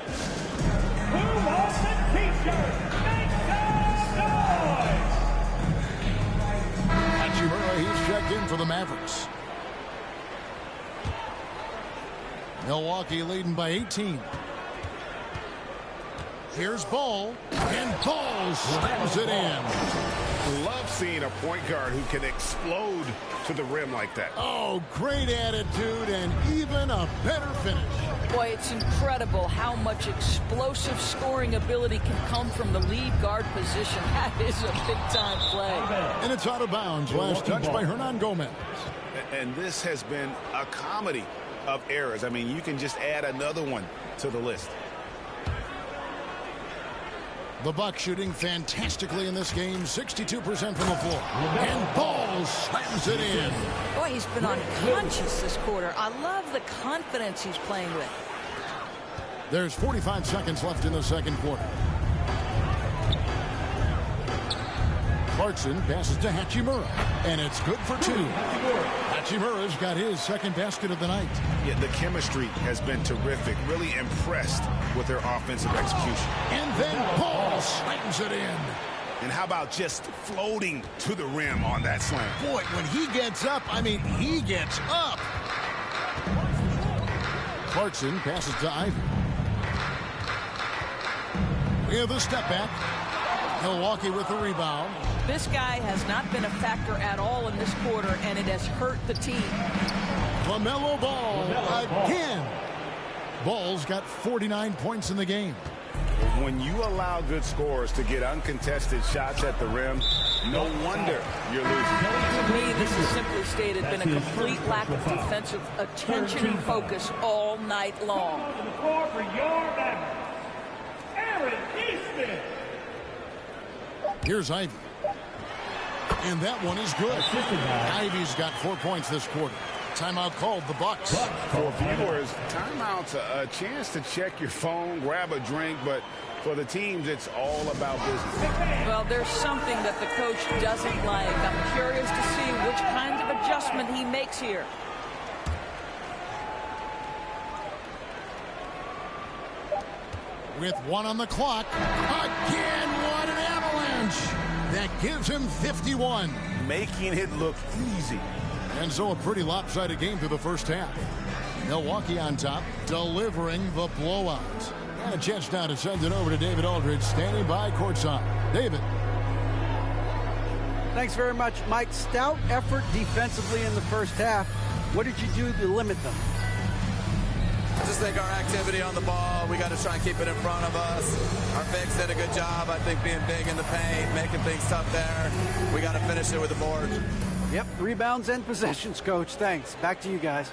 Who wants a t-shirt? Make some noise! Hachimura, he's checked in for the Mavericks. Milwaukee leading by 18. Here's Ball, and Ball slams it in. Love seeing a point guard who can explode to the rim like that. Oh, great attitude and even a better finish. Boy, it's incredible how much explosive scoring ability can come from the lead guard position. That is a big-time play. And it's out of bounds. Last touch by Hernan Gomez. And this has been a comedy of errors. I mean, you can just add another one to the list. The Bucks shooting fantastically in this game, 62% from the floor. And Ball slams it in. Boy, he's been unconscious this quarter. I love the confidence he's playing with. There's 45 seconds left in the second quarter. Clarkson passes to Hachimura, and it's good for 2. Hachimura's got his second basket of the night. Yeah, the chemistry has been terrific. Really impressed with their offensive execution. And then Ball slams it in. And how about just floating to the rim on that slam? Boy, when he gets up, I mean, he gets up. Clarkson passes to Ivey. We have the step back. Milwaukee with the rebound. This guy has not been a factor at all in this quarter, and it has hurt the team. LaMelo Ball again. Ball's got 49 points in the game. When you allow good scorers to get uncontested shots at the rim, no wonder you're losing. To me, this is simply stated been a complete lack of defensive attention and focus all night long. To the floor for your Mavericks, Aaron Eastman. Here's Ivey. And that one is good. Ivey's got 4 points this quarter. Timeout called, the Bucks. For viewers, timeout's a chance to check your phone, grab a drink, but for the teams, it's all about business. Well, there's something that the coach doesn't like. I'm curious to see which kind of adjustment he makes here. With 1 on the clock. Again, what an avalanche. That gives him 51. Making it look easy. And so a pretty lopsided game through the first half. Milwaukee on top, delivering the blowout. And a chance now to send it over to David Aldridge, standing by courtside. David. Thanks very much, Mike. Stout effort defensively in the first half. What did you do to limit them? I just think our activity on the ball, we got to try and keep it in front of us. Our bigs did a good job, I think, being big in the paint, making things tough there. We got to finish it with the board. Yep, rebounds and possessions, Coach. Thanks. Back to you guys.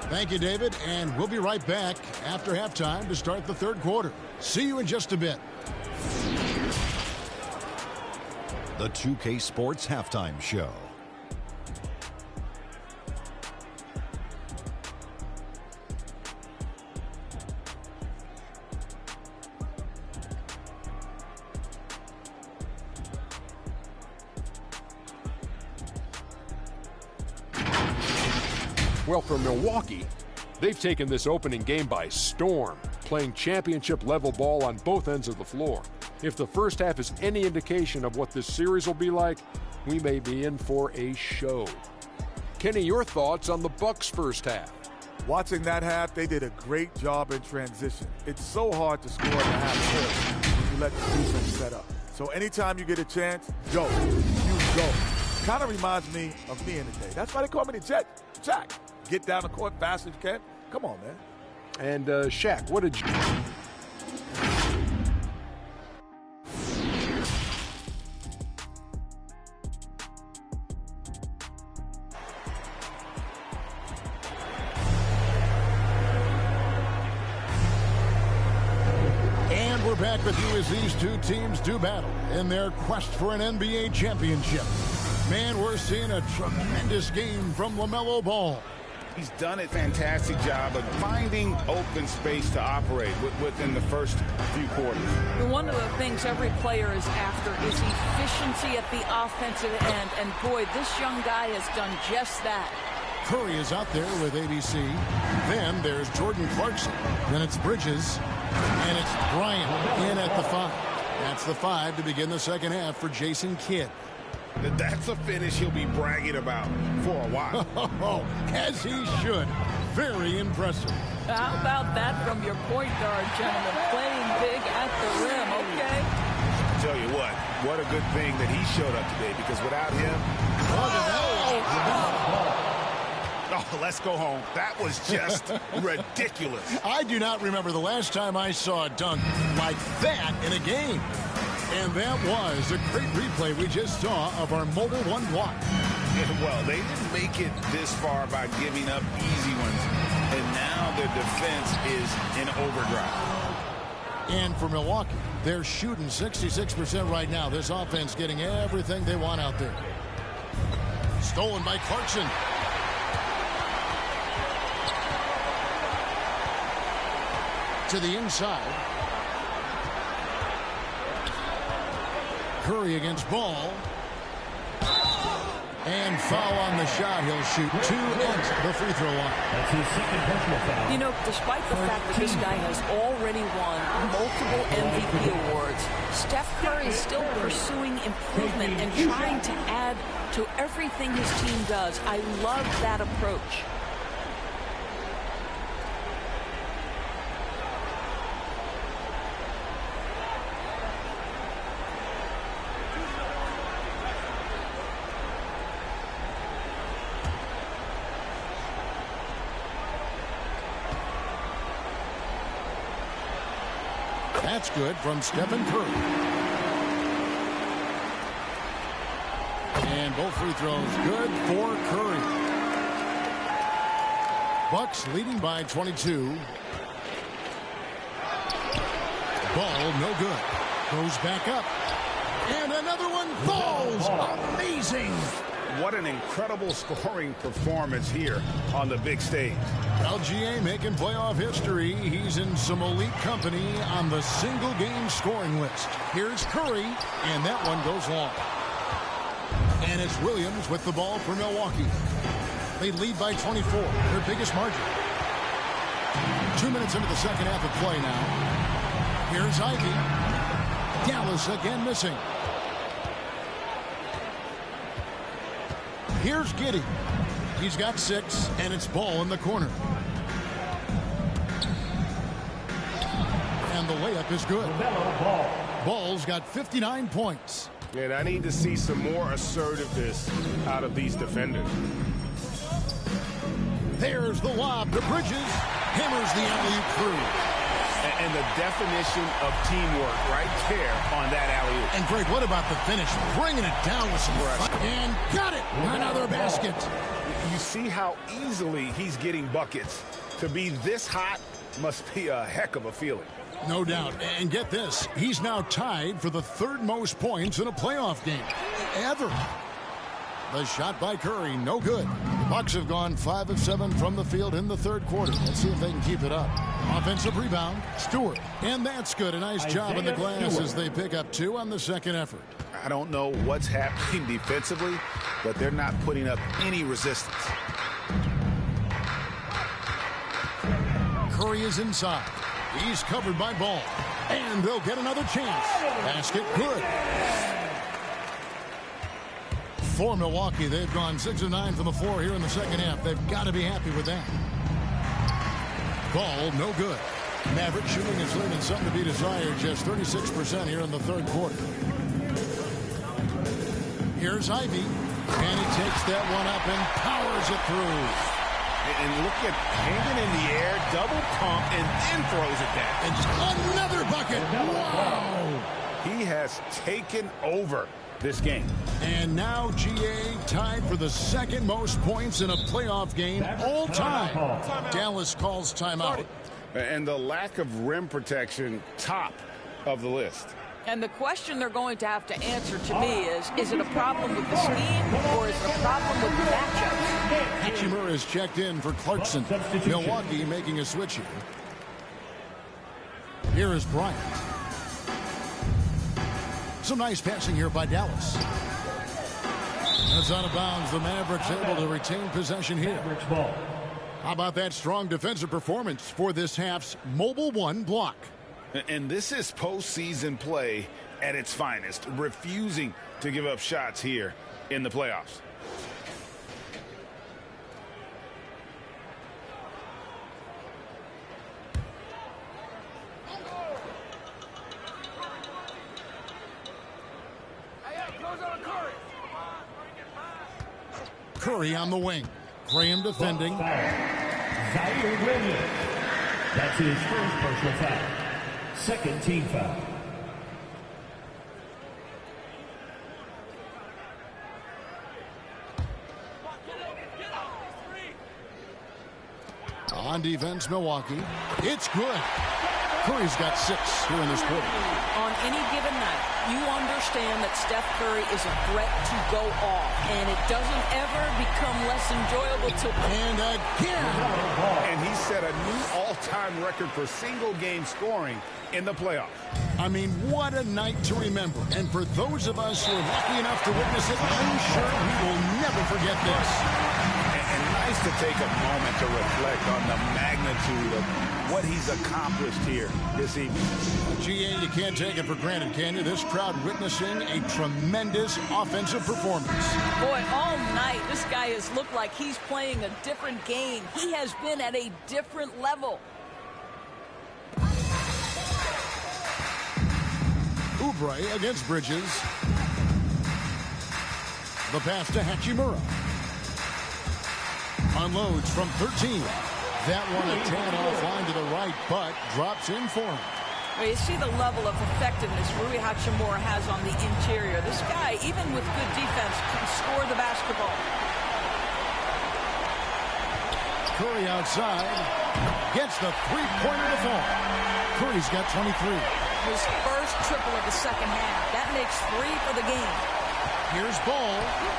Thank you, David, and we'll be right back after halftime to start the third quarter. See you in just a bit. The 2K Sports Halftime Show. Well, for Milwaukee, they've taken this opening game by storm, playing championship-level ball on both ends of the floor. If the first half is any indication of what this series will be like, we may be in for a show. Kenny, your thoughts on the Bucks' first half? Watching that half, they did a great job in transition. It's so hard to score in the half court when you let the defense set up. So anytime you get a chance, go. You go. Kind of reminds me of me in the day. That's why they call me the Jet. Jack. Get down the court fast as you can. Come on, man. And Shaq, what did you... And we're back with you as these two teams do battle in their quest for an NBA championship. Man, we're seeing a tremendous game from LaMelo Ball. He's done a fantastic job of finding open space to operate within the first few quarters. One of the things every player is after is efficiency at the offensive end. And, boy, this young guy has done just that. Curry is out there with ABC. Then there's Jordan Clarkson. Then it's Bridges. And it's Bryant in at the 5. That's the 5 to begin the second half for Jason Kidd. That's a finish he'll be bragging about for a while. As he should. Very impressive. How about that from your point guard, gentlemen? Playing big at the rim, okay? I'll tell you what a good thing that he showed up today, because without him... Oh, let's go home. That was just ridiculous. I do not remember the last time I saw a dunk like that in a game. And that was a great replay we just saw of our Mobil 1 block. Well, they didn't make it this far by giving up easy ones. And now their defense is in overdrive. And for Milwaukee, they're shooting 66% right now. This offense getting everything they want out there. Stolen by Clarkson. To the inside. Curry against Ball. And foul on the shot. He'll shoot 2 at the free throw line. That's his second personal foul. You know, despite the fact that this guy has already won multiple MVP awards, Steph Curry is still pursuing improvement and trying to add to everything his team does. I love that approach. That's good from Stephen Curry. And both free throws good for Curry. Bucks leading by 22. Ball no good. Goes back up. And another one falls. Amazing. What an incredible scoring performance here on the big stage. LGA making playoff history. He's in some elite company on the single game scoring list. Here's Curry, and that one goes long. And it's Williams with the ball for Milwaukee. They lead by 24, their biggest margin. 2 minutes into the second half of play now. Here's Ivy. Dallas again missing. Here's Giddey. He's got 6, and it's Ball in the corner. And the layup is good. Ball's got 59 points. And I need to see some more assertiveness out of these defenders. There's the lob to Bridges. Hammers the alley-oop through. And the definition of teamwork right there on that alley-oop. And Greg, what about the finish? Bringing it down with some pressure. And got it. Another basket. You see how easily he's getting buckets. To be this hot must be a heck of a feeling. No doubt. And get this. He's now tied for the 3rd most points in a playoff game ever. The shot by Curry, no good. The Bucks have gone 5 of 7 from the field in the 3rd quarter. Let's see if they can keep it up. Offensive rebound, Stewart. And that's good. A nice job in the glass as they pick up 2 on the second effort. I don't know what's happening defensively, but they're not putting up any resistance. Curry is inside. He's covered by Ball. And they'll get another chance. Basket good. For Milwaukee, they've gone 6 of 9 from the floor here in the second half. They've got to be happy with that. Ball, no good. Maverick shooting is leaving something to be desired. Just 36% here in the 3rd quarter. Here's Ivy. And he takes that one up and powers it through. And look at hanging in the air, double pump, and then throws it down. And just another bucket. Wow. He has taken over this game. And now GA tied for the 2nd most points in a playoff game all time. Dallas calls timeout. And the lack of rim protection, top of the list. And the question they're going to have to answer to me is it a problem with the scheme or is it a problem with the matchups? Hachimura is checked in for Clarkson. Milwaukee making a switch here. Here is Bryant. Some nice passing here by Dallas. That's out of bounds. The Mavericks able to retain possession here. How about that strong defensive performance for this half's Mobile One block? And this is postseason play at its finest, refusing to give up shots here in the playoffs. Curry on the wing. Graham defending. Zaire Williams. That's his first personal foul. Second team foul. On defense, Milwaukee. It's good. Curry's got 6 here in this quarter. On any given night, you understand that Steph Curry is a threat to go off, and it doesn't ever become less enjoyable to... And again! And he set a new all-time record for single-game scoring in the playoffs. I mean, what a night to remember. And for those of us who are lucky enough to witness it, I'm sure we will never forget this. And nice to take a moment to reflect on the magnitude of what he's accomplished here this evening. GA, you can't take it for granted, can you? This crowd witnessing a tremendous offensive performance. Boy, all night, this guy has looked like he's playing a different game. He has been at a different level. Oubre against Bridges. The pass to Hachimura. Unloads from 13. That one a tan offline to the right, but drops in for him. Well, you see the level of effectiveness Rui Hachimura has on the interior. This guy, even with good defense, can score the basketball. Curry outside. Gets the three-pointer to fall. Curry's got 23. His first triple of the second half. That makes 3 for the game. Here's Ball.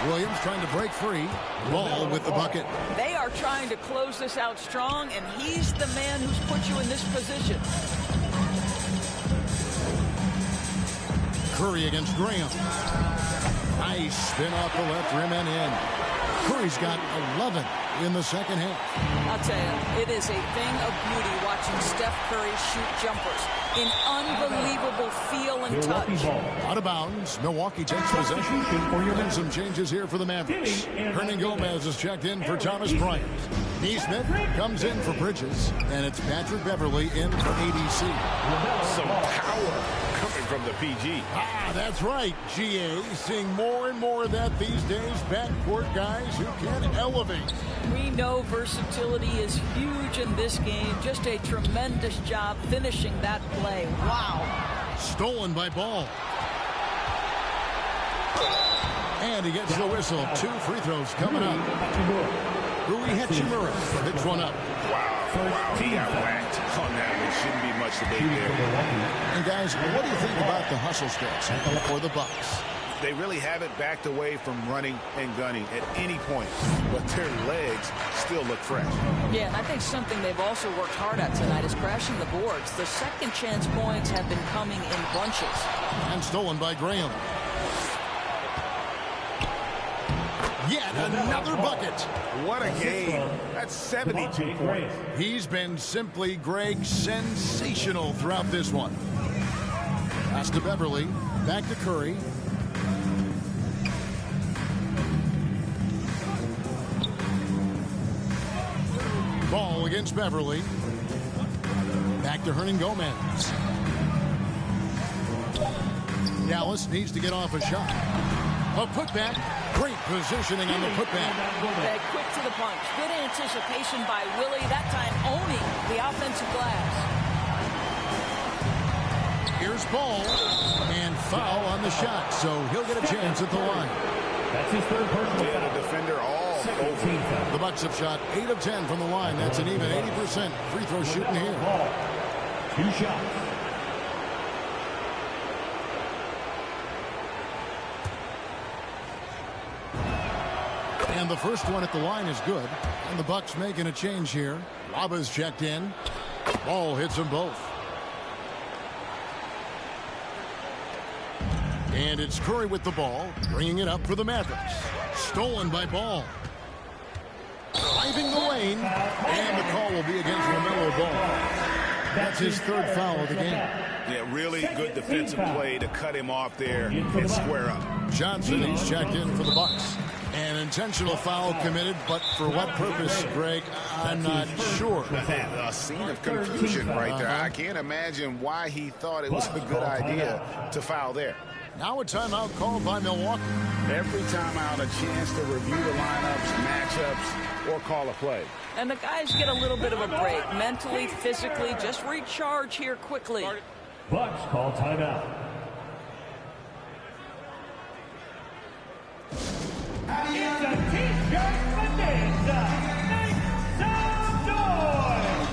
Williams trying to break free. Ball with the bucket. They are trying to close this out strong, and he's the man who's put you in this position. Curry against Graham. Nice spin off the left rim and in. Curry's got 11 in the second half. I'll tell you, it is a thing of beauty watching Steph Curry shoot jumpers. An unbelievable feel and touch. Out of bounds. Milwaukee takes possession. And some changes here for the Mavericks. Hernan Gomez is checked in for Thomas Bryant. Neesmith comes in for Bridges. And it's Patrick Beverly in for ADC. Some power coming from the PG. Ah, that's right, GA. Seeing more and more of that these days. Backcourt guys who can elevate. We know versatility is huge in this game. Just a tremendous job finishing that play. Wow. Stolen by Ball. And he gets the whistle. 2 free throws coming up. Rui Hachimura picks one up. Wow, he got whacked on that one. Shouldn't be much debate there. And guys, what do you think about the hustle stance for the Bucks? They really haven't backed away from running and gunning at any point, but their legs still look fresh. Yeah, and I think something they've also worked hard at tonight is crashing the boards. The second chance points have been coming in bunches. And stolen by Graham. Yet another bucket. What a game. That's 72 points. He's been simply, Greg, sensational throughout this one. Pass to Beverly. Back to Curry. Ball against Beverly. Back to Hernan Gomez. Dallas needs to get off a shot. A putback. Great positioning on the putback. Okay, quick to the punch. Good anticipation by Willie. That time owning the offensive glass. Here's Ball. And foul on the shot. So he'll get a chance at the line. That's his third personal foul. A defender all over. The Bucks have shot 8 of 10 from the line. That's an even 80% free throw shooting here. 2 shots. And the first one at the line is good. And the Bucks making a change here. Waba's checked in. Ball hits them both. And it's Curry with the ball, bringing it up for the Mavericks. Stolen by Ball. Driving the lane. And the call will be against LaMelo Ball. That's his third foul of the game. Yeah, really good defensive play to cut him off there and square up. Johnson, he's checked in for the Bucks. An intentional foul committed, but for what purpose, Greg, I'm not sure. A scene of confusion right there. I can't imagine why he thought it was a good idea to foul there. Now a timeout called by Milwaukee. Every timeout a chance to review the lineups, matchups, or call a play. And the guys get a little bit of a break. Mentally, physically, just recharge here quickly. Bucks call timeout. It's a T-shirt bonanza. Make some noise.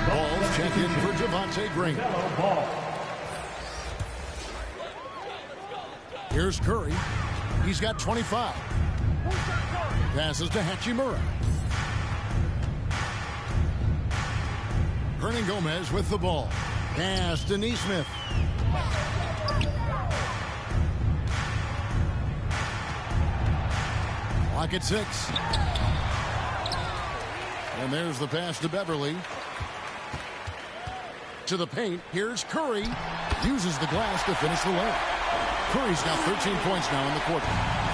Ball's check in for Javonte Green. Ball. Here's Curry. He's got 25. Passes to Hachimura. Hernan Gomez with the ball. Pass to Nesmith. Clock at 6. And there's the pass to Beverly. To the paint. Here's Curry. Uses the glass to finish the layup. Curry's got 13 points now in the quarter.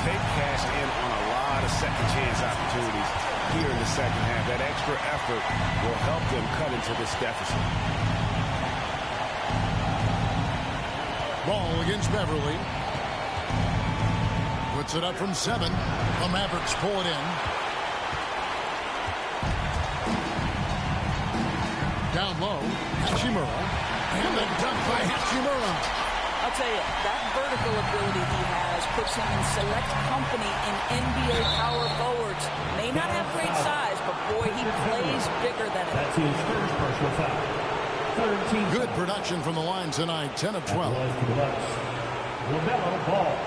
They've cashed in on a lot of second chance opportunities here in the second half. That extra effort will help them cut into this deficit. Ball against Beverly. Puts it up from 7. The Mavericks pull it in. Down low, Hachimura. And the dunk by Hachimura. I'll tell you, that vertical ability he has puts him in select company in NBA power forwards. May not have great size, but boy, he plays bigger than it. That's his first personal foul. Good production from the line tonight, 10 of 12. LaMelo Ball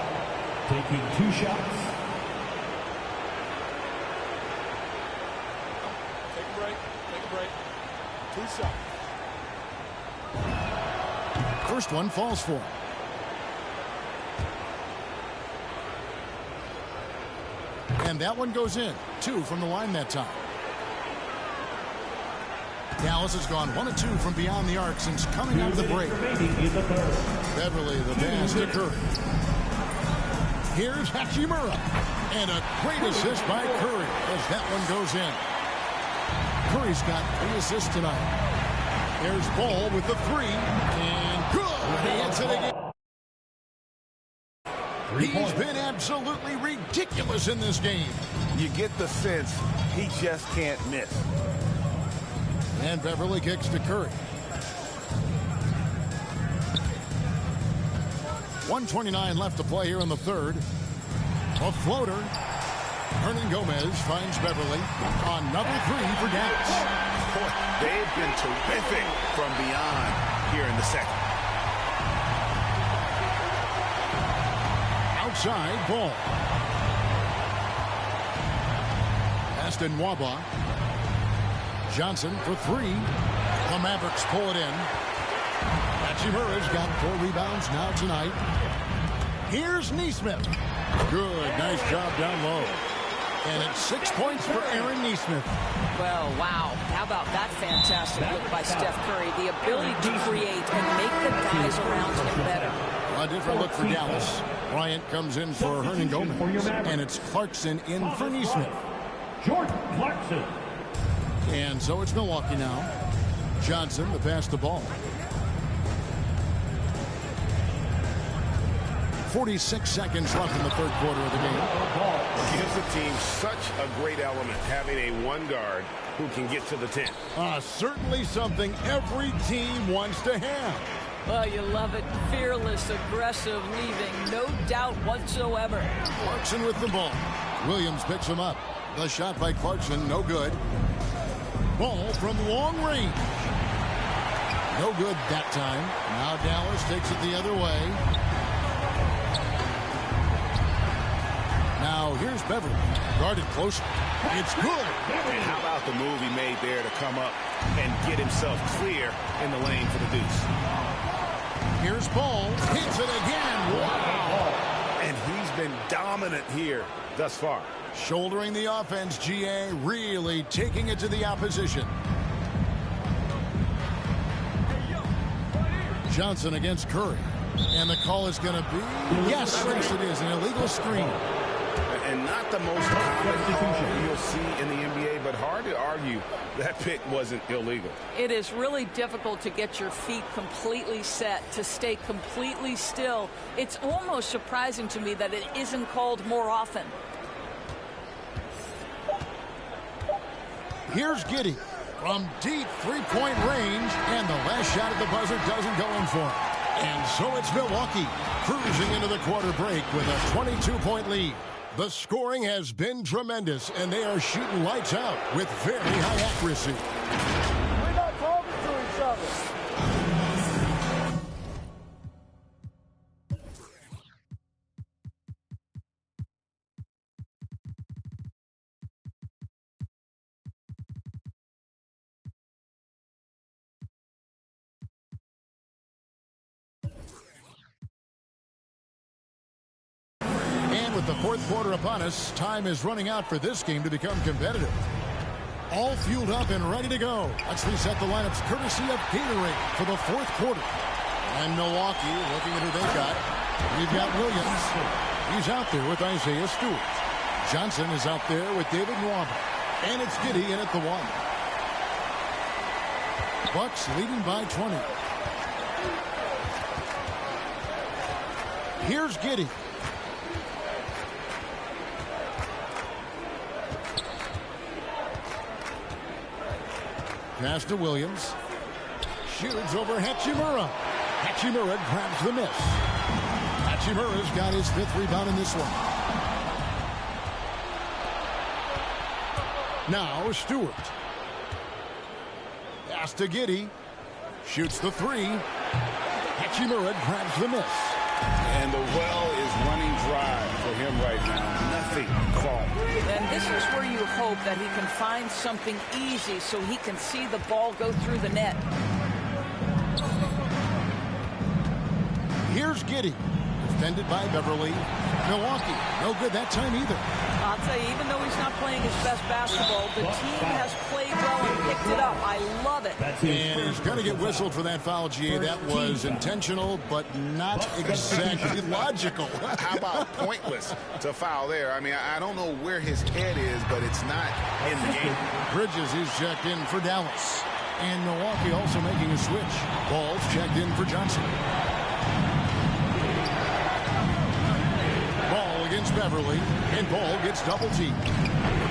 taking 2 shots. Take a break. Take a break. 2 shots. First one falls for him. And that one goes in. 2 from the line that time. Dallas has gone 1 of 2 from beyond the arc since coming out of the break. Beverly, the pass to Curry. Here's Hachimura. And a great assist by Curry as that one goes in. Curry's got 3 assists tonight. There's Ball with the 3. And good. He hits it again. He's been absolutely ridiculous in this game. You get the sense he just can't miss. And Beverly kicks to Curry. 1:29 left to play here in the third. A floater. Hernan Gomez finds Beverly. Another 3 for Dallas. Boy, they've been terrific from beyond here in the second. Outside Ball. Aston Nwaba. Johnson for 3. The Mavericks pull it in. Hachimura's got 4 rebounds now tonight. Here's Nesmith. Good. Nice job down low. And it's 6 points for Aaron Nesmith. Well, wow. How about that fantastic look by Steph Curry? The ability to create and make the guys around him better. A different look for Dallas. Bryant comes in for Hernan Gomez. And it's Clarkson in for Nesmith. Jordan Clarkson. And so it's Milwaukee now. Johnson to pass the ball. 46 seconds left in the third quarter of the game. Gives the team such a great element, having a 1 guard who can get to the 10. Certainly something every team wants to have. Well, you love it. Fearless, aggressive, leaving. No doubt whatsoever. Clarkson with the ball. Williams picks him up. The shot by Clarkson, no good. Ball from long range. No good that time. Now Dallas takes it the other way. Now here's Beverly. Guarded close. It's good. And how about the move he made there to come up and get himself clear in the lane for the deuce. Here's Ball. Hits it again. Wow. And he's been dominant here thus far. Shouldering the offense, GA, really taking it to the opposition. Johnson against Curry. And the call is going to be, yes, it is, an illegal screen. And not the most common call you'll see in the NBA, but hard to argue that pick wasn't illegal. It is really difficult to get your feet completely set, to stay completely still. It's almost surprising to me that it isn't called more often. Here's Giddey from deep three-point range, and the last shot at the buzzer doesn't go in for him. And so it's Milwaukee cruising into the quarter break with a 22-point lead. The scoring has been tremendous, and they are shooting lights out with very high accuracy. We're not talking to each other. With the fourth quarter upon us, time is running out for this game to become competitive. All fueled up and ready to go. Let's reset the lineups courtesy of Gatorade for the fourth quarter. And Milwaukee, looking at who they've got. We've got Williams. He's out there with Isaiah Stewart. Johnson is out there with David Nwaba. And it's Giddey in at the 1. Bucks leading by 20. Here's Giddey. Pass to Williams. Shoots over Hachimura. Hachimura grabs the miss. Hachimura's got his 5th rebound in this one. Now Stewart. Pass to Giddey. Shoots the 3. Hachimura grabs the miss. And the well is running dry for him right now. Nothing called. And this is where you hope that he can find something easy so he can see the ball go through the net. Here's Giddey. Defended by Beverly. Milwaukee, no good that time either. I'll tell you, even though he's not playing his best basketball, the team has played well and picked it up. I love it. And he's going to get whistled for that foul, GA. That was intentional, but not exactly logical. How about pointless to foul there? I mean, I don't know where his head is, but it's not in the game. Bridges is checked in for Dallas. And Milwaukee also making a switch. Ball's checked in for Johnson. Against Beverly, and Ball gets double teamed.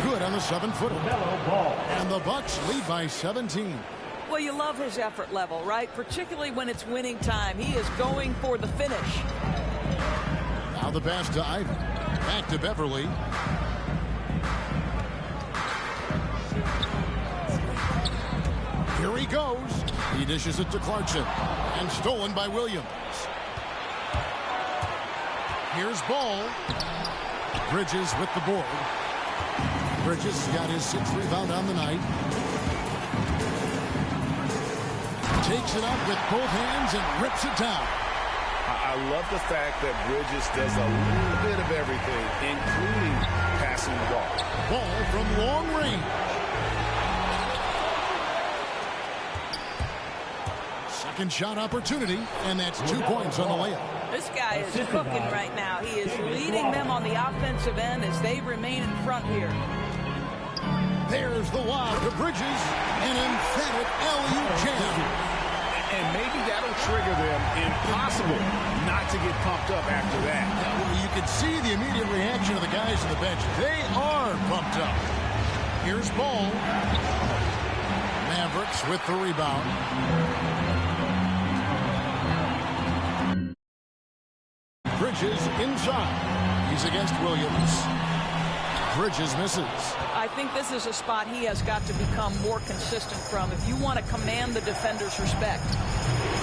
Good on the 7-footer. And the Bucks lead by 17. Well, you love his effort level, right? Particularly when it's winning time. He is going for the finish. Now the pass to Ivan. Back to Beverly. Here he goes. He dishes it to Clarkson. And stolen by Williams. Here's Ball. Bridges with the board. Bridges got his 6th rebound on the night. Takes it up with both hands and rips it down. I love the fact that Bridges does a little bit of everything, including passing the ball. Ball from long range. Second shot opportunity, and that's 2 points on the layup. This guy is cooking right now. He is leading them on the offensive end as they remain in front here. There's the lob to Bridges, an emphatic alley-oop jam. And maybe that'll trigger them. Impossible not to get pumped up after that. Well, you can see the immediate reaction of the guys on the bench. They are pumped up. Here's Ball. Mavericks with the rebound. Bridges inside. He's against Williams. Bridges misses. I think this is a spot he has got to become more consistent from if you want to command the defender's respect.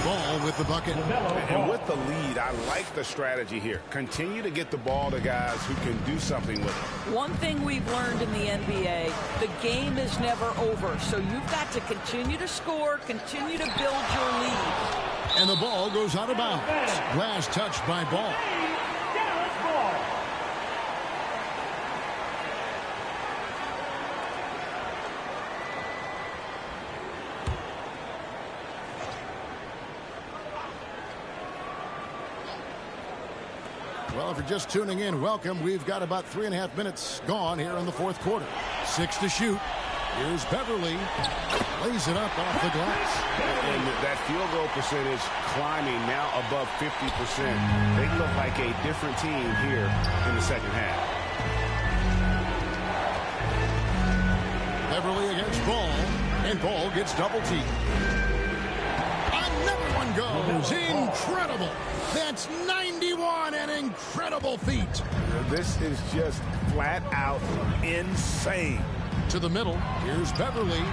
Ball with the bucket. And with the lead, I like the strategy here. Continue to get the ball to guys who can do something with it. One thing we've learned in the NBA, the game is never over. So you've got to continue to score, continue to build your lead. And the ball goes out of bounds. Last touch by Ball. Well, if you're just tuning in, welcome. We've got about 3.5 minutes gone here in the fourth quarter. 6 to shoot. Here's Beverly. Lays it up off the glass. And that field goal percentage climbing now above 50%. They look like a different team here in the second half. Beverly against Ball. And Ball gets double teamed. Another one goes. Incredible. That's 91, an incredible feat. This is just flat out insane. To the middle, here's Beverly,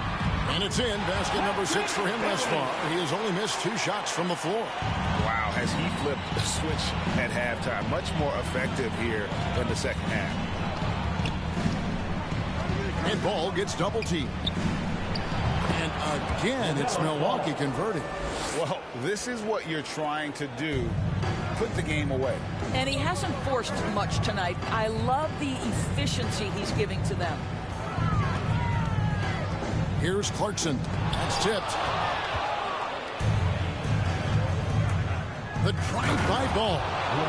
and it's in. Basket number 6 for him thus far. He has only missed 2 shots from the floor. Wow, has he flipped the switch at halftime. Much more effective here in the second half. And Ball gets double teamed. And again, it's Milwaukee converting. Well, this is what you're trying to do. Put the game away. And he hasn't forced much tonight. I love the efficiency he's giving to them. Here's Clarkson. That's tipped. The drive by Ball.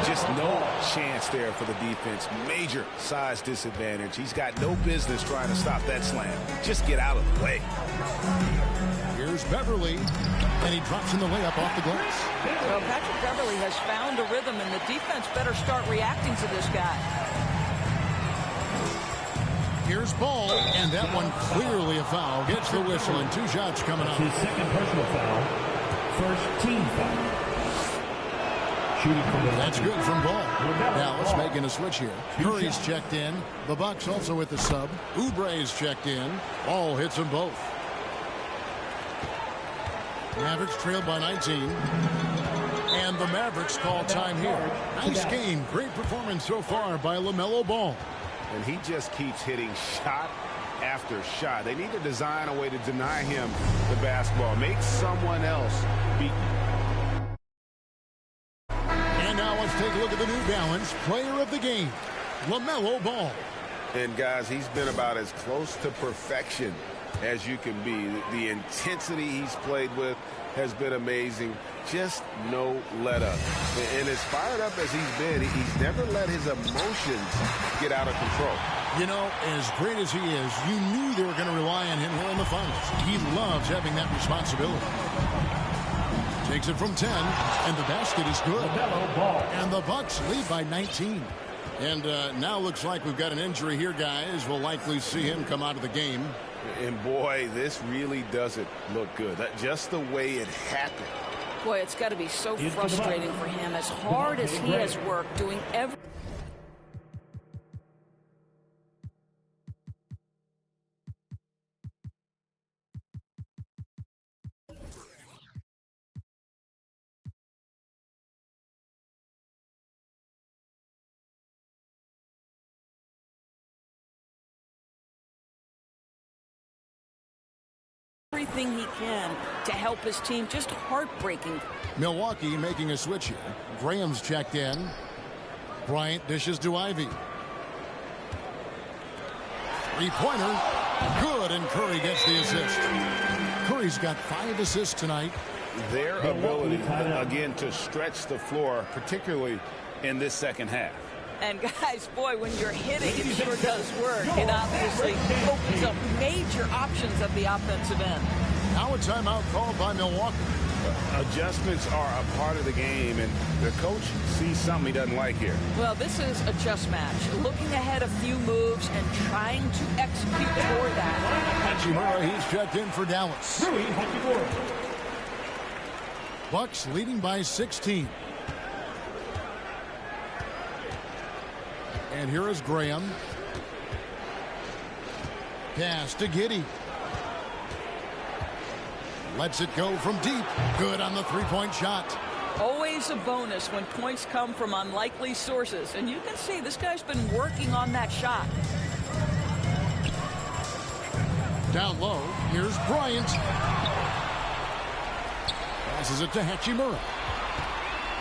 Just no chance there for the defense. Major size disadvantage. He's got no business trying to stop that slam. Just get out of the way. Here's Beverly. And he drops in the layup off the glass. Well, Patrick Beverly has found a rhythm, and the defense better start reacting to this guy. Here's Ball, and that one clearly a foul. Gets the whistle, and 2 shots coming up. His second personal foul. First team foul. Shooting from the That's good from Ball. Dallas making a switch here. Curry's checked in. The Bucks also with the sub. Oubre's checked in. Ball hits them both. Mavericks trailed by 19. And the Mavericks call time here. Nice game. Great performance so far by LaMelo Ball. And he just keeps hitting shot after shot. They need to design a way to deny him the basketball. Make someone else beat him. And now let's take a look at the New Balance player of the game, LaMelo Ball. And guys, he's been about as close to perfection as you can be. The intensity he's played with has been amazing. Just no let up. And as fired up as he's been, he's never let his emotions get out of control. You know, as great as he is, you knew they were going to rely on him here in the finals. He loves having that responsibility. Takes it from 10, and the basket is good. And the Bucks lead by 19. And now looks like we've got an injury here, guys. We'll likely see him come out of the game. And boy, this really doesn't look good. Just the way it happened. Boy, it's got to be so frustrating for him. As hard as he has worked, doing everything. Everything he can to help his team. Just heartbreaking. Milwaukee making a switch here. Graham's checked in. Bryant dishes to Ivy. 3-pointer. Good, and Curry gets the assist. Curry's got 5 assists tonight. Their ability, again, to stretch the floor, particularly in this second half. And guys, boy, when you're hitting, it sure does work. It obviously opens up major options at the offensive end. Now a timeout called by Milwaukee. Adjustments are a part of the game, and the coach sees something he doesn't like here. Well, this is a chess match. Looking ahead a few moves and trying to execute toward that. Hachimura, he's checked in for Dallas. Bucks leading by 16. And here is Graham. Pass to Giddey. Lets it go from deep. Good on the three-point shot. Always a bonus when points come from unlikely sources. And you can see this guy's been working on that shot. Down low, here's Bryant. Passes it to Hachimura.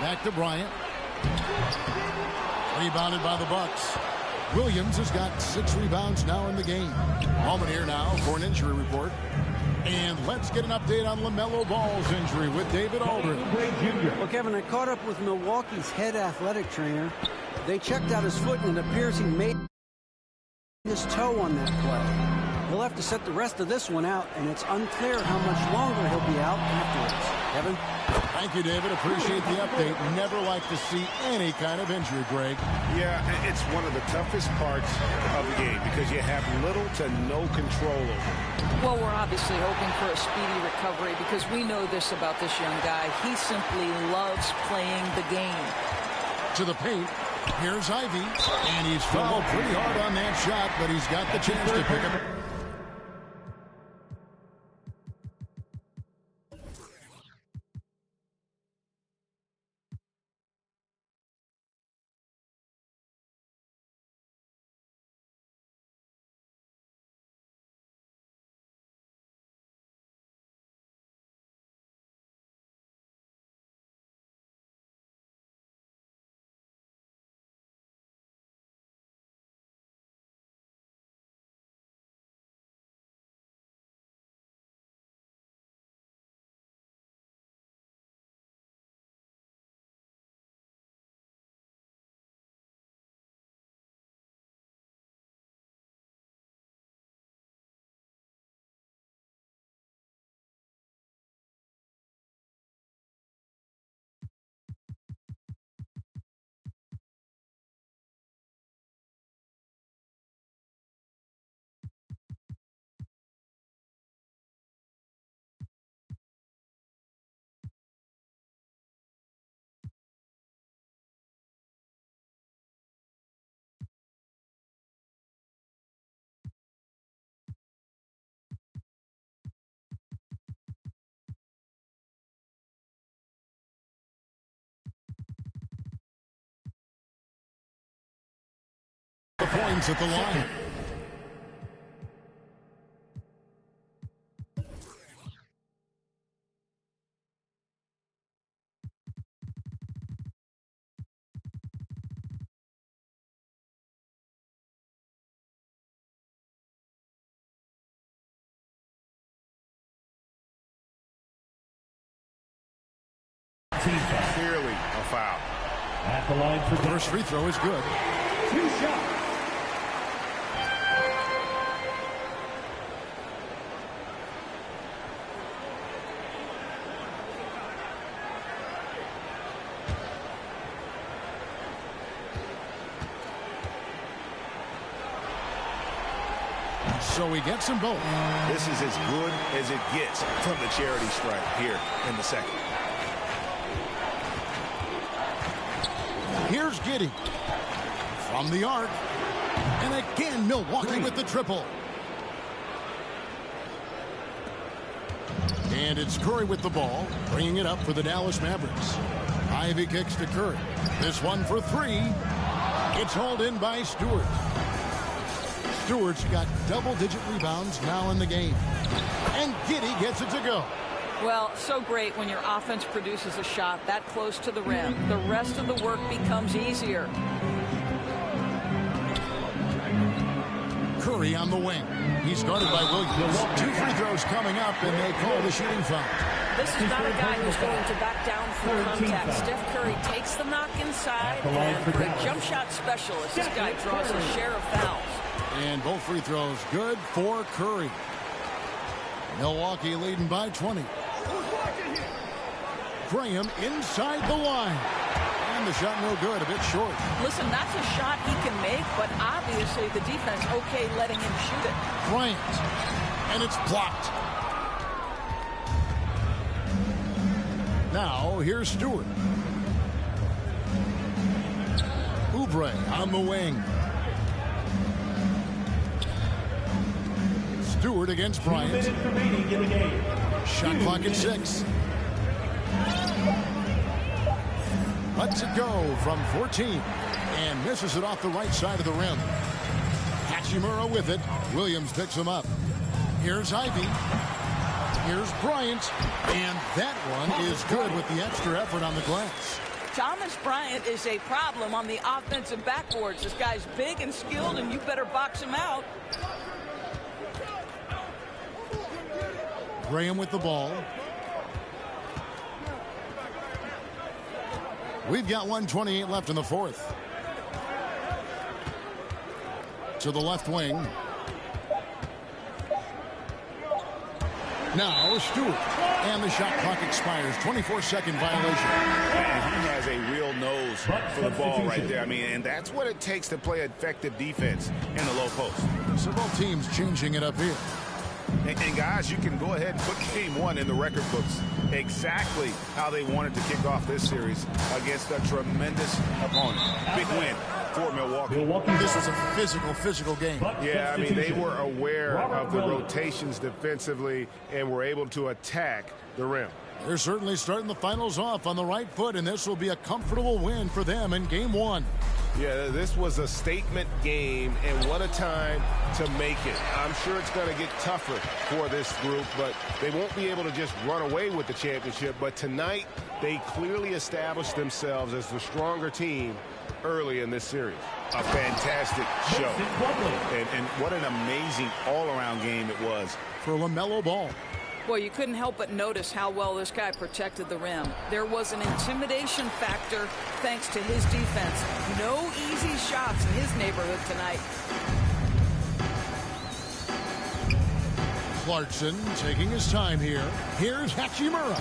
Back to Bryant. Rebounded by the Bucks. Williams has got 6 rebounds now in the game. Moment here now for an injury report. And let's get an update on LaMelo Ball's injury with David Aldridge. Well, Kevin, I caught up with Milwaukee's head athletic trainer. They checked out his foot, and it appears he made his toe on that play. He'll have to set the rest of this one out, and it's unclear how much longer he'll be out afterwards. Kevin? Thank you, David. Appreciate the update. Never like to see any kind of injury, Greg. Yeah, it's one of the toughest parts of the game because you have little to no control over it. Well, we're obviously hoping for a speedy recovery because we know this about this young guy. He simply loves playing the game. To the paint. Here's Ivy. And he's fouled pretty hard on that shot, but he's got the chance to pick up. Points at the line. Clearly a foul. At the line for first free throw is good. 2 shots. So he gets them both. This is as good as it gets from the charity stripe here in the second. Here's Giddey from the arc. And again, Milwaukee with the triple. And it's Curry with the ball, bringing it up for the Dallas Mavericks. Ivy kicks to Curry. This one for 3. It's hauled in by Stewart. Stewart's got double-digit rebounds now in the game. And Giddey gets it to go. Well, so great when your offense produces a shot that close to the rim. The rest of the work becomes easier. Curry on the wing. He's guarded by Williams. 2 free throws coming up, and they call the shooting foul. This is not a guy who's going to back down from contact. Steph Curry takes the knock inside, and for a jump shot specialist, this guy draws his share of fouls. And both free throws good for Curry. Milwaukee leading by 20. Graham inside the line. And the shot no good, a bit short. Listen, that's a shot he can make, but obviously the defense okay letting him shoot it. Bryant. And it's blocked. Now, here's Stewart. Oubre on the wing. Stewart against Bryant. 2 minutes remaining in the game. Shot clock at 6. Lets it go from 14 and misses it off the right side of the rim. Hachimura with it. Williams picks him up. Here's Ivy. Here's Bryant. And that one is good with the extra effort on the glass. Thomas Bryant is a problem on the offensive backboards. This guy's big and skilled, and you better box him out. Graham with the ball. We've got 1:28 left in the fourth. To the left wing. Now Stewart. And the shot clock expires. 24-second violation. And he has a real nose for the ball right there. I mean, and that's what it takes to play effective defense in the low post. Several teams changing it up here. And guys, you can go ahead and put game one in the record books. Exactly how they wanted to kick off this series against a tremendous opponent. Big win for Milwaukee. This is a physical game. Yeah, I mean, they were aware of the rotations defensively and were able to attack the rim. They're certainly starting the finals off on the right foot, and this will be a comfortable win for them in game one. Yeah, this was a statement game, and what a time to make it. I'm sure it's going to get tougher for this group, but they won't be able to just run away with the championship. But tonight, they clearly established themselves as the stronger team early in this series. A fantastic show. And what an amazing all-around game it was. For LaMelo Ball. Boy, you couldn't help but notice how well this guy protected the rim. There was an intimidation factor thanks to his defense. No easy shots in his neighborhood tonight. Clarkson taking his time here. Here's Hachimura.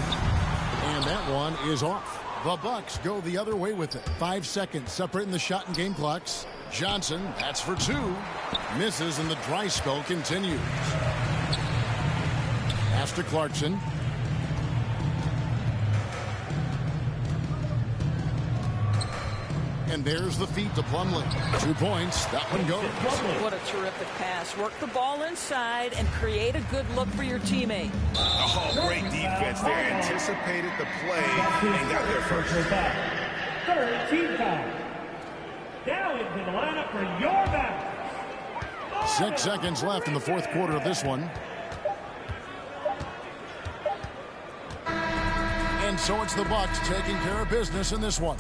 And that one is off. The Bucks go the other way with it. 5 seconds separating the shot and game clocks. Johnson, that's for 2. Misses, and the dry spell continues. Pass to Clarkson. And there's the feed to Plumlee. 2 points. That one goes. What a terrific pass. Work the ball inside and create a good look for your teammate. Oh, great defense there. Anticipated the play and got there first. Third team foul. Now into the lineup for your back. 6 seconds left in the fourth quarter of this one. And so it's the Bucks taking care of business in this one.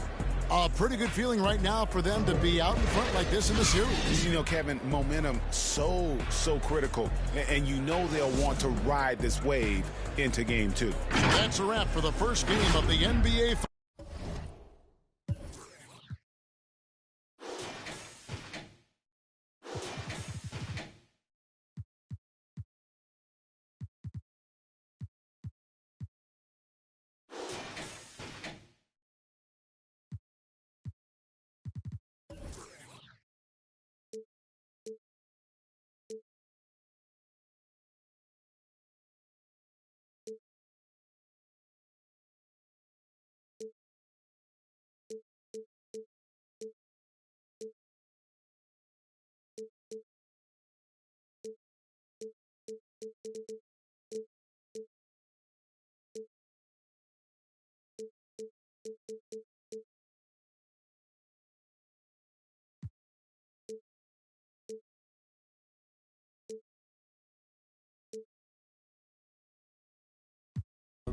A pretty good feeling right now for them to be out in front like this in the series. You know, Kevin, momentum so critical. And you know they'll want to ride this wave into game 2. That's a wrap for the first game of the NBA.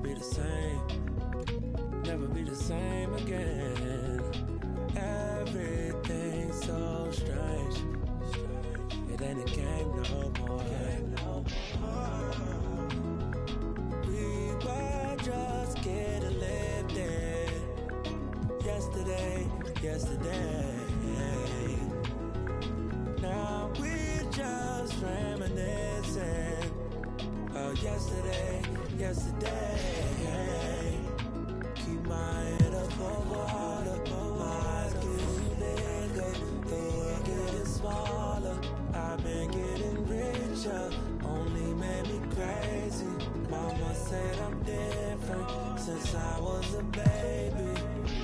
Be the same, never be the same again. Everything's so strange. It ain't a game no more. We were just getting lifted. Yesterday. Now we just reminiscing. Oh, yesterday. Keep my head up over water. My eyes getting bigger. The world getting smaller. I've been getting richer. Only made me crazy. Mama said I'm different since I was a baby.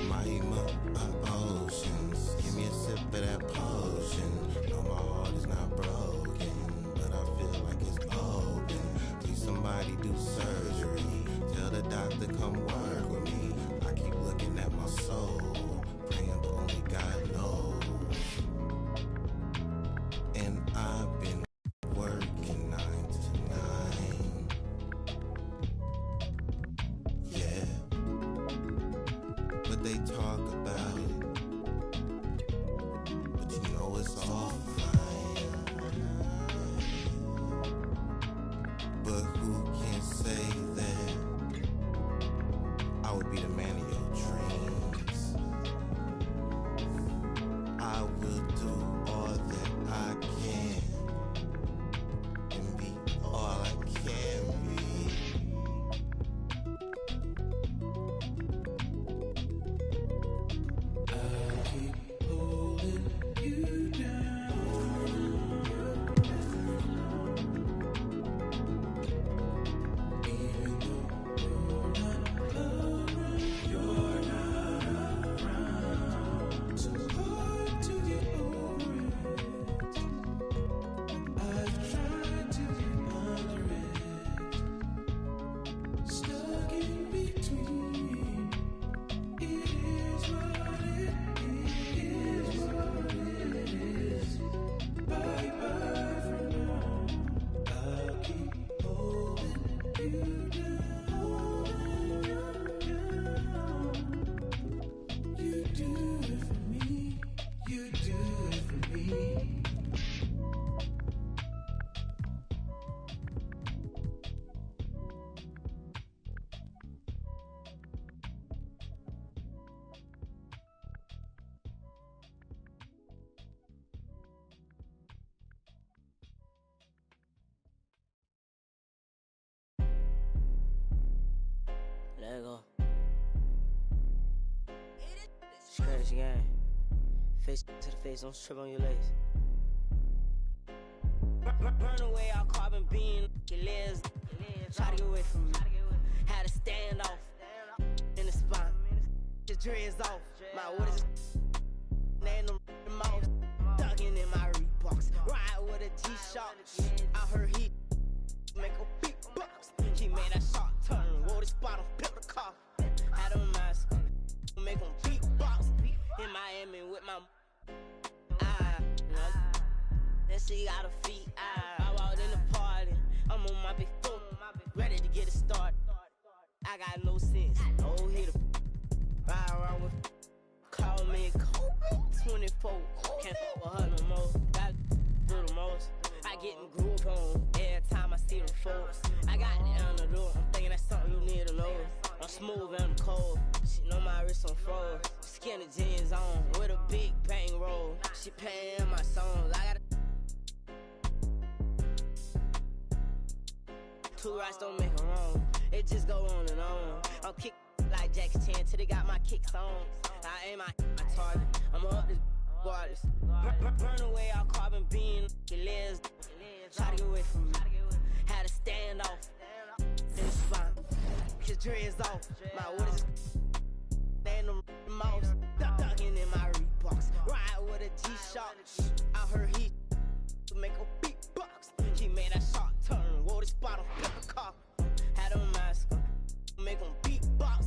My emotions. Give me a sip of that potion. No, my heart is not broken, but I feel like it's open. Please somebody do surgery. this game. Face to the face, don't trip on your legs. Burn away all carbon beam, your legs. Try to get away from me. Had to stand off in the spine. Your dreads off. My what is and the mouse. Dugging in my Reeboks. Ride with a G-Shock. I heard he make a beatbox. He made a shot turn. Roll the spot on flip the car. Had a mask. Make him beatbox. In Miami with my then she got her feet. I walked in the party. I'm on my big foot. Ready to get it started. I got no sense. No hitter. Ride around with. Call me Kobe. 24. Can't fuck with her no more. Got do the most. I get in groove on every time I see them folks. I got the underdog. I'm thinking that's something you need to know. I'm smooth and I'm cold. She know my wrist on froze. Skinny jeans on with a big bang roll. She paying my songs. I got two rights don't make a wrong. It just go on and on. I'm kick like Jackie Chan till they got my kicks on. I aim my target. I'm up this waters. Burn away all carbon beam. Your legs. Try to get away from me. Had to stand off in the spine. His dreads off. My what is and the mouse. Dugging in my Reeboks. Ride with a G-Shock. I heard he make a beatbox. He made a shot turn. Roll the spot on flip the car. Had a mask. Make him beatbox.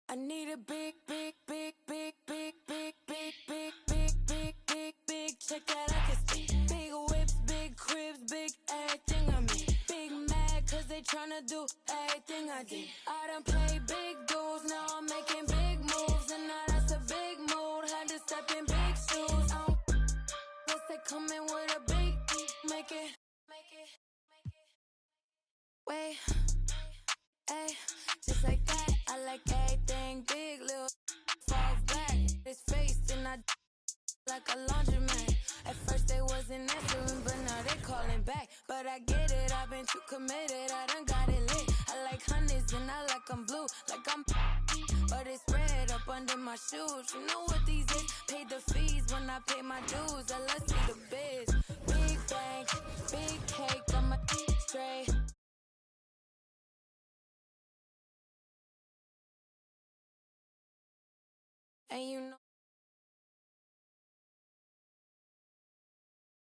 I need a big, big, big, big, big, big, big, big, big, big, big, big. Check that I can see. Big whips, big cribs, big everything I mean. Big mad cause they tryna do everything I did. I done played big dudes, now I'm making big moves. And now that's a big mood, had to step in big shoes. Guess they coming with a big make it. Wait, ay, just like that. I like everything big, little fall back. His face and I like a laundromat. At first they wasn't answering, but now they calling back. But I get it, I've been too committed, I done got it lit. I like honeys and I like them blue, like I'm but it's red up under my shoes. You know what these is? Paid the fees when I pay my dues. I let's see the biz. Big bank, big cake on my straight. And you know